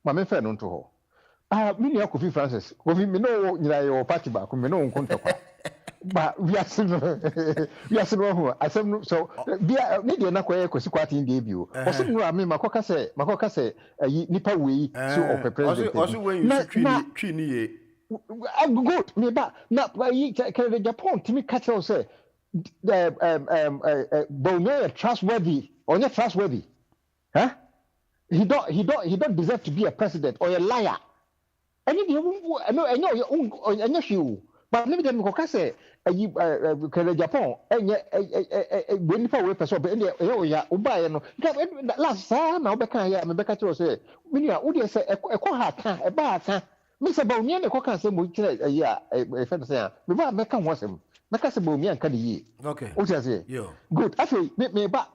ma me fe no nto ho me ni Kofi Francis Kofi me no nyira yo party ba ko me no nkonto kwa but we are still who asem so bia ne de na kwaye kwasi kwati ndi ebio oso mu ame makoka se nipa wei so of president oso when you twi ni ye good me ba na Canada Japan timi catch us say Bonner trustworthy onye trustworthy huh he don't deserve to be a president or a liar any you but let me tell you say Canada Japan when for we person be ya ubaye no last time na obeka ya me beka tell say me ya wo dey say ekọ ha kan e ba kan me say ba onye na ekọ kan say mo kire ya e fe say me ba me kan ho sem me ka say ba onye kan dey okay o say good actually me ba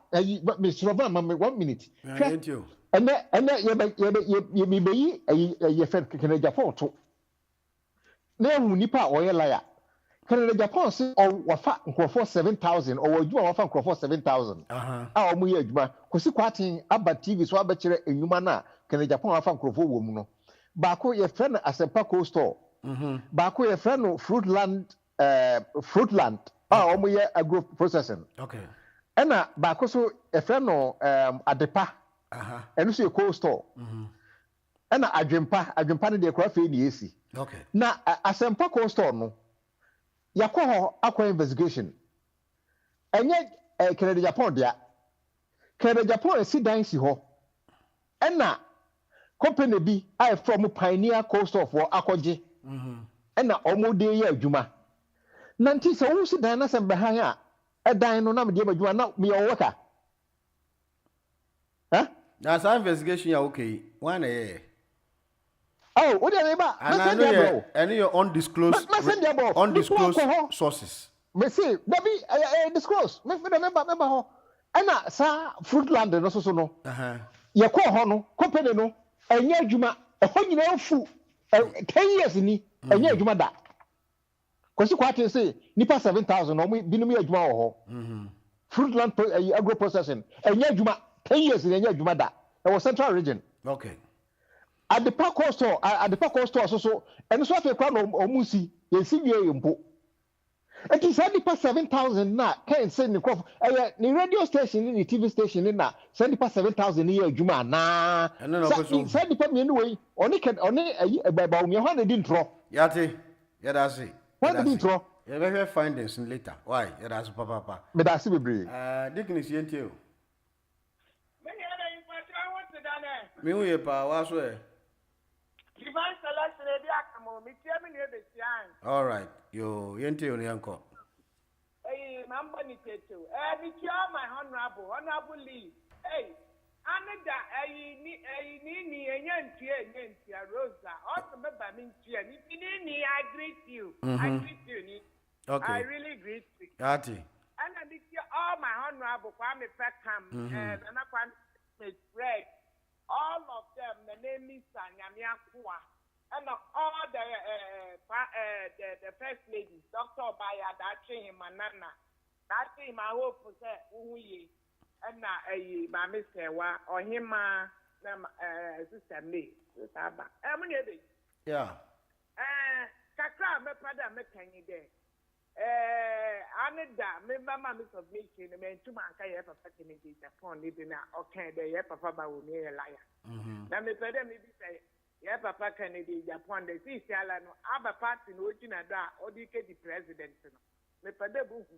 me survive me 1 minute thank you and ye be ye fe Canada Japan to na hu nipa o ye liar Canada Japan say wafa nkrofo 7,000 or wajuma wafa nkrofo 7,000 a omu ye adwuma kosi kwatin aba TV so abekire enwuma na Canada Japan wafa nkrofo wo mu no ba ko ye friend Asempa Cold Store ba ko ye friend Fruitland a omu ye agro processing okay ena ba ko so ye friend no Adepa eno so Cold Store ena adwempa ne de kwa fe ni esi okay na Asempa Cold Store no yakọ akọ investigation enye Canada Japan dia Canada Japan si dan si ho ena company bi I from Pioneer Coast of for akọje ena omude ye adwuma nanti se wo si dan na se behan a edan no na me de adwuma na me yo worker na sa investigation ya okay one eh oh, what are ba? And your undisclosed sources. Me say, Dabi disclose. Me remember ho. Ana sa Fruitland no so no. Ye ko ho no, company no, enye adwuma, e ho nyina fu 10 years ni, enye adwuma da. Kwasi kwate say nipa 7,000 no binum ye adwuma wo ho. Fruitland agro processing, enye adwuma 10 years ni enye adwuma da. E was Central Region. Okay. At the park store so and so after crown omusi ye si wie mpo it is only 7,000 na can send the crop ni radio station ni TV station na send 7,000 ye adwuma na send the me anyway oni ba umi ho na di ntro yate ya da say What's the intro? You will find this later. Why? That's papa. But I see we bring. Dickon is here too. Me we pa wa so e. Divine selection e dia kamo me tie me ne be sian. All right. Yo, yente yo ne anko. Mambo ni tetu. Ni tie my honorable Lee. Hey, anida ni enyantia Rosa. Also me ba me tie ni I greet you. I greet you ni. Okay. I really greet you. Ati. And I tie all my honorable Kwame Pekam and Kwame Fred. All of them, the name is Nyamia Kua, and all the first lady, Dr. Baya, that him Manana, that him I hope for that Uye, and my Mr. or him, Sister May, yeah. Kakra, my father, me can you there. Anida, me mama miss of nation, the man to my kaya papa can get upon it in okay, the papa ba will be a liar. Now, me pay them say, yeah, papa can be Japan, the sea salano, Abba party, no Jinada, or the president. Me pay the book.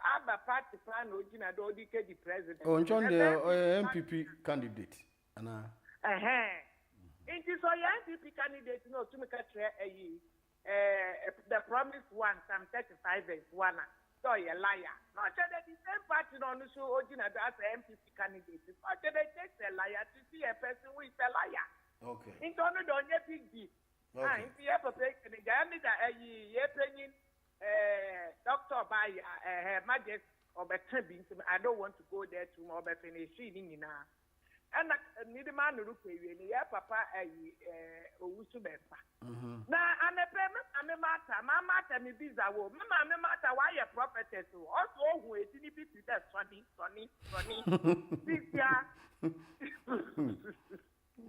Abba party plan, no Jinada, or the president. Oh, John, the MPP candidate. It is all MPP candidate, no, to make a the promised one, some 35 is one. So you're a liar. Not that the same party on the show, Ojina, that's an MPP candidate. Not that they take a liar to see a person who is a liar. Okay. In Tono, don't get big deal. If you ever take the Ghanaian, Dr. by her majesty or Betty, I don't want to go there to more finish in now. And need a man who look at you, papa, Usubempa. Now, I'm a payment, I'm a matter, my matter, me visa, mamma, matter why a prophetess, also who is in the pit that funny. This year,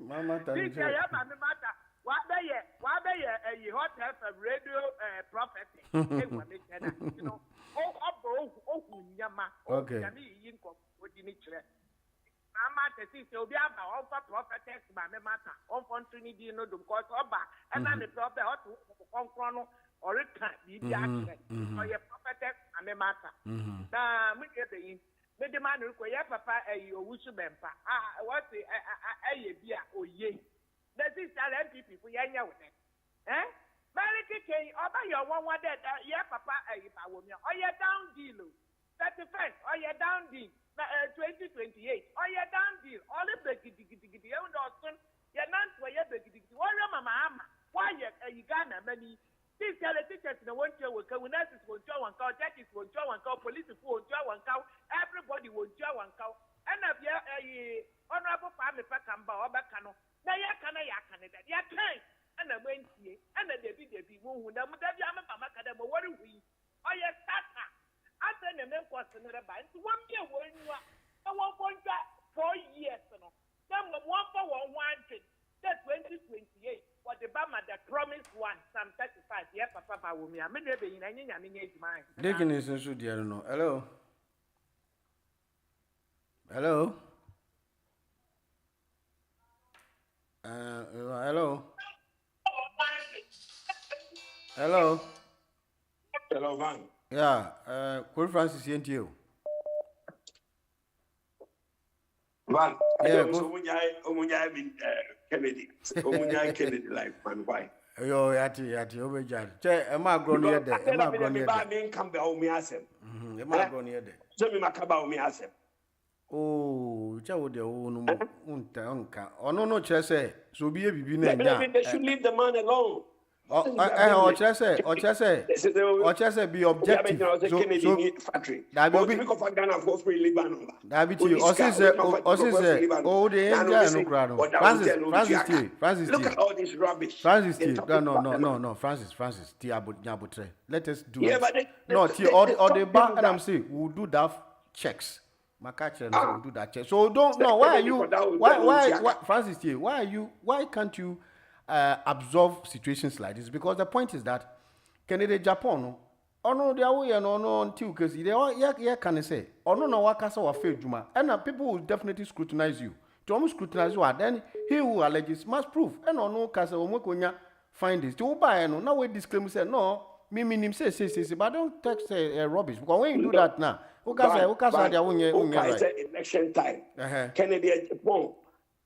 Mama, this year, my matter. What they a hot a radio prophet, you know, okay. Mama says, "You'll be about all prophetess, my matter, all continuity, no, because Oba, and I'm the prophet to Conchrono or it can't be the accident, or your prophetess, and the matter. Now, we get the man who papa a Usubempa. What's the beer or ye? That is LMP for Yanya with it. Eh? Mary Kay, over your one that, yeah, papa, I will be, or you're down deal. 31st, or you're down deal. 2028. Oh, you're down deal. All the beggy, you're not where you're beggy. Why, Mama? Why, you Ghana, many? These teachers in the one show will come, nurses will show one cow, judges will show one cow, police will show one cow, everybody will show one cow. And if you're a honorable family, Pacamba or Bacano, now you're Canada, you're kind. And I went here, and the baby, who would have Macadam, what do we? Oh, yes, Tata. I send a man was another band. 1 year when you are 4 years. Then 1 for 100. That's 2028. What the Bama that promised one, some 35. Yeah, Papa, will me. I may never in any mind. Dickon is in Sudi, I don't know. Hello. Hello. Hello. Hello. Hello, Van. Yeah, Paul Francis here to you. Van, yeah, Kennedy. Kennedy, like, man, why? Yo, yati, obejan. Che, ema grown here there. Ema grown here there. Me come be me asem. Ema grown here there. So me makaba me asem. Oh, cha wo de wo no unta onka. Ono no chere say, so be bibi na nya. They should leave the man alone. Or say, be objective. So, that will be Francis, look at all this rubbish. Francis, no, Francis, let us do it. No, or the bar, and I'm saying, we'll do that checks. My catcher will do that check. So don't know why are you, why, Francis, why can't you absorb situations like this? Because the point is that Canada, Japan, no, they are way and no until because they are can say, no, wakasa or fail Juma, and people will definitely scrutinize you. To almost scrutinize you, then he who alleges must prove. And no, casa or mokonya find this. To buy no, now we disclaim say no, Me say, but don't text rubbish because when you do that now, who can say they won't right? Election time. Kennedy Japan.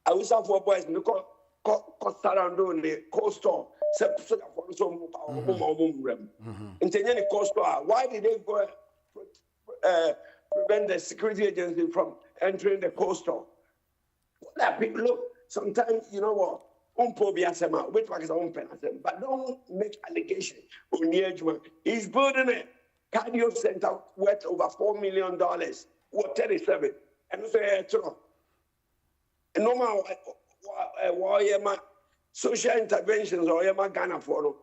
I was out for boys because around the coastal. Why did they go prevent the security agency from entering the coastal? That people look. Sometimes you know what. Which one is own pen? But don't make allegations on the edge one. He's building a cardio center worth over $4 million. What 37? And you say, no matter social interventions or Ghana for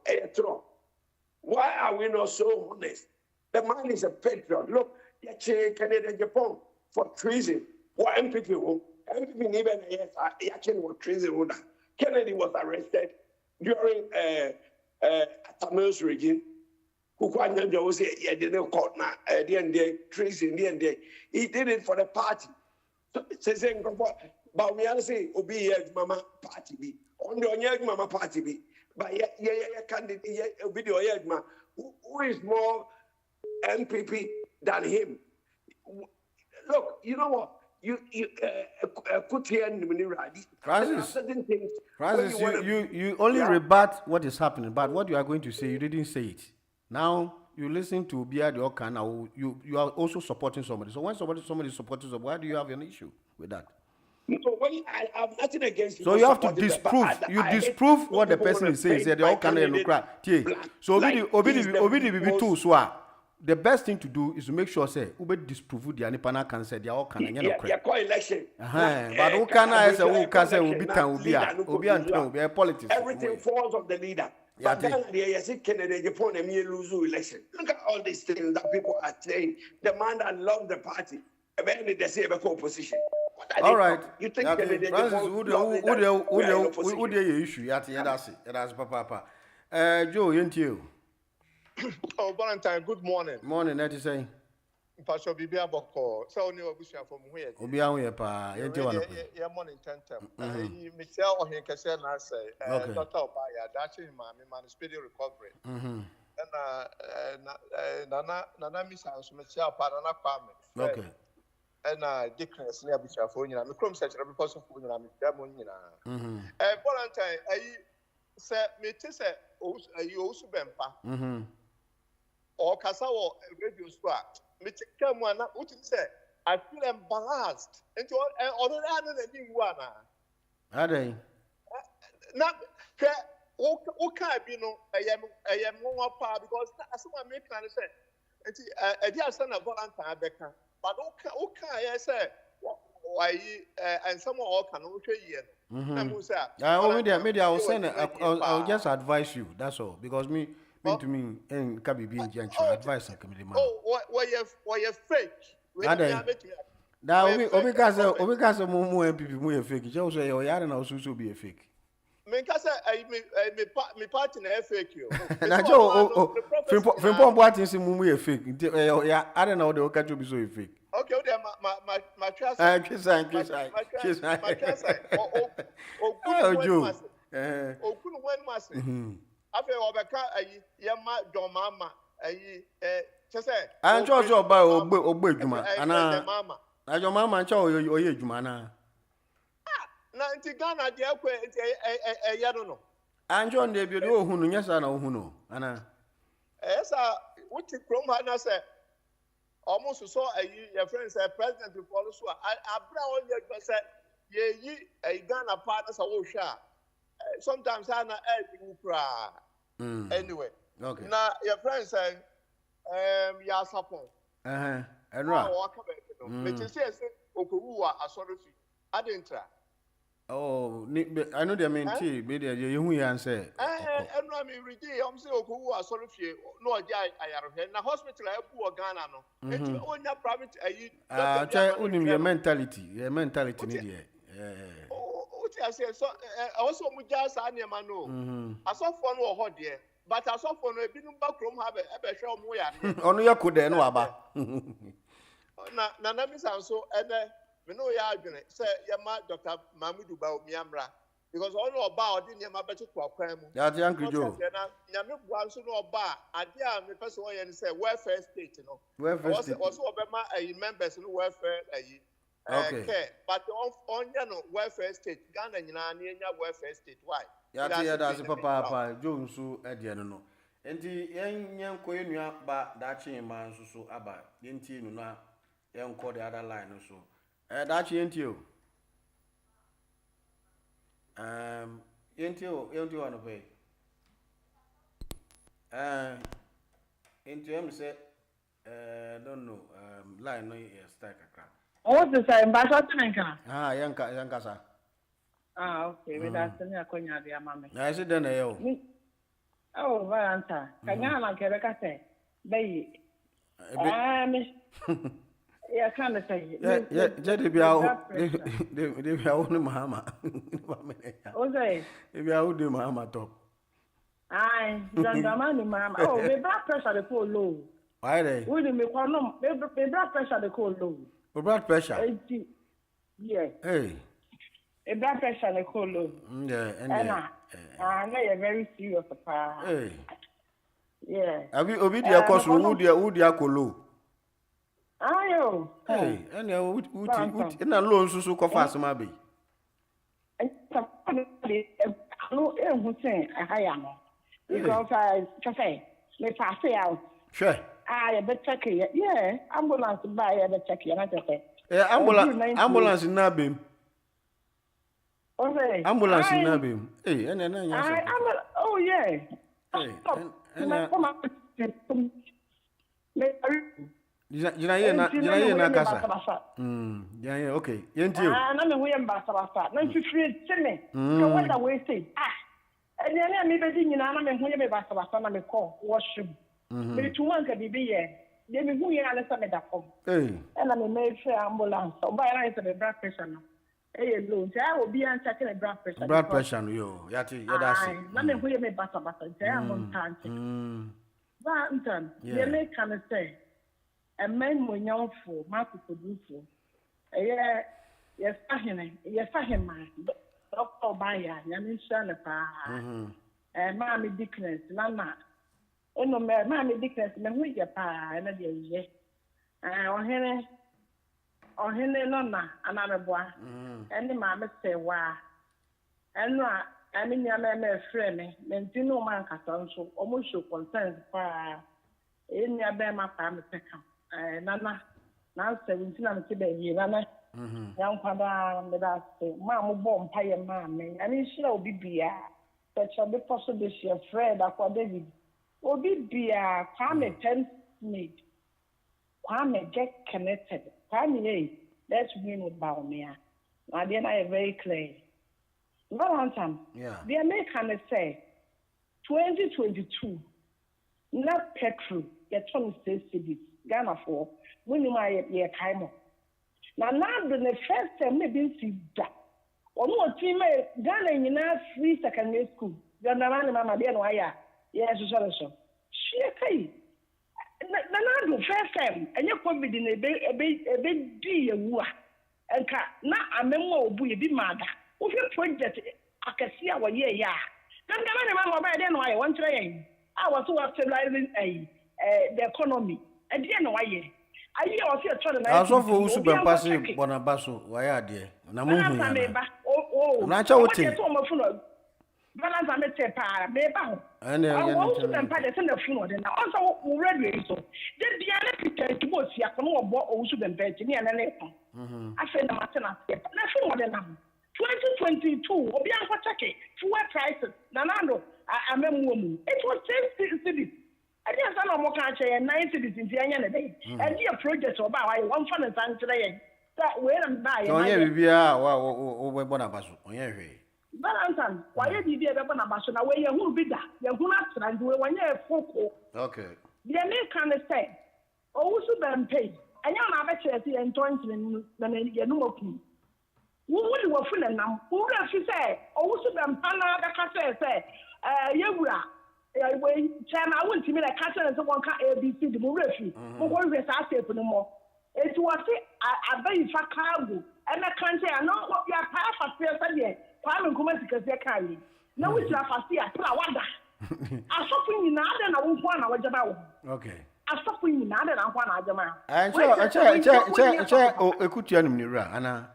why are we not so honest? The man is a patriot. Look, Canada, Japan for treason. What MPP even yes, was treason. Kennedy was arrested during Tamer's regime. Who say he didn't court now the end treason the end. He did it for the party. So saying but we are saying obi mama party be. On the mama party be. But candidate video who is more MPP than him. Look, you know what? You put here in the Francis, you only rebut what is happening, but what you are going to say, you didn't say it. Now you listen to Bia the Okan, you are also supporting somebody. So when somebody is supporting somebody, why do you have an issue with that? No, I have nothing against you. So you have to disprove. You disprove what the person is saying. Say the Okan no cry. So obi too so. The best thing to do is to make sure say ube disprove the anipana can say they all can no cry. Election. But who can I say who can say obi politics. Everything falls on the leader. But then they say Kennedy Japan and me lose election. Look at all these things that people are saying. The man that loves the party, eventually they say about opposition. All right. You think Francis, who the issue? That's it. That's Papa. Joe, you. Oh, Valentine, good morning. Morning, that is saying. Pastor Bibia Boko, so new Obusia from where? Obia, pa, yeah, morning, tentem. Michelle or he can say, I say, Dr. Obaya, that's him, man, speedy recovery. And Nana Miss House, Michelle Parana Kwame. Okay. And Dickness near Bishafonia, the Crum section of the person for Yamunina. Valentine, I said, Metis, you also bempa. Or Casawa radio swap. Mr. Kamwana, what you say? I feel embarrassed. Into all the new one. Are they? Not okay, you know, I am more part because as someone make can say, a dear son of Valentine Becca. But okay, I say, why, and someone all can okay maybe I will send. I'll just advise you. That's all. Because me to me, and can be being gentle. Advice and committee man. Oh, why you fake? Now, Omika say more MPP more fake. You say your yard and also be a fake. Menkasa, me party na fake you. Na jo Frimpong Boatin say mumu fake. Yeah, I don't know the okay to be so fake. Okay, my trust. Kiss. Oh, Joe. Oh, couldn't win master. After Obeka, Yama, Don Mama, just say. I'm sure you're by Obejuma, and Mama. As your mama, show you, Jumana. 90 Ghana, a yadono. And John, they be who, yes, I know who know. Anna. Yes, what you from Hannah said. Almost saw your friend said, President to follow. So I brought your said, ye a Ghana partners are all shy. Sometimes I not you cry. Anyway, okay. Now your friend said, ya support. And right. But you say, Okuwa, I saw it. I didn't try. Oh, I know they mean tea, but you answer. And I mean, I'm saying, who are sorry for you. No, I have a hospital. I have Ghana. No, it's only a private. Try only your mentality. Your mentality. What I say, so also, we just are near Mano. I saw fun or hot dear, but I saw fun a bit back from have a show more. Only you could then, Waba. Nana Miss so and. Me know ya adwene say ya ma Dr. Mahmudu ba omiamra because all about the name better to acquire. That's Uncle Joe. Yami once no about idea me person one say welfare state, you know. Welfare state. Also Obama members in welfare okay. But on welfare state, Ghana nyina welfare state. Why? Yeah, that's papa Joe so ediano no. Enti yen ko enua ba da chi man so aba yenti nu na yen ko the other line so. Da chi yenti o. Yenti o no pay. Into him say don't know line no stack akra. What is say mba shot nka? Yanka sa. Okay, we that's me akonya dia mama. Na say den e o. Oh, Valanta. Kanya na kebeka say. Bayi. Yeah, kind of say. Yeah, they be out. They be out no mama. O say. They be out the mama top. Aye, Zandamani mama. Oh, my blood pressure the call low. Why they? We me call no. My blood pressure the call low. Blood pressure. 80. Yeah. Hey. A blood pressure the call low. Yeah, and I know you're very serious, papa. Hey. Yeah. Abi obi dia course who dia kolo. Ayo. Hey, and na loan so ko fast ma be. No, everything I hire no. Because I say, me pass it out. Sure. I better check it. Yeah, ambulance buy I better check it. I just say. Ambulance na bem. Okay. Ambulance na bem. Hey, oh yeah. Hey, Jina ye na kasa. Yeah, okay. Yenti o. Na me we mbasa basa. Na fifiri tene. Ka wanda we say. And then me be nyina na me hu ye me basa basa na me call washroom. Me tuma nka bibi ye. De me hu ye na lesa me da kom. Eh. Na me me fe ambulance. O ba ya na blood pressure no. Low. Ja obi an check the blood pressure. Blood pressure no yo. Yati ya da se. Na me hu ye me basa basa. Ja am tante. Ba ntan. Ye me kan say. A man when young for Marco Producer. Yes, man. Doctor Baya, Yamin Shanapa, and Mammy Dickness, Lama. Oh, no, Mammy Dickness, and we get pa, and a day. On Henry Lona, another boy, and the mamma say, why? And I mean, your man, friend, then you know, man, so almost so concerned for in your bema family. Nana, now 17 and today, Nana, young father, that Mamma bomb pie and mammy, and it shall be beer. That shall be possible, she afraid of what David. Or be beer, Kwame 10 made. Kwame get connected. Kwame, let's win with Baumia. Now, then I very clear. Valentine, the American say 2022, not petrol, get 26 cities. Ghana for when you might be a kaimo. Now, the first time maybe see that. Or more team Ghana in free secondary school. The Mama, dear, why? Yes, so. She okay. Now, the first time, and you could be in a big deal. And now a memo will be mad. If you project, I can see our year. Then the Mama, then why I want to say, I was so stabilizing the economy. And then why ye? I hear also trying to. I saw for who's been passing Bonabasso. Why are they? Oh, natural what? Balance I met a par, maybe. And I want to empire the funeral. And also, already so. Then the other to go see a canoe bought also been better me and a letter. I said, Martina, nothing more than 2022, or be a check fuel prices. Nanando, I am a woman. It was 10 cities. I just don't know what kind of 9 cities in the end of the day. And your project about I want fun and time today. That way and buy. Oh, yeah, we are. Well, Bonabasso. Oh, yeah, Valentine, why did you ever Bonabasso? Now, where you will be that? You're going to and do it when you're focal. Okay. The American say, oh, so then pay. And you're not actually enjoying the no key. Who would you feel them? Who does she say? Oh, so then Pana, the say, you are. Chairman, I went to me like Catherine and someone can't ABC the movie. But what is I say for no more? It was a very cargo and a country. I know what you are powerful for. Kwame Nkrumah sikase kai. Na we tira fasi a pra wada. Asofo nyina ade na wo kwa na wajaba wo. Okay. Asofo nyina ade na kwa na ajama. Che ekutua nim ni ra ana.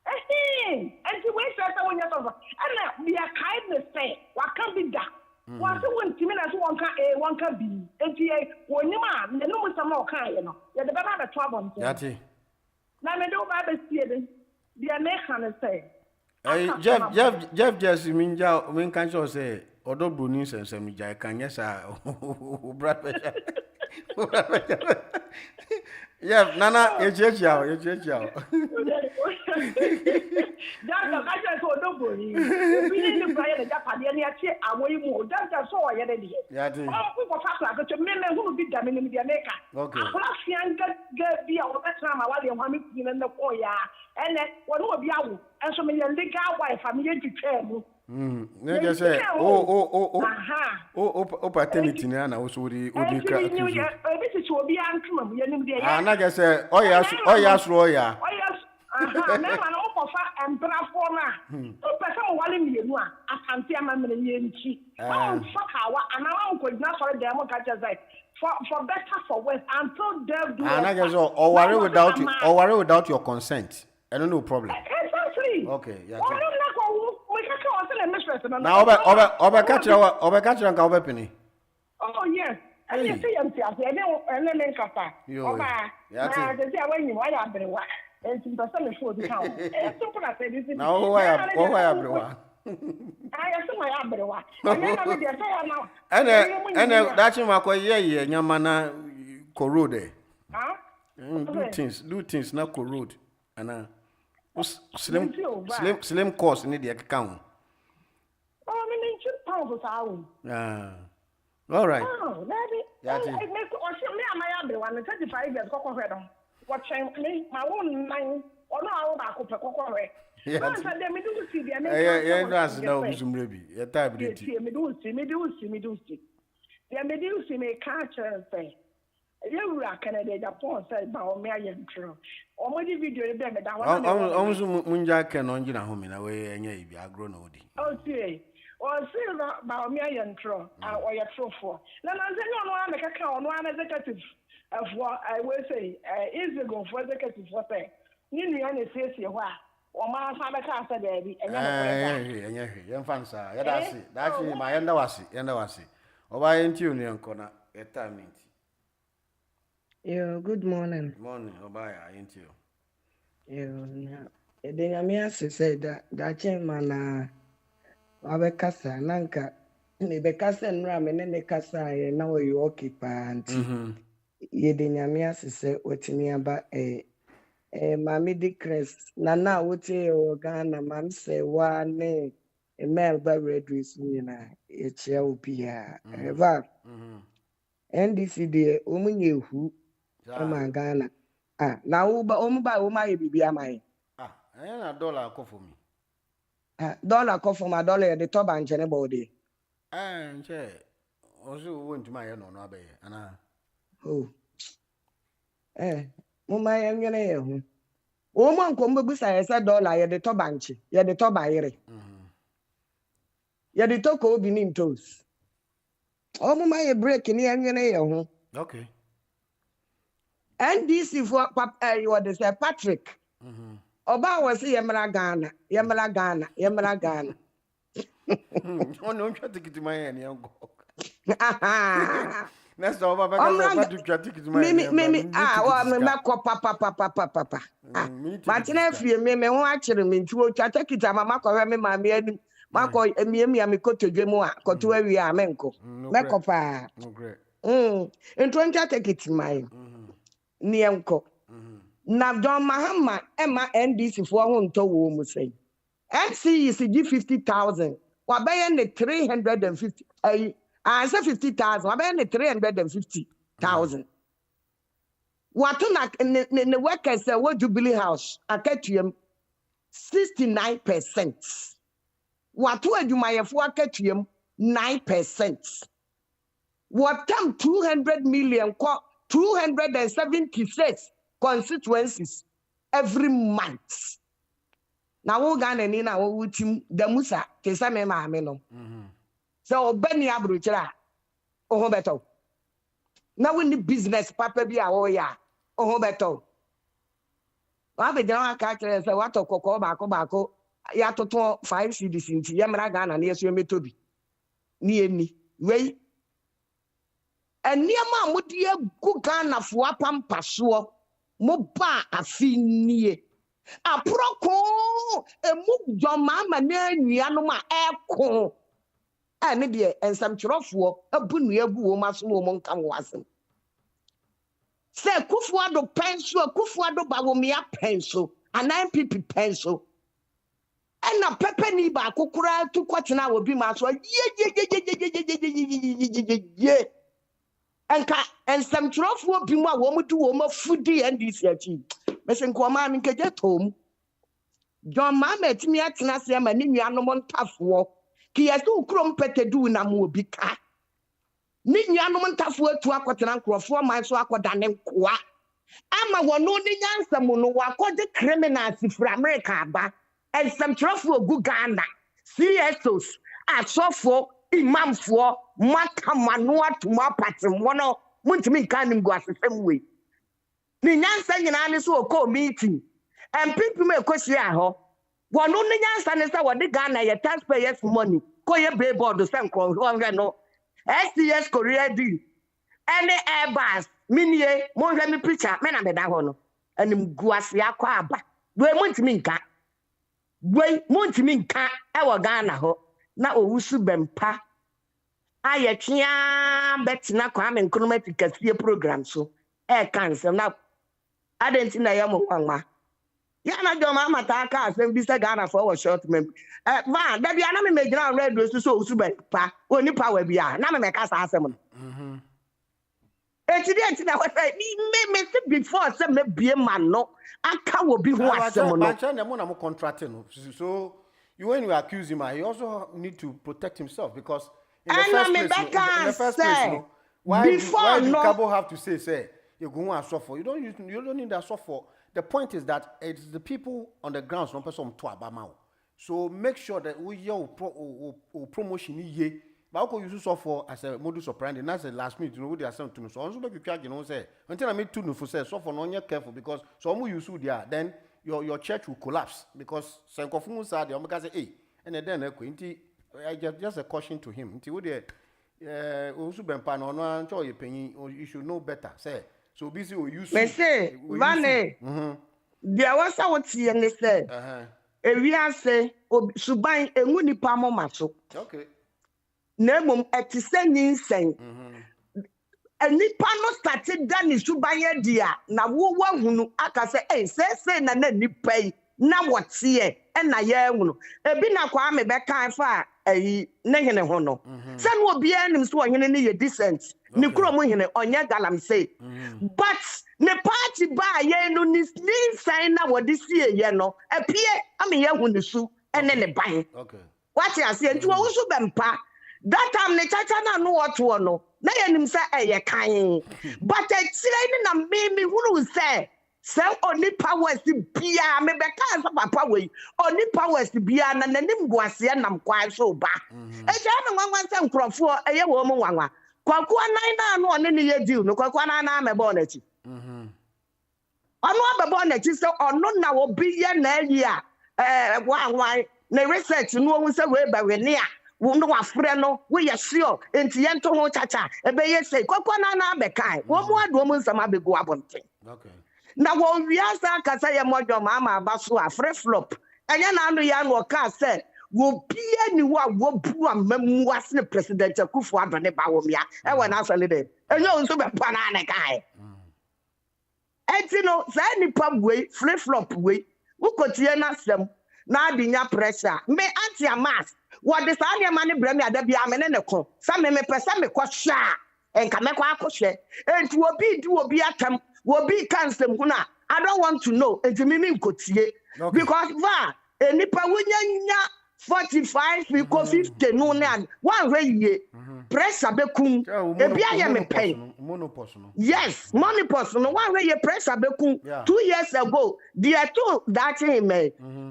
Enti we say say wonya so. Ana be a kindness say wa kan bi da. Wa so won timi na so won kan won kan bi. Enti wonima ne no musam na o kan ye no. Ye de baba be to abon. Yati. Na me do ba be sie de. Dia me kan say. Jeff just min kan so say odo bruni sensem jai kan yesa o brat pe. Yeah, Nana, you check out. That's the kind of don't worry. We need to buy the Japanese away more. That's all I had. Yeah, people fast like to men who be damn in the America. Okay. I get be our time. I want to in the foyer. And then what will be out? And so many legal wife, I'm here to tell you. Nigga say, paternity na also the crack. Naga say, oh yes, roya. Oh yes, man, offer and brafona. Person wale me no a asante amamre yenchi. Fuck our and I could not for them catch us for better for worse until death do. Naga so or worry without your consent. I don't know problem. Exactly. Okay, yeah. Now, over catch and cover penny. Oh, yes. And you see, and then Kapa. Oh, yeah, when you are everyone. And to the sun for the town. Simple as this. Now, why everyone? I assume I am everyone. And that's my yeah, Yamana corrode. Do things not corrode. And slim course in the account. All right. Oh, I make my 25 years. Watching me, my own mind, or no, I could put yeah, that's no maybe. A type of it. Me do see. They may catch and say, you are Canada, Japan said, about me, I am true. Or maybe video that almost Munja can on you home in a way, and you are grown old. Oh, see. Or say about me, I am true, or your true for. Now, I make a count one executive of what I will say, is ago for executive for say. You only says you why. Or my father can't say, baby, and young fancy. That's my end was it. Or I ain't you, young corner, a time. Yeah, good morning. Morning, Obaya, ain't you? Yeah, then I mean, say that chairman. Abekasa nanka nebekasa nra me ne kasa ye na we occupy anti ye de nyame asese otimi aba mami decrease na wote o Ghana mam se wa ne email ba redress nyina e chia opia eva NDC de omunye hu ma Ghana na wo ba o ma ye bibia mai na dollar ko for me dollar come from a dollar the top and anybody. Che. Also went to my no abe. Ana. Oh. Mama yam yene. O man come busa say dollar ye the top and ye the top ayere. Ye the talk obi nim toes. O mama ye break ni yam yene ho. Okay. NDC for you what they say Patrick. Oba was Yamara Ghana. Oh, no, try to get to my hand, young go. That's all about to try to get to my hand. Papa. Martina, if you may watch him into a take it, Mamma, mammy, Marco, and me, go to Gemoa, go to where we are, Menko. Mecopa. And 20 take it to my Nianco. Now, John Mahama, Emma, NDC for whom to whom say. NC is 50,000. What by the 350? I said 50,000. What by the 350,000? What in the workers what Jubilee House? I get to him 69%. What do my for get him 9%? What come 200 million? 276 constituencies every month. na wo Ghana ni na wo wutim da musa te sa me maame no so obani abrochira o ho beto na wo ni business papa bi a wo ya o ho beto wa be jana ka kire se wa to kokko baako ya toto 5 cedis nti ya mra Ghana na yeso metobi ni eni wei eniama mudi egu Ghana fo apampaso mo ba afinie aproko emu joma ma na nua no ma eko ene de ensamkyerofo abu nua gu wo maso wo mo nka wo asem se kufuado penso kufuado bawomia penso anan pipi penso ena pepe ni ba kokura tu kwatena obi maso ye enka ensamkyerofo bi mu a wo mudu wo mafudi ndc achi mesen ko ma mi keje tom John Mama timi atena se ma ni nuanom ntafo ki yesu krom petedu na mo obi ka ni nuanom ntafo atu akotena nkrofo man so akodane nkoa ama wono ni nyansam no wakode criminals fra America aba ensamkyerofo ogu Ghana CSOs asofo imamfo makamano atuma patem wono muntimi nkanim go asesem we ni nyansa nyina ne so okọ meeting and people me kwesi aho wono ni nyansa ne sa wode Ghana ye taxpayers money ko ye billboard se nkro honre no SDS Korea deal any airbus minie mo hwe mi picture me na me da ho no anim guase akọ aba we muntimi nka we muntimi nka e wo Ghana ho na owusu bempa aye twia betina kwa me nkromati kasie program so e cancel na adentina ya mo kwanwa ya na do ma mata aka asem bi se Ghana for short mem va da bia na me megina radio so owusu bempa oni power bia na me kasa asem no eti na what me se before se me bie man no aka wo bi ho asem no na mo na mo contracting no so when you accuse him, he also need to protect himself because in the first place, why do Cabo have to say you go and suffer? You don't need that suffer. The point is that it's the people on the ground no person to abamao. So make sure that we promotion ye. But how you suffer as a modus operandi? That's the last minute. You know what they are saying to me. So also make you charge. You know say until I make two no for say suffer no you careful because some you sue there then. Your church will collapse because Sankofu said, "Omega say, and then just a caution to him. Until we also been pan on one choice penny, you should know better. Say so busy or use. Me say, Vane, there was our tea and they said, we are say, Subai and Winnie Pamo Maso. Okay. Nemum at the same saying. And nipa no started dani subanye dia na wo hunu aka se na nipa yi na wotie e na ye hunu ebi na kwa me be kan fa ayi ne hene ho no se no obi anim so ohene ne ye decent ni kuro mo hene onye galam say but ne party ba ye no ni sign na wo de sie ye no epie ame ye hunu su ene ne ban okay what you say nti wo so bempa that time ne chacha na no what no na yenim say eye kan but tire na me hunu say oni powers bia me be kan so papa we oni powers bia na nanim guase nam kwan so ba e ja me nwanwan say nkrofo eye wo mo nwanwa kwaku anan na no one ne ye deal no kwaku anan na me bo na chi ono abebo na chi say ono na obi ye na ayi a wan na research no wo say we ba we ne a wo no afre no we ye sure enti ye nto ho chacha ebe ye say kwakwana na bekai wo mo ado mo nsama begu abonten okay na wo wiasa kasa ye mojo mama abaso afre flop enya na anu ya no ka say wo bia ni wo bu amamu asne president Akufo Addo ne ba wo mia e we na asale de enya onso be pa na ne kai enti no say ni pam we flip flop we wo kotie na sem na adinya pressure me anti amas what the Sanya money bring me at the Biaman and co. Some me person me quasha and come akoshe. And to be at them will be cancelled. I don't want to know and to me could see because va any pawunya 45 because 50 no na one way ye pressure be kum ebi aye me pen yes money person one way ye pressure be kum 2 years ago there too that him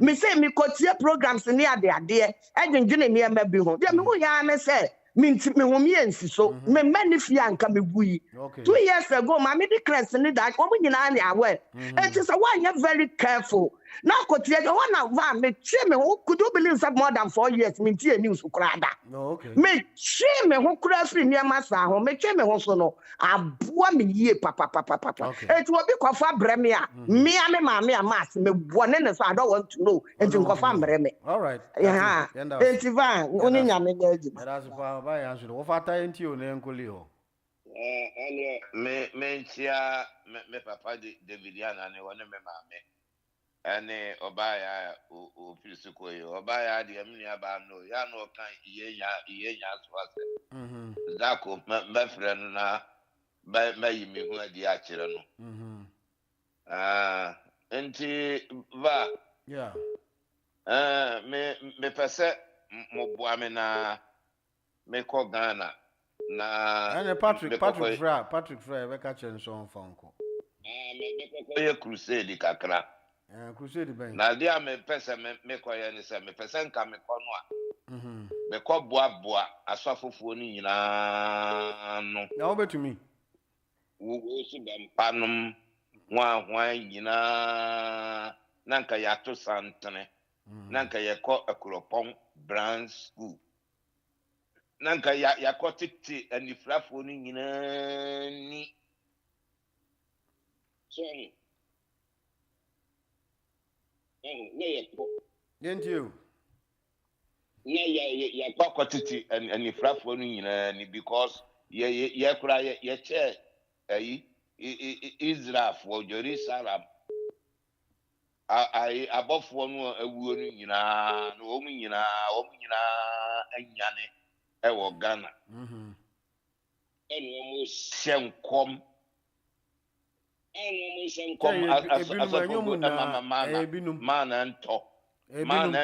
me say me kotie programs ni ade e dwendwene me ma bi ho there me ho ya me say me ho me ensi so me mani fi anka me gui 2 years ago ma me declare ni that omo nyina na awe it is one you very careful now kotie one na va me che me who could you believe that more than 4 years me tie news kurada me che me ho kura free me masa ho me che me ho so no aboa me yie papa it will be kofa breme a me ma me amas me bone ne so I don't want to know it kofa breme all right yeah etivan oni nyame gaji that's pa ba ya so wo fata enti o ne nkoli ho me chia me papa Davidiana ne wona me maame ene obaya o filisiko yo obaya de amni aba no ya no kan iyenya so ase zako me friend na ba yimi hu adi a kire no enti va yeah me pese mo boa me na me ko Ghana na ene Patrick Fra be ka chen so on fonko me ko ye crusade kakra crusade ben na dia me pese me ko ye ni se me pese nka me ko no a me ko boa asofofuo ni nyina no na obetumi wo su be mpanom hwan nyina nanka ya to santene nanka ye ko akuropon brand school nanka ya ko titi anifrafo ni nyina ni so ne ko yentio na ya ko titi anifrafo ni nyina ni because ye kura ye che ayi Israel for Jerusalem ai abofo no awuo no nyina no omu nyina anyane e wo Ghana eno mo senkom mana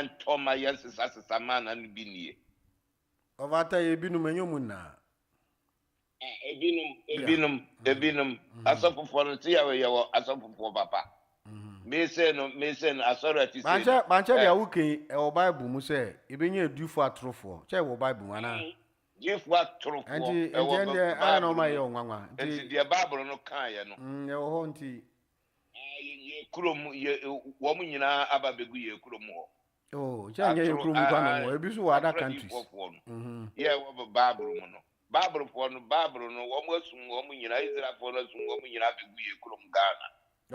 nto ma yesasa mana no binie ovata ebinum enyom na ebinum asofofo no tia we yewo asofofo papa me say no authority say bancha dia wuke e o bible mu say ebenye edufo atrofo che wo bible wana edufo atrofo e wo I no ma ye onwanwa nti dia bible no kan ye no e wo ho nti ye kurom ye wo mu nyina aba begu ye kurom ho oh che nye ye kurom kwa no ebisu wa other countries ye wo bible mu no bible no wo mu asum wo mu nyina Israel fo no asum wo mu nyina begu ye kurom Ghana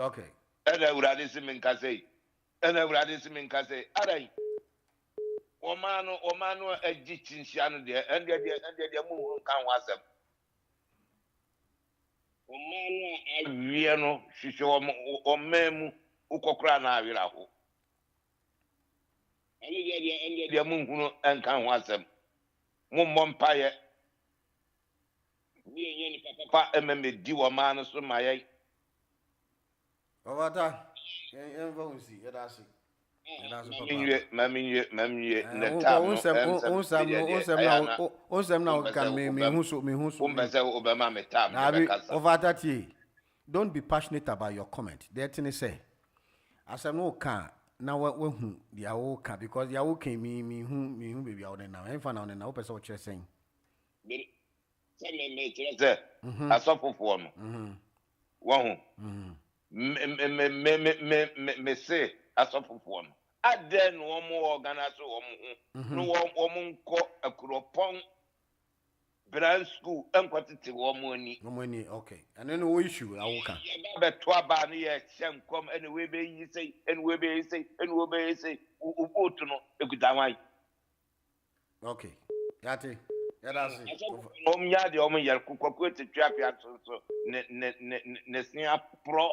okay ena urade si minkase arai omano aji chinsiano de ende de mu kan wasem omano awie no hwehwe omemu ukokra na awira ho ende de mu hunu enkan wasem mu mompaye bi enye ni papa ememe di omano so maye ovata envo unsi yedasi Mamie neta onsem na kan me huso umbese obema metam ovata tie don't be passionate about your comment there thing say asem no kan na we hu dia wo kan because dia wo kan me hu baby awo na enfa na na wo pese wo kire sen me kire asofofo no wo hu me say asofofo no aden wo mo organize wo mo no wo mo nko akuropon brand school enkwatete wo mo ani okay and then no issue awuka be to aba no ye chenkom anyway be yi say anyway be say ubotu no ekudawan okay yate yadasi nya de yer kokoko te twafia so ne sia pro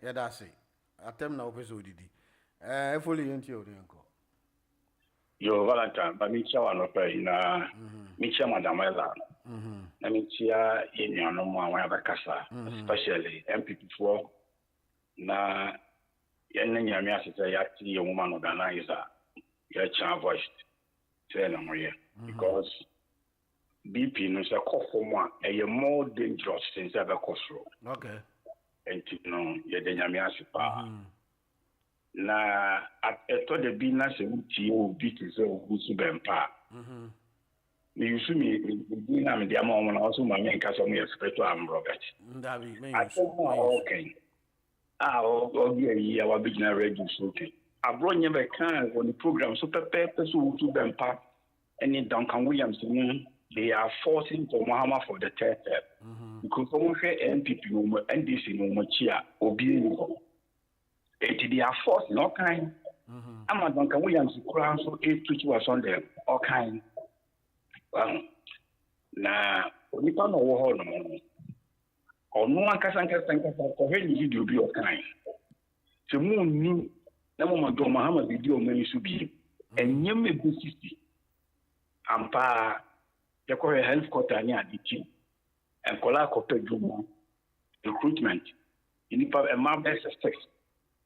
yadasi atem na opeso odidi efoli yenti odienko yo valentine ba mi chawa no pe na mi chawa madamela na mi chia yenyano mo awon abakasa especially MPP4 na yenna nyame asese ya ti ye woman organizer yeah, voice. Say no more, because BP no say cough for one, a more dangerous since ever cost. Okay. And you know, yeah, the Yamiasipa. Na at the be na se wuti o bi te se o gusu bempa me yusu me na me dia ma o na so ma me nka so me expect am Robert ndabi me yusu okay o bi ayi wa bi na ready so okay abro nye be kan on the program so pepe so wutu bempa any Duncan Williams they are forcing for Mahama for the third term because someone say NPP no NDC no chia obi ni they are forced in all kind. I'm Duncan Williams crown so 8 was on them all kind. Now, we don't know what or no one can for any video be all kind. So, moon knew no one do Muhammad video many should be and you may be 60. And pa, you call a health quarter near the team and collect recruitment. You need a map best sex.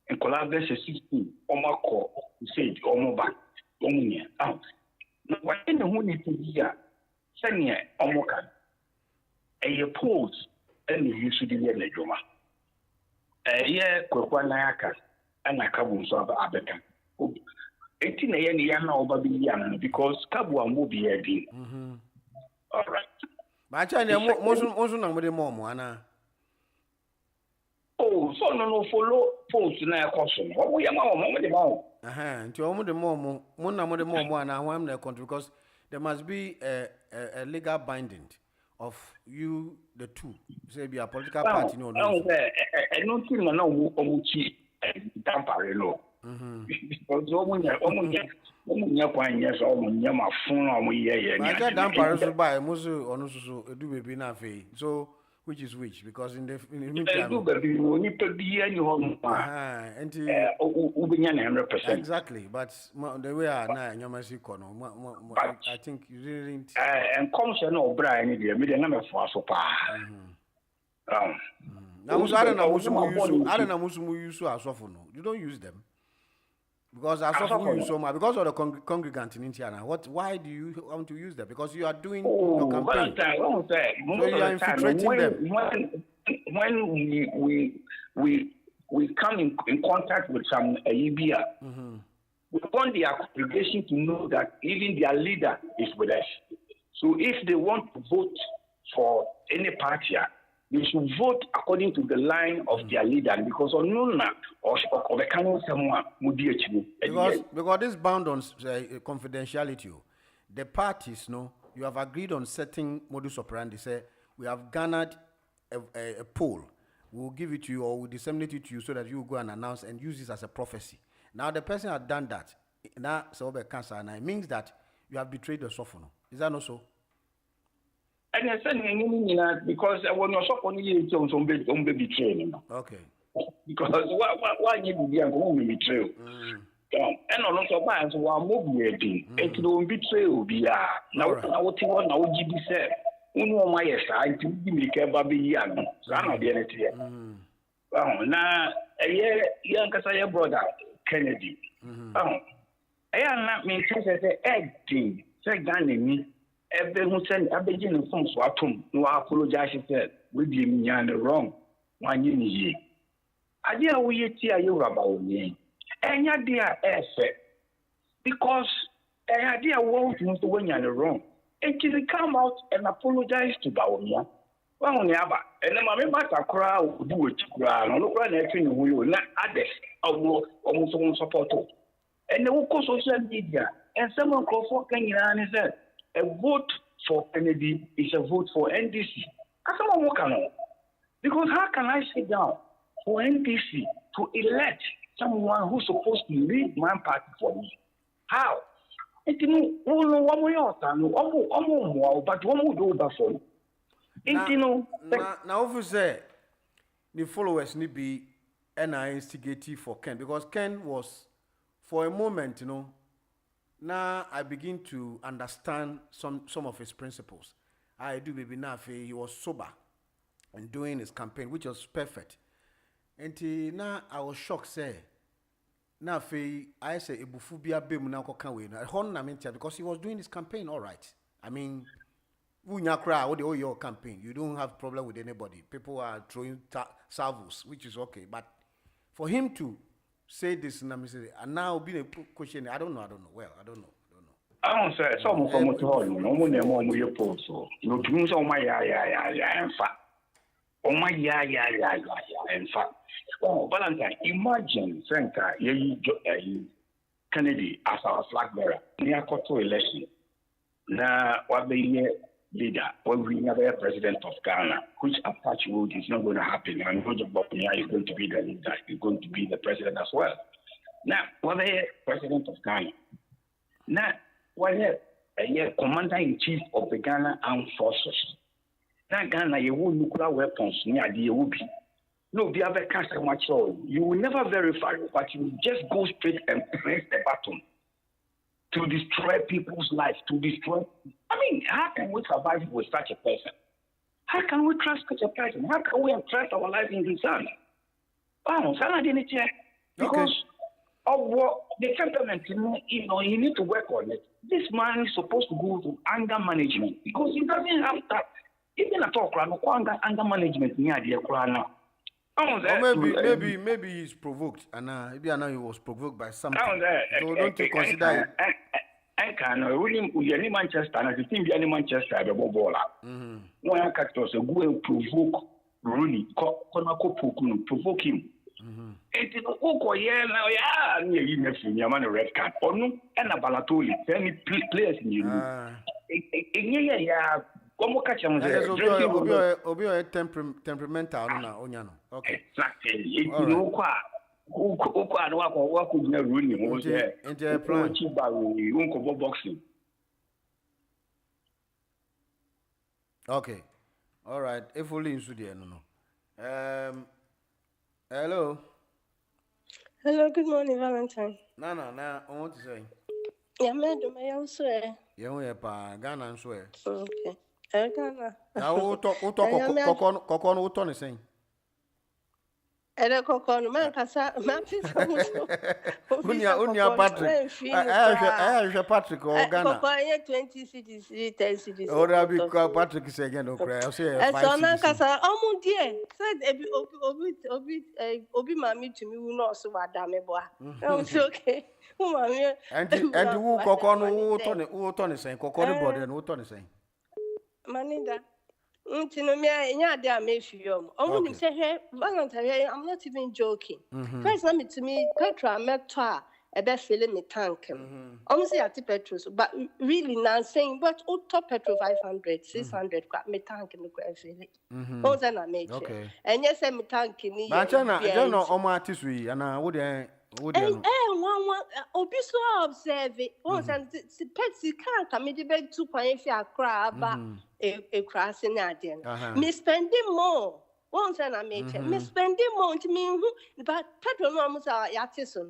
And collaborate 16 Omako said Omoba Omunia out. Now what in the money to be here? Sanya Omoka. A pose and you should be a Joma. A year Kokwanayaka and a Kabum so Abeka. 18 a year now Babiana because Kabu will be a deal. All right. My China most of the Momo. Oh, so no follow post na question. What we am on the mom. To almost the more and I want the country because there must be a legal binding of you the two. Say be a political party no. I don't think no omuchi tampare no. Because omunya kwan yes omunya ma fun omuye I got tampare so by musu onu so edu bebi na fe. So which is which? Because in the exactly, but the way I now, I think you didn't. And comes no Brian, the media number for so far. Now, I don't know Musumu use as often. You don't use them. Because as often use so much because of the congregant in Indiana. Why do you want to use them? Because you are doing your campaign. So you are infiltrating them. When we come in contact with some EBA, we want their congregation to know that even their leader is with us. So if they want to vote for any party, they should vote according to the line of their leader because on none or the kind of someone would be because this bound on confidentiality. The parties, you have agreed on certain modus operandi. Say we have garnered a poll. We'll give it to you or we'll disseminate it to you so that you will go and announce and use this as a prophecy. Now the person has done that. Now so cancer and it means that you have betrayed the sophomore. Is that not so? And I said, because when you're so funny, you don't be betraying. Okay. Because why you be a woman betray? And also, by so I'm moving, and don't betray. Be now, what you want, now, you said, my side to be a baby young. So I'm not the anything. Now, a year, young Casaya brother, Kennedy. I am not me to say, egg thing, say, Ghanaian. Everyone said, I've been in some swattum. No, I apologize. She said, we be wrong. 1 year. I dear we hear you about me. And your dear effort. Because I dear won't know when you're wrong. And she come out and apologize to Baumia. Well, never. And then my member crowd do it. No, look right at you. We will not add this. Almost on support. And they will call social media. And someone called for Kenya and said, a vote for Kennedy is a vote for NDC. Because how can I sit down for NDC to elect someone who's supposed to lead my party for me? How? But one will do that for you. Now, if you say the followers need be instigative for Ken, because Ken was, for a moment, now I begin to understand some of his principles. I do baby Nafi, he was sober and doing his campaign, which was perfect. And now I was shocked, say, Now, I say Ebufubia Bim now Kokanwe. Because he was doing his campaign all right. I mean, your campaign. You don't have problem with anybody. People are throwing salvos, which is okay. But for him to say this, and now being a question, I don't know. Well, I don't know. I don't say some from what hall, no one more your post. No to me, so my in fact. Oh my in fact. Oh, Valentine, imagine Senka, Kennedy as our flag bearer near Koto election. Now, what the year leader, when we have a president of Ghana, which approach road is not going to happen, and Roger Bopnia is going to be the leader, is going to be the president as well. Now, what the president of Ghana? Now, what the commander in chief of the Ghana Armed Forces? Now, Ghana, you will nuclear weapons near the UB. No, the other cancer much all. You will never verify, but you will just go straight and press the button to destroy people's lives, to destroy. I mean, how can we survive with such a person? How can we trust such a person? How can we trust our life in this Ghana? Oh, I didn't check. Because of what the temperament, you need to work on it. This man is supposed to go to anger management because he doesn't have that. Even at all, anger management near the Krana. Maybe he's provoked, and maybe I know he was provoked by something. So don't you consider it? I can really Manchester, and the team be Manchester, the ball. No, I can't also go and provoke Rooney, provoke him. It is okay, now, you man a red card, or no, and a Balatoli, any players in you. Obi temperamental no. Okay. Exactly. Okay. All right. If only into there no. Hello. Hello, good morning, Valentine. No, I want to say. Yeah, madam, I also. Yeah, Ghana swear. Okay. Ghana. Now, who talk Kokon, who Tony saying? Ere Kokon, man, Cassa, Unia Patrick. I Patrick or Ghana. 20 cities, 10 cities. Oh, that be Patrick is again, okay. I'll say, so now, Cassa, oh, dear, said Obi Mammy to me, will not so Madame Bois. It's okay. And who Kokon, who Tony saying, Kokon body, and who Tony saying? Maninda. Valentine, I'm not even joking. First, let me to me, Petra met about filling me tank. Almost at the petrol, but really now saying, but top petrol 500, 600, me tank in the grave. Oh, then I made it. And yes, I'm tanking. I don't know, Omatis, and I would. One Obi so observe it. Once and the pets can't come in the bed 2.5 crab a crass in that. Me spending more. Once and I made it. Me spending more to me, but petrol almost are yattison.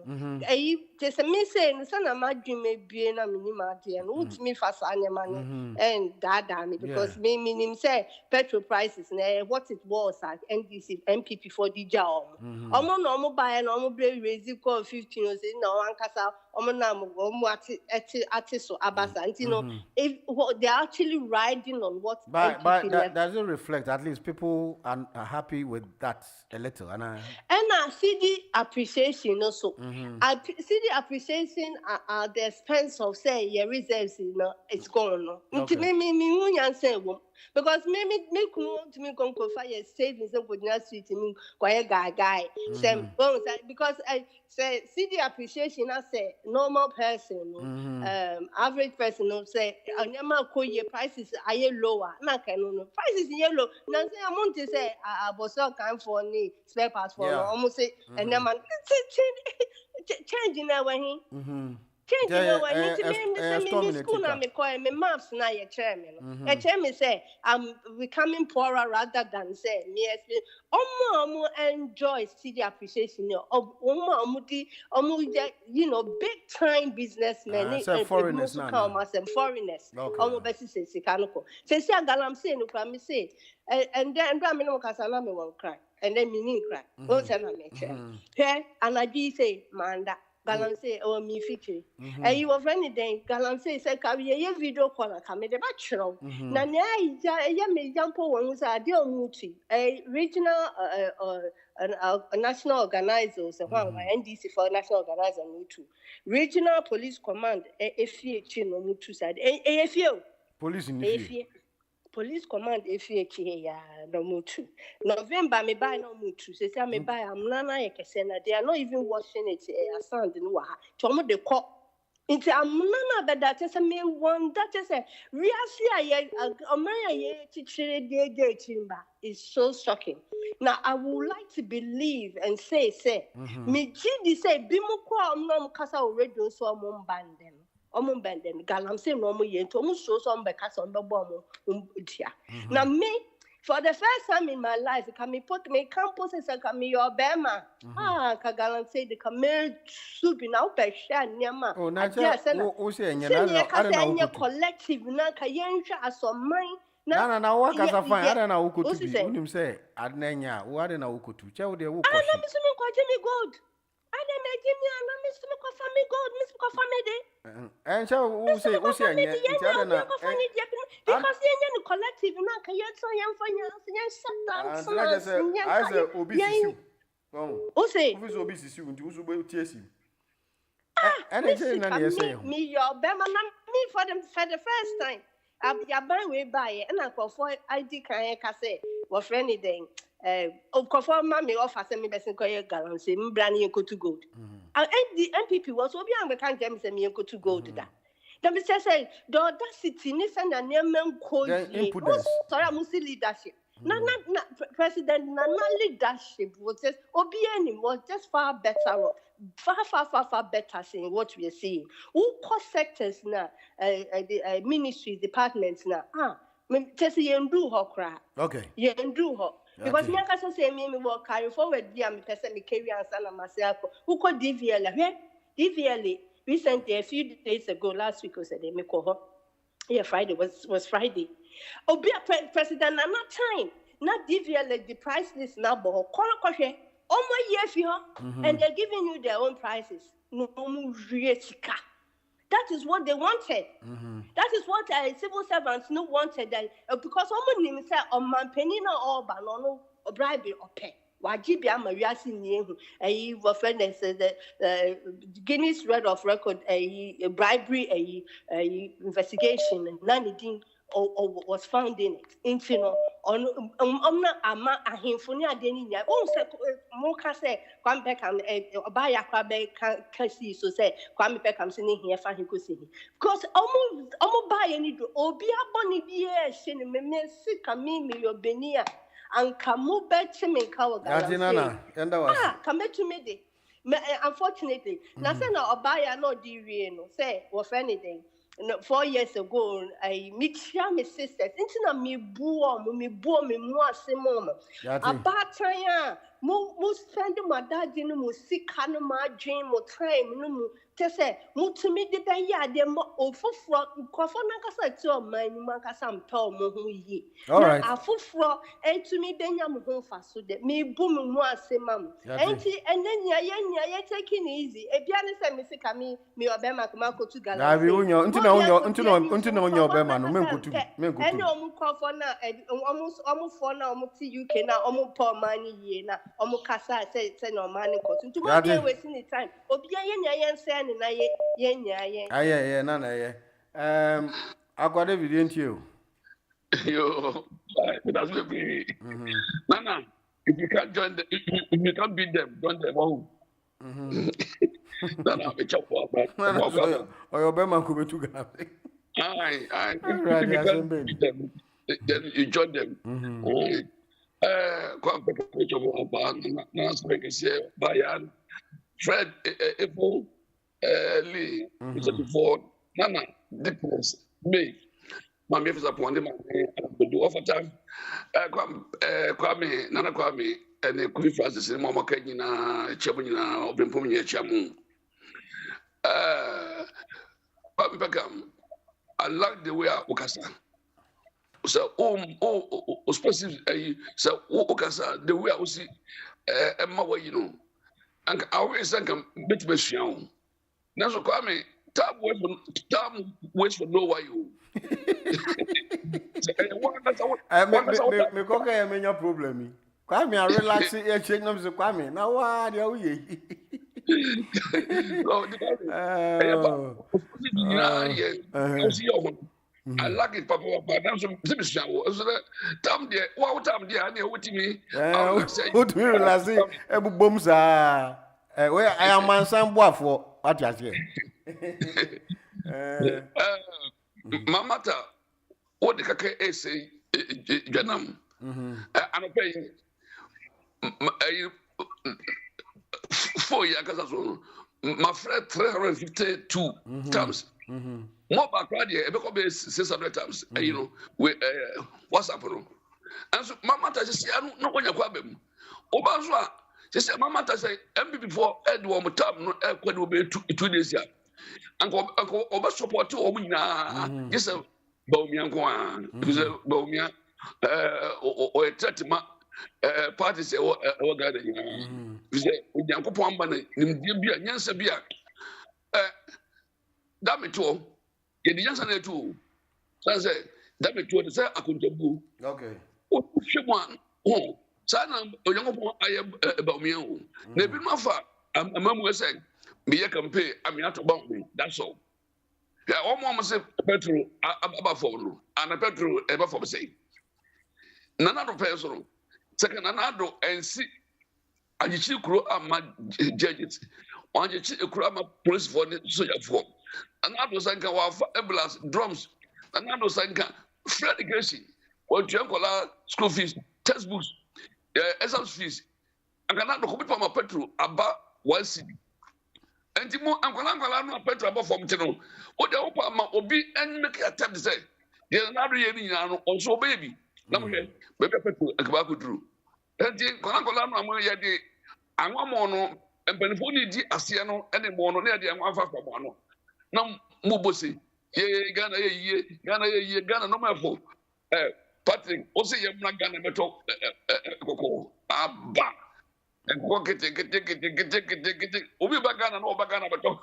Just a miss saying, son of my dream may be a minima and would me fast money and that damn it because me meaning say petrol prices what it was at NDC MPP for the job. Normal buy and normal raise you call 15 years in no one castle. Artists Abasa, and you know, if they're actually riding on what. But that doesn't reflect. At least people are happy with that a little, and I see the appreciation also. I see the appreciation at the expense of say your reserves, it's gone. Okay. Because maybe to me come for your savings and would not suit me quite guy. Because I say see the appreciation as a normal person, average person will say your prices are lower. Prices yellow. Now say I want to say I was so kind for me spare parts for almost say and then man changing that way. School and me maps now your chairman. A chairman say I'm becoming poorer rather than say me enjoy see the appreciation of big time businessmen foreigners and foreigners. Almost best say Canoko. Say I'm saying me say and then I mean won't cry and then me cry. And I do say Manda. Galamsey or me feature. And you have anything, Galamsey said, carry a video call, come in the bachelor. Now, ya may jump on was a deal muti, a regional a national organizer, so one NDC for national organizer, mutu. Regional Police Command, a fear chin no mutu side, a few. Police in the Police Command FHA no mutu. November me buy no mutu. Say me buy am nana ekesena. They are not even washing it. A sand no wa. Chomo de ko. Inti am nana be that say me one that say reasi aye omaya ye chichire de chimba is so shocking. Now I would like to believe and say me gidi say bimu kwa omno kasa already so omon bandem. Benden, Galamsey, normal yen, to show some becas on the bomb. Now, me, for the first time in my life, can put me campuses and come your bema. Galamsey, the camel soup in our shan, Yama. Oh, not just a collective, Nakayencha, as some mine. No, what can I find? I don't know who could say, Adnanya, what an Okutu, Chow, they will call me good. I didn't make him, and Mr. Family God, Mr. Family. And so, who say, because the collective now can yet so young for young I said, obesity. Oh, say, who's obesity? Who's will tears him? And I say, me, your Bama, me for the first time. I'll be a bang way by and I call for ID can say, was for anything. Conform mammy off as a me best inquire gallon, say, Brandy and go to gold. And the MPP was so beyond the can't get me and go to gold to that. The Mr. say, the audacity, Nissan and Yemen call impudence. Sorry, I must see leadership. Not President, not leadership was just OBN was just far better, far better seeing what we are seeing. All cost sectors now, ministries, departments now. Just yen do her cry. Okay. Yen do her. Because me can say me will carry forward the person me carry and myself. Who could DVLA recently a few days ago last week was a day me call her. Yeah, Friday was Friday. Oh, be a president, not time. Not DVLA the price list now, but call year for her, and they're giving you their own prices. No, that is what they wanted. That is what civil servants no wanted. Because someone said, "On my penina or banono or bribe or pay." Wajibia Mariasi Niehu, a offenders the Guinness Record of Record, a bribery, a investigation, and none or was found in it. Intino on ama ahimfonia deniya. Oh, Moka say, come back and buy a crab kasi so say, come back and sitting here for him to see. Because almost buy any do, or be a bonny beer, shin, me sick a me, your benia, and come back to me, cow. Come back to me. Unfortunately, nothing or buy a no dear, say, or anything. 4 years ago, I meet my sisters. Into me boom, me more simon. About time, mo spend my dad in mo sick kind of my dream or time. No, just say, mo to me the day, they more for Kofana to my Makasam Tom, ye. All right, I full floor, and to me, then I'm home fast so that me boom more simon. And then ya taking easy. A pianist and Missy Camille, me or Bema Kumako to Gala. Until your Bema, no men go to me. And no for now, almost for now, UK now, almost poor money, now, almost Casa said no money. To my day, wasting the time. Obia saying, and I, none, I got evident you. Yo, that's me. Nana, if you can't join them, if you can't beat them, join them home. Nana, we chop up. Or your Bema could be too good. Aye. Then you join them. Bayan, Fred, April, Lee, before Nana, Dickness, me. My wife is upon them. I do offer time. Kwame, Nana Kwame, and the Queen Francis and Mama Kenina, Chabina, or Bimpumia Chamu. I like the way I Okasa. So, specific, so Okasa, the way I see Emma, you know. And I always think I'm bit of young. Now, so call me, time waits for no way. Me coca ya menya problem. Kwame I relax e change no so Kwame. Na wa dia wo ye. I like it, Papa, but I'm some Zimbabwe. So that time there, what time there, and what to me? What we relax e bu bom sa. We I am man san boafo. What you say? Mamata, what the kake essay, Janam. I'm paying 4 years. My friend 352 times. More back right here, because 600 times. You know, with WhatsApp. And so, Mamata just say, I don't know when you're coming. Obazwa, she said, Mamata say, MB before Edward Tam, no air will be 2 days here. Uncle over support to Omina. Yes, a Bomian, Bomia, or a Tatima party say, or gathering. With the Uncle Pamba, Nimbia, Yansa Bia. Damn it, too. Get the Yansa too. So I say, damn it, too. I couldn't do. Okay. Oh, one. Oh, Sana, a young one, I am about me. Maybe my father, a mum was saying. Me campaign, I mean, not about me. That's all. Yeah, almost say petrol about for you, and a petrol ever for say. None person. Second, another and see. And you crew are my judges. On you crew my police for the soldier form. Another sanka ambulance drums. Another sanka Freddy Gracie. Or Jankola school fees, textbooks, exam fees. I cannot copy from my petrol about 1 city. And the more I'm not better about from Tino. What the Opa Obi and make a attempt to say, there's another year also baby. Now, baby, petrol, a tobacco drew. And the Conacolama, Yadi, and one mono, and Benfoni di Asiano, and the mono near the Amafa Mono. Now, Mubosi, ye, Ghana, no matter for Patrick, also you're not Ghana metal, Abba. And go get it. Obi bagana no bagana but go.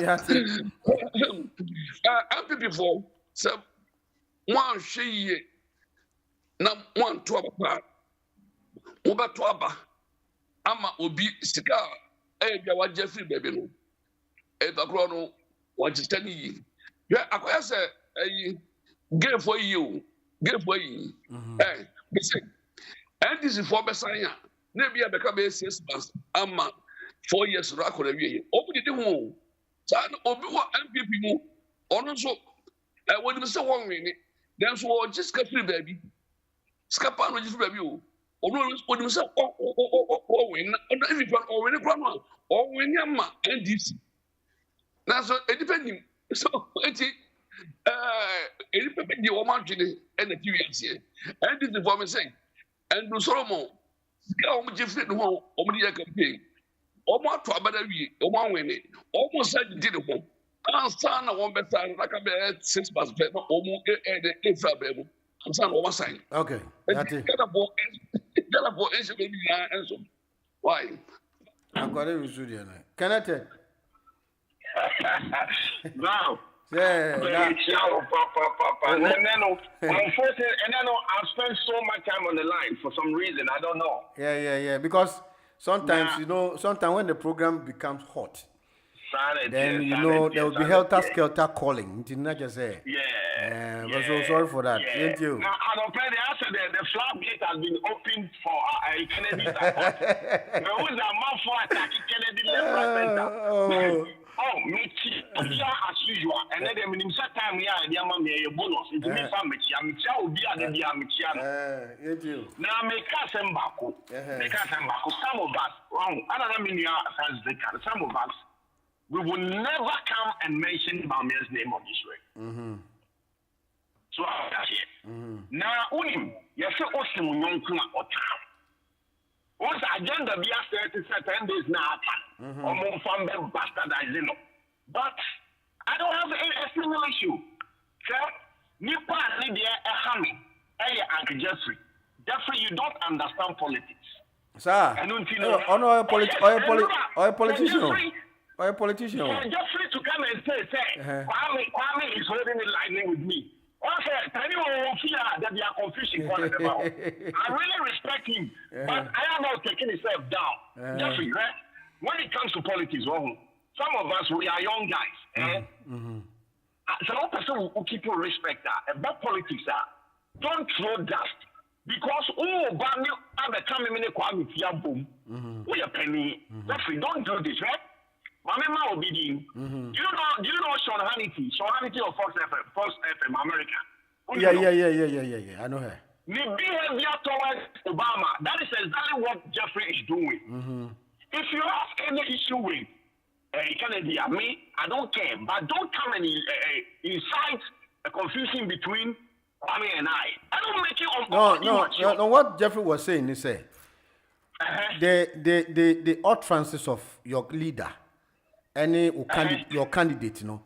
Yes. I'm before so one she na one to aba. Oba to aba. Ama obi sika bia wa Jeffrey baby no. Bakro no wa jistani yi. Yeah, akoya say game for you. And this is for Messiah. Maybe I become a 6 months. I'm 4 years. Open the home. San Obiwa MPP. Also, when you say 1 minute, then so just get free baby. Scapan with baby. Or when you say, oh, win, everyone, or when you come on, or when you're ma, and this. Now, so it depending. So, it depends on your margin and the TV here. And this is what I'm saying. And do Solomon, Scout Jeffrey, Omodia campaign. Almost to about a week, one winning. Almost said did it home. And son, I want better, like a bed 6 months, almost a fair. And son, over sign. Okay. That's it. Get a boy, and so. Why? I've got it studio. Can I tell? Now. Yeah, and then unfortunately, I've spent so much time on the line for some reason. I don't know. Yeah. Because sometimes, sometimes when the program becomes hot, then there will be helter-skelter calling. Didn't I just say? Yeah. But so sorry for that. Thank you. Now, I don't play the answer there. The floodgate has been opened for Kennedy attack. There was a man for attacking Kennedy left, right, center. Oh, me as usual. And then in some time, the amount of bonus. It's me family. I'm will be at the Amichiano. Now, make us and Baku. Make us and Baku. Some of us, wrong. Another million some of us, we will never come and mention Bamia's name on this way. So, now, Unim, you say, Osim, Yonkuna, or town. Once agenda be after 10 days now, or more from them bastardizing. But I don't have a single issue. So, Nipa Lydia a Hammy, Uncle Jeffrey. Jeffrey, you don't understand politics. Sir, or politician. Or a politician. Jeffrey to come and say, Kwame is holding the lightning with me. Also, anyone who fear that they are confusing one about. I really respect him, but I am not taking himself down. Jeffrey, right? When it comes to politics, some of us, we are young guys. Some person who keep your respect about politics, don't throw dust. Because Bami have a coming in a quality boom. We are penny. Jeffrey, don't do this, right? Mama will be doing. Do you know Sean Hannity? Sean Hannity of Fox FM, America. Yeah. I know her. The behavior towards Obama, that is exactly what Jeffrey is doing. If you have any issue with Kennedy, I don't care. But don't come and incite a confusion between Kwame and I don't make it No. What Jeffrey was saying is the utterances of your leader, your candidate, you know.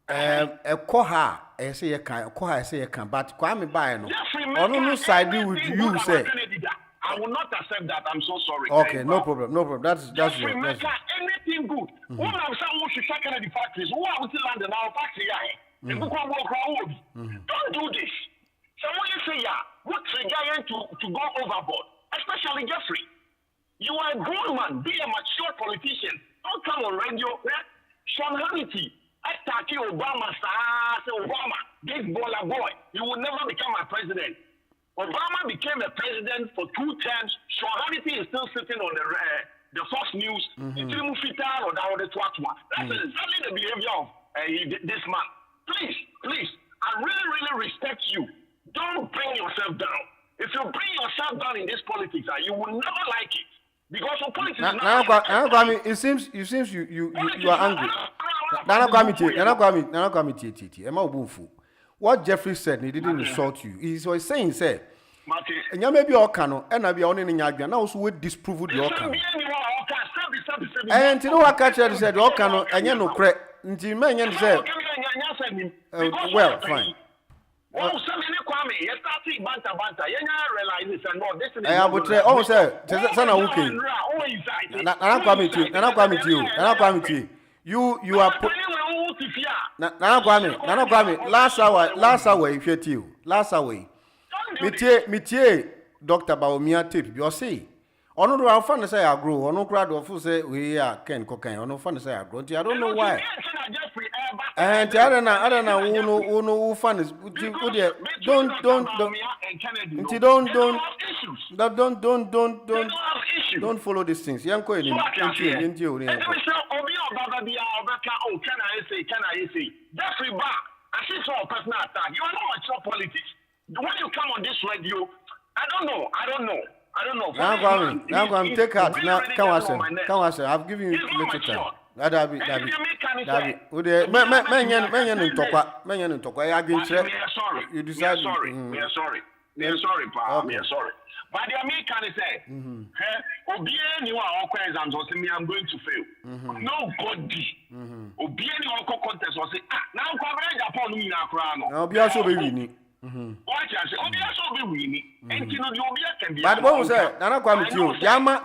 A koha, I say you can, but Kwame Bayano. On no side with you say. I will not accept that. I'm so sorry. Okay, no problem. That's your anything good. Who have someone should check the factories? Who are we still landing our factory? Don't do this. Someone you say, what trigger to go overboard, especially Jeffrey. You are a grown man, be a mature politician. Don't come on radio. Sean Hannity, attacking Obama, Obama, this baller boy. You will never become a president. Obama became a president for 2 terms. Sean Hannity is still sitting on the Fox News. That's exactly the behavior of this man. Please, I really respect you. Don't bring yourself down. If you bring yourself down in this politics, you will never like it. Because of politics now, it seems you are angry. What Jeffrey said, he didn't insult you. He was saying, say, and you may be all cano, and I be on in Yagna, now also would disprove your cano. And you know what catcher said, all cano, and you know, crack, until man said, well, fine. Oh, so many Kwame, you started banta. You realize this and all this. I would say, oh, sir, son of okay. And I'm coming to you. You are put. Nana Kwame, last hour, if you're you. Last hour. Metier, Dr. Baumia tape, you see. On no our fun say I grow, on no crowd of say we are Ken cocaine, on no fun say I grow. I don't know why. And I don't know who fun is. Don't follow these things. Young Coin, can I say? Jeffrey Bar, I see for a personal attack. You are not mature politics. When you come on this radio, I don't know. Now go and take heart. Now come on, sir. I've given you little time. David. Men talk. I agree. You decide. We are sorry, Pa. We are sorry. But the American say, I'm going to fail. Nobody. Contest will say, now I'm going to now be also be winning. But what was that? Nana Kwame to you.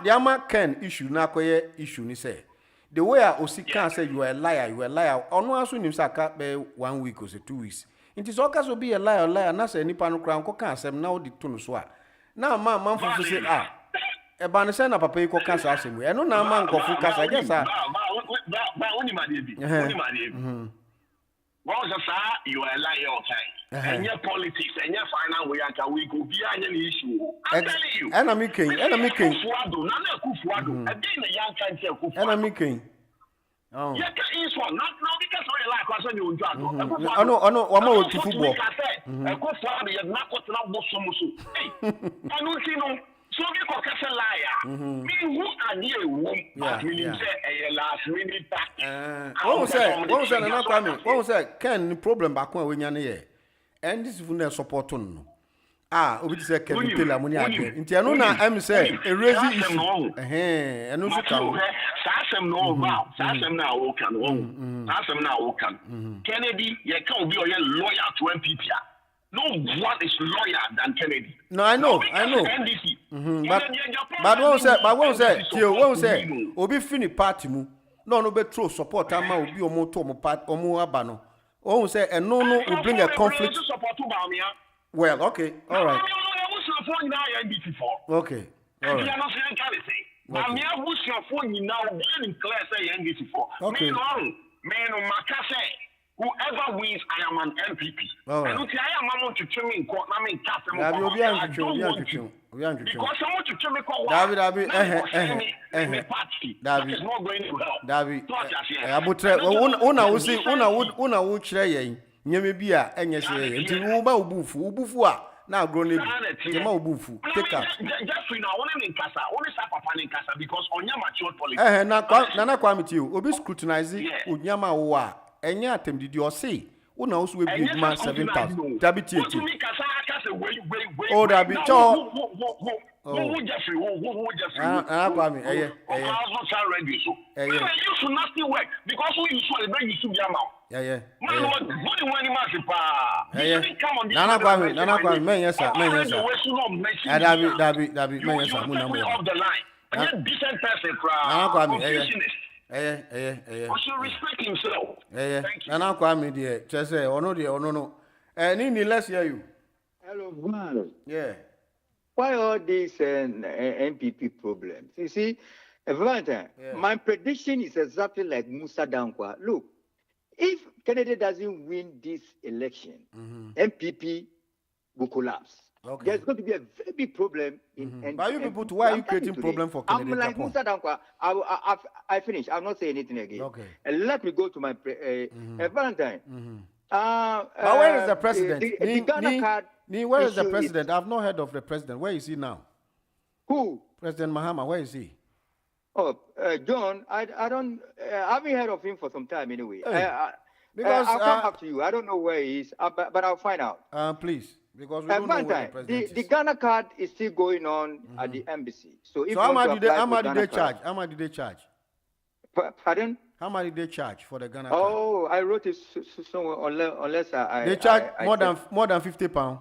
Yama Ken issue na koye issue ni say. The way I Osika say you are a liar. On one soon saka be 1 week or 2 weeks. It is okay to be a liar, na say nipa no kra nko kan asem na odi to no so a. Na man for say e ba ne say na papa yi ko kan sa asem we. E no na man ko fu kasa just a. Ba oni ma dey. What was you are a liar all time. And your politics and your final way we go behind any issue. I'm telling you. Enemy king. Oh. Yeah, it's one. Not because we like us when you do. I know. One more to football. I go for the not got to Hey, I don't know. So we can catch a liar. Me who are near womb, say a last minute back. What was that? What was that? Can problem back when you're here? And this is when support on. Obi say can tell amoni again. Nti anu na am say a raising issue. Anu so kan. Sasem no ba. Sasem na wo kan. Sasem na wo kan. Kennedy ye kan obi o ye lawyer to MPP. no one is lawyer than Kennedy. No, I know. NDC. But won't say, Obi fini party mu. No, be true support. Ama Obi omo to omo part omo abano. Won't say, and no, will bring a conflict. Well, okay, all right. Okay, all right. But me have your phone now being clear say NDC for. Okay. Whoever wins, I am an MPP. All right. And I am to trim in court. I mean, because I want to trim in court. David, that is not going to help. David, una would try nyame bia enye hye nti wo ba obufu a na agro ne bi tema obufu take out just now one in kasa only sa papa in kasa because onya mature politics na kwa meti o obi scrutinize onyama wo a enye atemdidi o say una wo so we big man 7000 dabiti eti o dabi cho who Jeffrey who Jeffrey Kwame you should not still work because who usually bring you to the amount. Nana Kwame, man, yes, sir. David, man, yes, sir. Decent person, respect himself. Nana Kwame, dear, just say, oh no. Nini, let's hear you. Hello, man. Yeah. Why all these NPP problems? You see, Valentine, my prediction is exactly like Musa Dankwa. Look, if Kennedy doesn't win this election, MPP will collapse. Okay. There's going to be a very big problem in But you people, why are you creating problem for Kennedy? I'm like Musa Dankwa. I finish. I'll not say anything again. Okay. Let me go to my Valentine. But where is the president? The Ghana card. Where is the president? I've not heard of the president. Where is he now? Who? President Mahama. Where is he? Oh, John, I haven't heard of him for some time anyway. Because I'll come back to you. I don't know where he is, but I'll find out. Please, because we don't know where the president is. The Ghana card is still going on at the embassy. So how much did they charge? How much did they charge? Pardon? How much did they charge for the Ghana card? Oh, I wrote it somewhere unless I. They charge more than £50.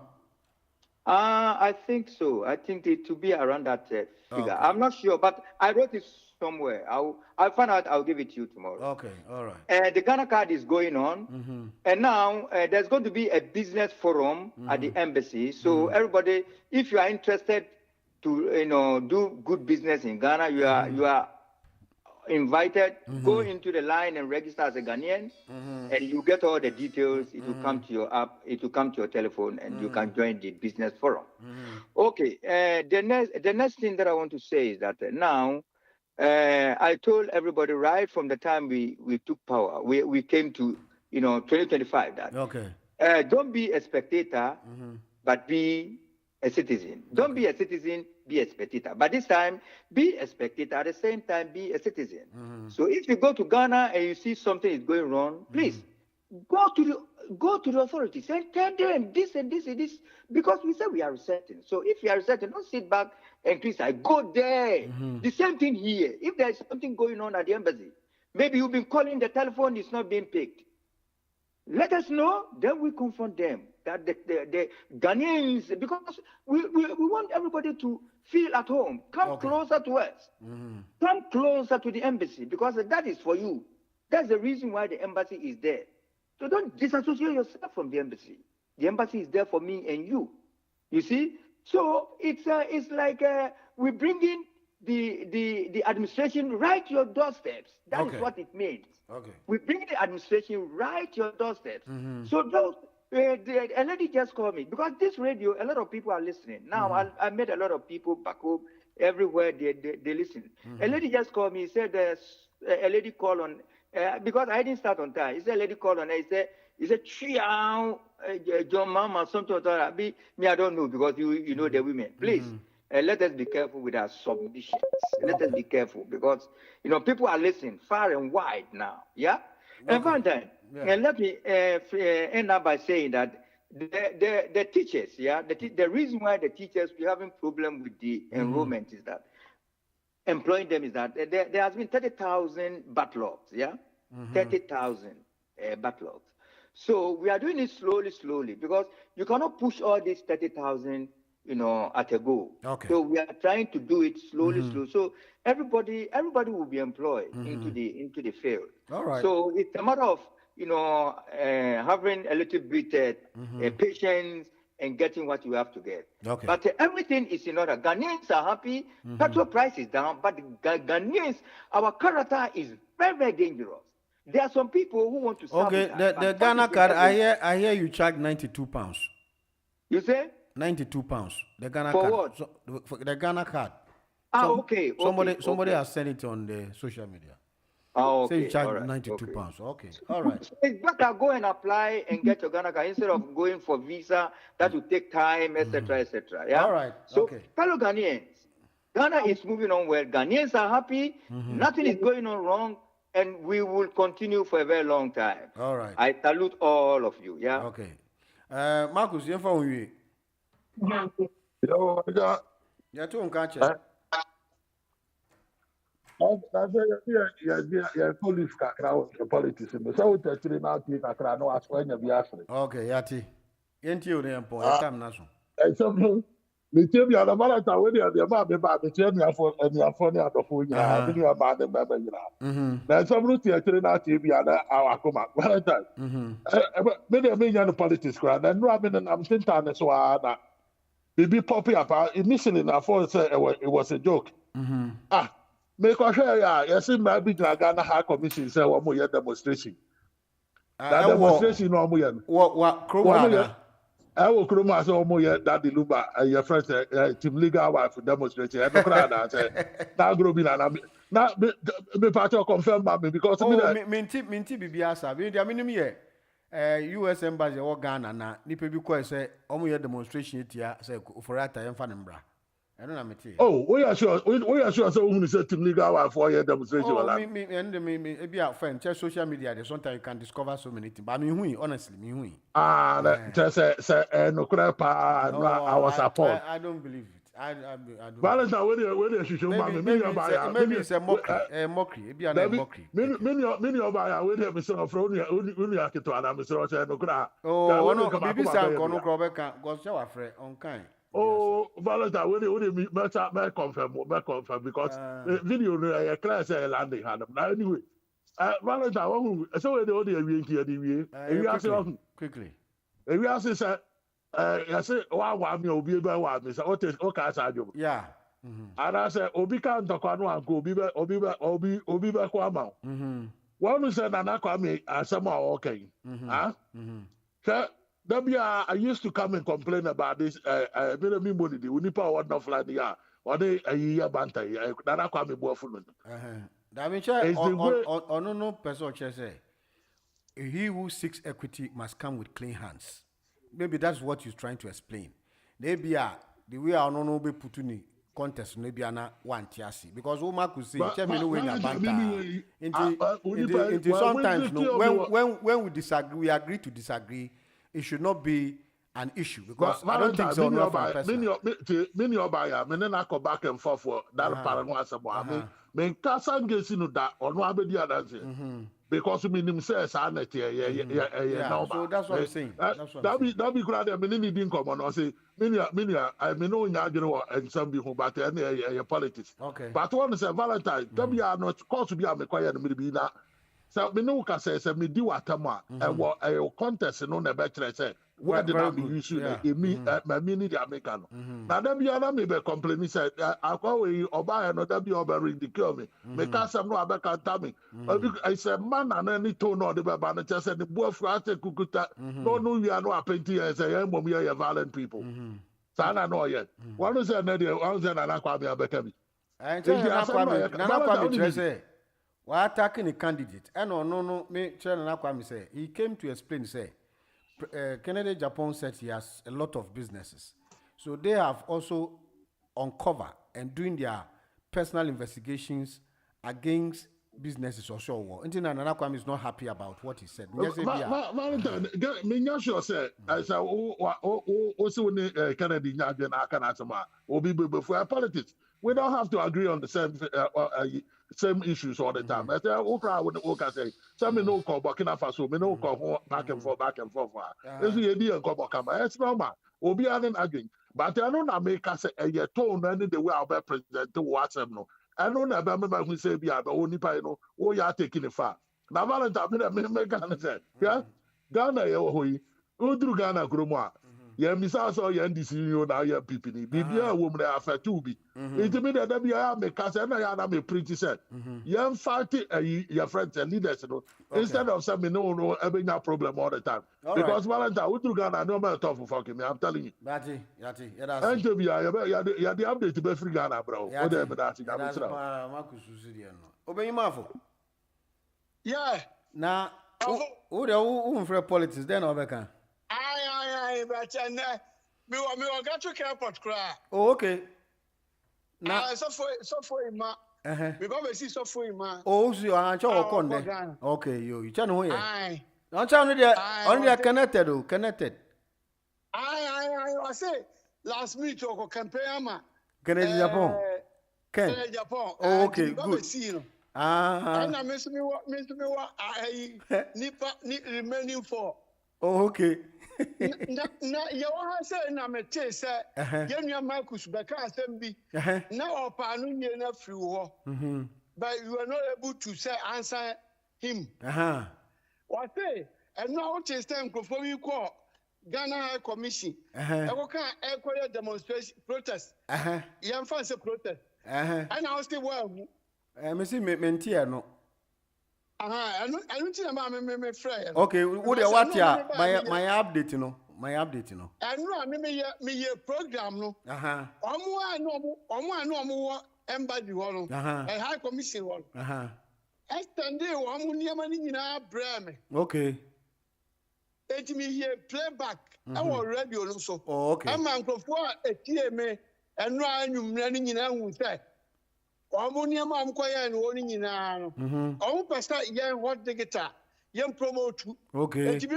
I think so. I think it to be around that figure. Okay. I'm not sure, but I wrote it somewhere. I'll find out. I'll give it to you tomorrow. Okay, all right. The Ghana card is going on, and now there's going to be a business forum at the embassy. So everybody, if you are interested to do good business in Ghana, you are invited. Go into the line and register as a Ghanaian, and you get all the details. It will come to your app. It will come to your telephone, and you can join the business forum. Okay. The next thing that I want to say is that now I told everybody right from the time we took power, we came to 2025 that don't be a spectator, but be a citizen. Don't be a citizen, be a spectator. But this time, be a spectator. At the same time, be a citizen. So if you go to Ghana and you see something is going wrong, please go to the authorities and tell them this and this and this, because we say we are resetting. So if you are resetting, don't sit back and criticize. Go there. The same thing here. If there is something going on at the embassy, maybe you've been calling, the telephone is not being picked. Let us know, then we confront them. That the Ghanaians, because we want everybody to feel at home. Come closer to us. Come closer to the embassy, because that is for you. That's the reason why the embassy is there. So don't disassociate yourself from the embassy. The embassy is there for me and you. You see? So it's like we bring in the administration right to your doorsteps. That is what it means. Okay. We bring the administration right to your doorsteps. So those a lady just called me, because this radio, a lot of people are listening. Now I met a lot of people back home, everywhere they listen. A lady just called me, said a lady called on, because I didn't start on time. He said a lady called on, he said John Mama, something like that. Me, I don't know, because you know the women. Please, let us be careful with our submissions. Let us be careful, because people are listening far and wide now. Yeah? And Valentine, and let me end up by saying that the teachers, the reason why the teachers we having problem with the enrollment is that employing them is that there has been 30,000 backlogs, 30,000 backlogs. So we are doing it slowly, because you cannot push all these 30,000, at a go. Okay. So we are trying to do it slowly. So everybody will be employed into the field. All right. So it's a matter of having a little bit patience and getting what you have to get. Okay. But everything is in order. Ghanaians are happy. Petrol price is down, but Ghanaians, our character is very, very dangerous. There are some people who want to sabotage. Okay, the Ghana card, I hear you charge £92. You say? £92. The Ghana for card. What? For the Ghana card. Okay. Somebody has sent it on the social media. Okay. Say you charge All right. £92. Okay. All right. So it's better go and apply and get your Ghana card instead of going for visa. That will take time, etc., etc. Yeah. All right. So, Okay. fellow Ghanaians, Ghana is moving on well. Ghanaians are happy. Nothing is going on wrong, and we will continue for a very long time. All right. I salute all of you. Yeah. Okay. Marcus, you're from you. You're too unconscious. Police politics. So actually now kakra no aswanya bi afre. Okay, yati. Yenti o dem po, e tam na so. Example, me tell you the matter when you the ba me tell me afọ ni adofo nya, me you ba de ba nya. Na some ti actually now ti bi ada awakoma. Valentine. Me dey me nya no politics kra. Na no am na am tinta so na. Bibi pop up initially na for say it was a joke. Make sure yes, maybe Ghana High Commission say one more demonstration. That demonstration no more. What Chroma? I will Chroma so more that the Luba your friend team legal wife demonstration. I don't cry that say now grow be na me party confirm me because minti bibiasa. Me dia minimum here. US embassy or Ghana na nipa bi ko say omo demonstration tia say for ata yemfa ne mbra. I don't know. Oh, we are sure. We are sure. So we say team legal for your demonstration. Oh, me, be our friend. Check social media. There's sometimes you can discover so many things. But me hui, honestly, me hui. Just say no crepa. I was support. I don't believe it. I don't. Valentine, when you show maybe it's a mockery. It be a mockery. Many of our when you say from only I can to Adam Mr. Rocha no cra. Oh, no, maybe some kono krobeka. Go show our friend on kind. Oh, Valentine, when you confirm because video no class landing hand. Now anyway, Valentine, so we do the we quickly. We ask say I say wa me obi be wa me say o ka sa job. Yeah. And I say obi kan to kwa no anko obi be kwa ma. One say na na kwa me asem a okay. I used to come and complain about this. Me money the unipa what not fly the or they a year banter. That I me boyfriend. That means no person say he who seeks equity must come with clean hands. Maybe that's what you're trying to explain. Maybe the way I no be put in contest maybe ana one tiasi because Oma could say tell me no way na banter. Into sometimes when we disagree, we agree to disagree. It should not be an issue because I don't think so. Not for person. Many of buyer, many na go back and forth for that paranoia. Me kasa ngesi no da ono abedi adanse because me nim say sanete yeah. So that's what I'm saying. That be glad me need in common or say me no nya agere wo ensam bi ho but politics. Okay. But one say Valentine, that be not cause to be am quiet me be na. So me no ka say me di watama e contest no na be kire say where did I be issue me need the American. Now that be ana me be complaining say akwa we oba no that be oba ridicule me. Me ka say no abeka tami. I say man na any to no de be ba na say the boy for ate kukuta no we are no apenti say e mom ye violent people. Sana no yet. One say na dey one say na akwa me abeka bi. Na akwa me say why attacking the candidate? And no, me Chairman Akwami say he came to explain. Say, Canada, Japan said he has a lot of businesses, so they have also uncovered and doing their personal investigations against businesses or so. Until Nana Akwami is not happy about what he said. Valentine, me not sure say I say also Kennedy Nyagen Akanasama or be before politics. We don't have to agree on the same issues all the time. I say, okay, when okay say, some me no call Burkina Faso, me no call back and forth. This is the call Burkina. It's normal. Obi anen again. But I know na make us a year tone and the way I'll be president to watch them no. I know na be me who say be a only pa no. Oh, you are taking it far. Now Valentine me Ghana say, yeah, Ghana ye hoyi. Udru Ghana kromo. Yeah, Misa saw your NDC, you now your PPD. Bibia woman affect to be. It mean that be I make us and I am a pretty set. Young fighting your friends and leaders, instead of saying no, having a problem all the time. Because Valentine, we do Ghana, no matter tough for fucking me, I'm telling you. Yati, and to be, you are the update to be free Ghana, bro. Whatever that's it. Obey Mafo. Yeah. Now, who for politics then, Obeka? Aye, but me got to airport cry. Oh, okay. Now, so for him, we go see so for him. Oh, so you are on okay, you channel here. Aye. Don't tell me only connected. I say last minute to compare ma. Canadian Japan. Canadian Japan. Oh, okay, good. And I miss me what I remaining for. Oh, okay. Na you want say na me say Yenya Marcus Beka Assembly na opanu nye na free ho but you are not able to say answer him what say and now what is time for we call Ghana High Commission e go kan e ko demonstration protest yam fan say protest and I still well me see me ntia no I don't think me friend. Okay, what ya my update no. I know me program no. Omo embassy no. A high commission one. Extend omo niam ni nyina bra me. Okay. Eti me hear playback. I was radio no so. Oh, okay. Am ankofo etie me eno anwumra ni nyina hu say. Omo niam am koye no oni nyina no. Omo pasta yen what digital. Yen promote. Okay. Eti me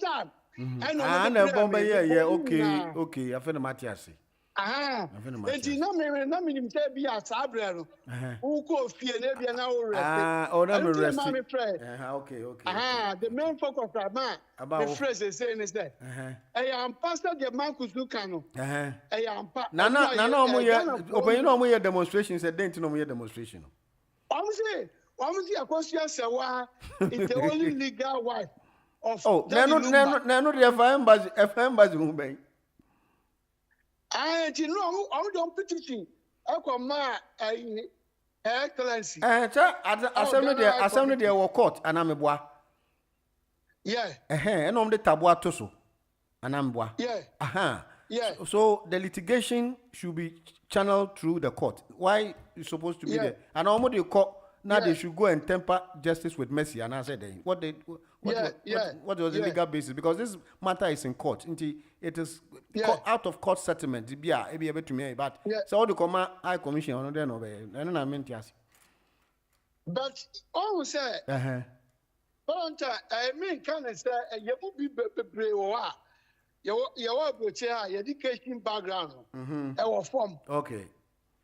time. And a bomber, yeah, okay. I feel the Matthias. Eti na me nim say be a sabrero. Who go fear na be na o rest. Oh, na me rest. Okay. The main focus about the phrase is saying is that I am pastor the Marcus Lucano. I am na mo ye open no mo ye demonstration say dent no mo ye demonstration. I'm say akosia sewa is the only legal wife of no the FM base who be. I don't petition. I come my excellency. Assembly there were court and I'm a boy. Yeah. And on the tabua toso and I'm boy. Yeah. Yeah. So the litigation should be channeled through the court. Why is supposed to be there? And almost the court now they should go and temper justice with mercy. And I said, what was the legal basis? Because this matter is in court. It is out of court settlement. Be able to me, but so all the High Commission on there no. And I meant yes. But all say, I mean, can I say you will be brave or your education background, our form. Okay.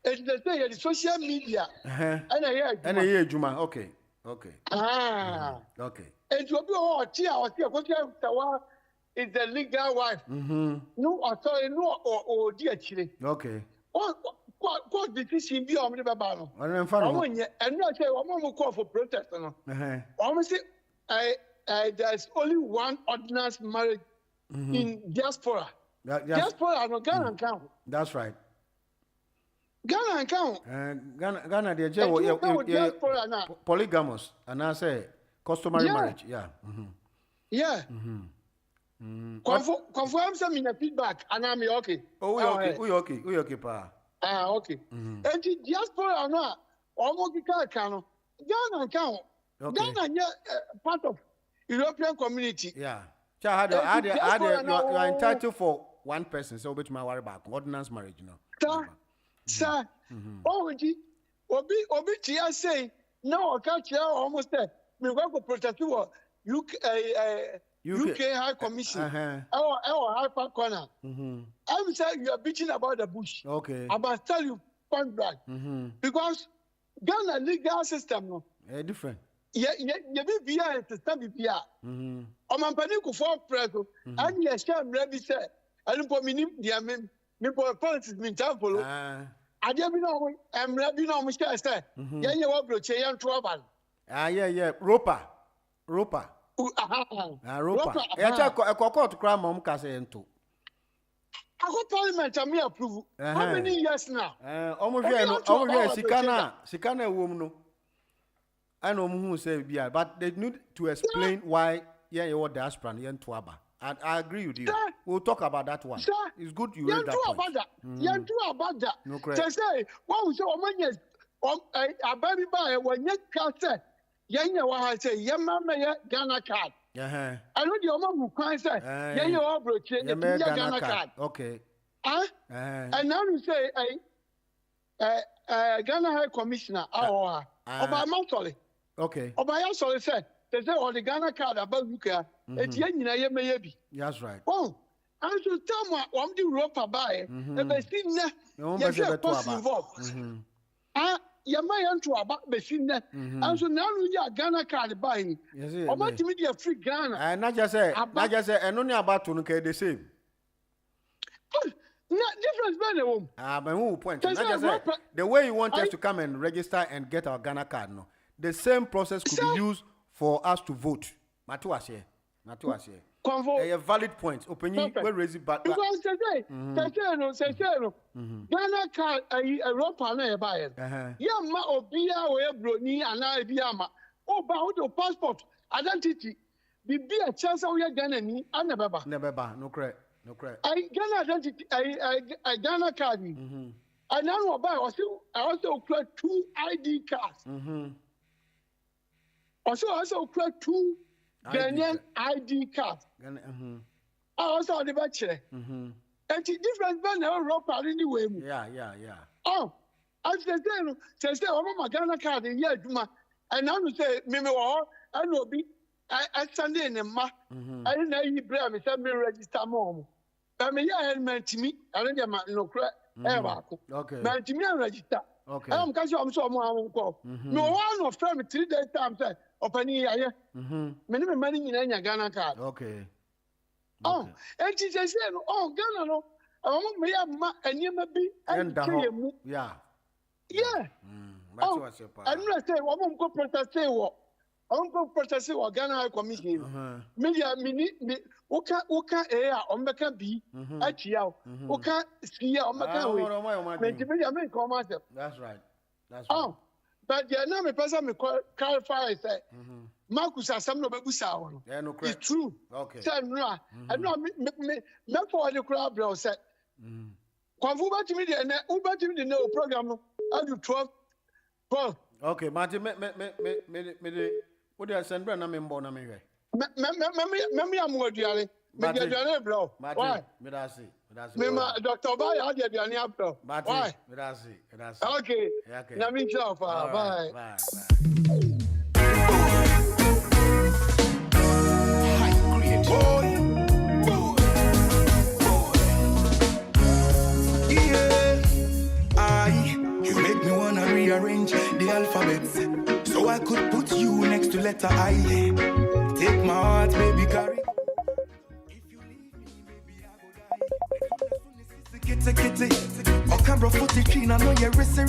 It's the thing, the social media. And I hear Juma. Okay. Okay. And you be all tia is the legal wife. No, sorry, no, or dear chile. Okay. What decision be on the babano? And not say one more call for protest. Almost there's only one ordinance marriage in diaspora. Diaspora no Ghana count. That's right. Ghana count. Ghana they polygamous and I say customary marriage. Yeah. Confirm some in the feedback and I'm okay. We okay, pa. Okay. And the diaspora no almost can Ghana count. Ghana part of European community. Yeah. You are entitled for one person, so which my worry about ordinance marriage, Sir, Obi Tia say, no, I can't hear almost there. We go to protest UK High Commission, our High Park Corner. I'm saying you are bitching about the bush. Okay. I must tell you point blank. Because Ghana legal system no. Different. Yeah, be system be O man pani ku for preso. And ye share ready say. And for minim dia me for politics me time follow. Ade bi no emre bi no mo share say. Ye wo broche ye nto oban. Yeah. Ropa. Ropa. Yeah, check a court crime mom ka say nto. I got parliament and me approve. How many years now? Almost here, Sikana woman no. I know who say yeah, but they need to explain why you are diaspora and Tuaba. And I agree with you. We'll talk about that one. Sir, it's good you raise that point. You're true about that. No correct. They say, what we say, a baby buy when you can't say, I say, mama, Ghana card. I know the woman who can't say, you are broken, Ghana card. Okay. And now you say, Ghana High Commissioner, Obama, okay. Obama, sorry, said, they say, the Ghana card about UK, it's yen, maybe. That's right. Oh, and so tell me, I'm the rope by, and they see that involved. You may enter about the scene, and so now you are Ghana card buying. Or much media free Ghana. And not just say, and only about to look the same. Not difference, better. But who point? The way you want us to come and register and get our Ghana card, no. The same process could be used for us to vote. Matuas here. A valid point. Opinion will raise it back. Because today, Ghana card a rope on a buyer. Yama or Bia or Brony and I Biama. Oh, about the passport, identity. Be a chance of your Ghana and never. No correct. I Ghana identity, I Ghana card. I now buy also create 2 ID cards. Also create 2 Ghanaian ID cards. I also the bachelor. And it's different than Europe anyway. Yeah. Oh, as they say, my Ghana card in here, and now you say, Mimi, I know be I Sunday in a ma. I didn't know you bring me some register mom. I mean, yeah, meant to me. I don't get my no credit. Okay. Meant to me and register. Okay. I'm because I'm so more. No one of them 3 days time said, open here. Many money in any Ghana card. Okay. Oh, and she says, oh, Ghana, no. I want me and you may be and yeah. Oh, I'm not saying, I won't go protest. I won't go protest what Ghana High Commission. Media, Uka air on the can be at you. Uka ski on the can. That's right. Oh, but the name person me clarify that Marcus has some no baby sound. It's true. Okay. I know me for the crowd bro said. Confuba to me and Uber to me the program. I do 12. Okay, Martin, me what do I send Brandon member na me here? Me am what you are. Me get your bro. Why? Me da see. Me Dr. Bay had your bro. Why? Me da see. Okay. Na me ciao. Bye. You make me wanna rearrange the alphabet so I could put you next to letter I. Take my heart, baby, carry. If you leave me, baby, I go die. Kitty, or camera footage, I know you're rissy.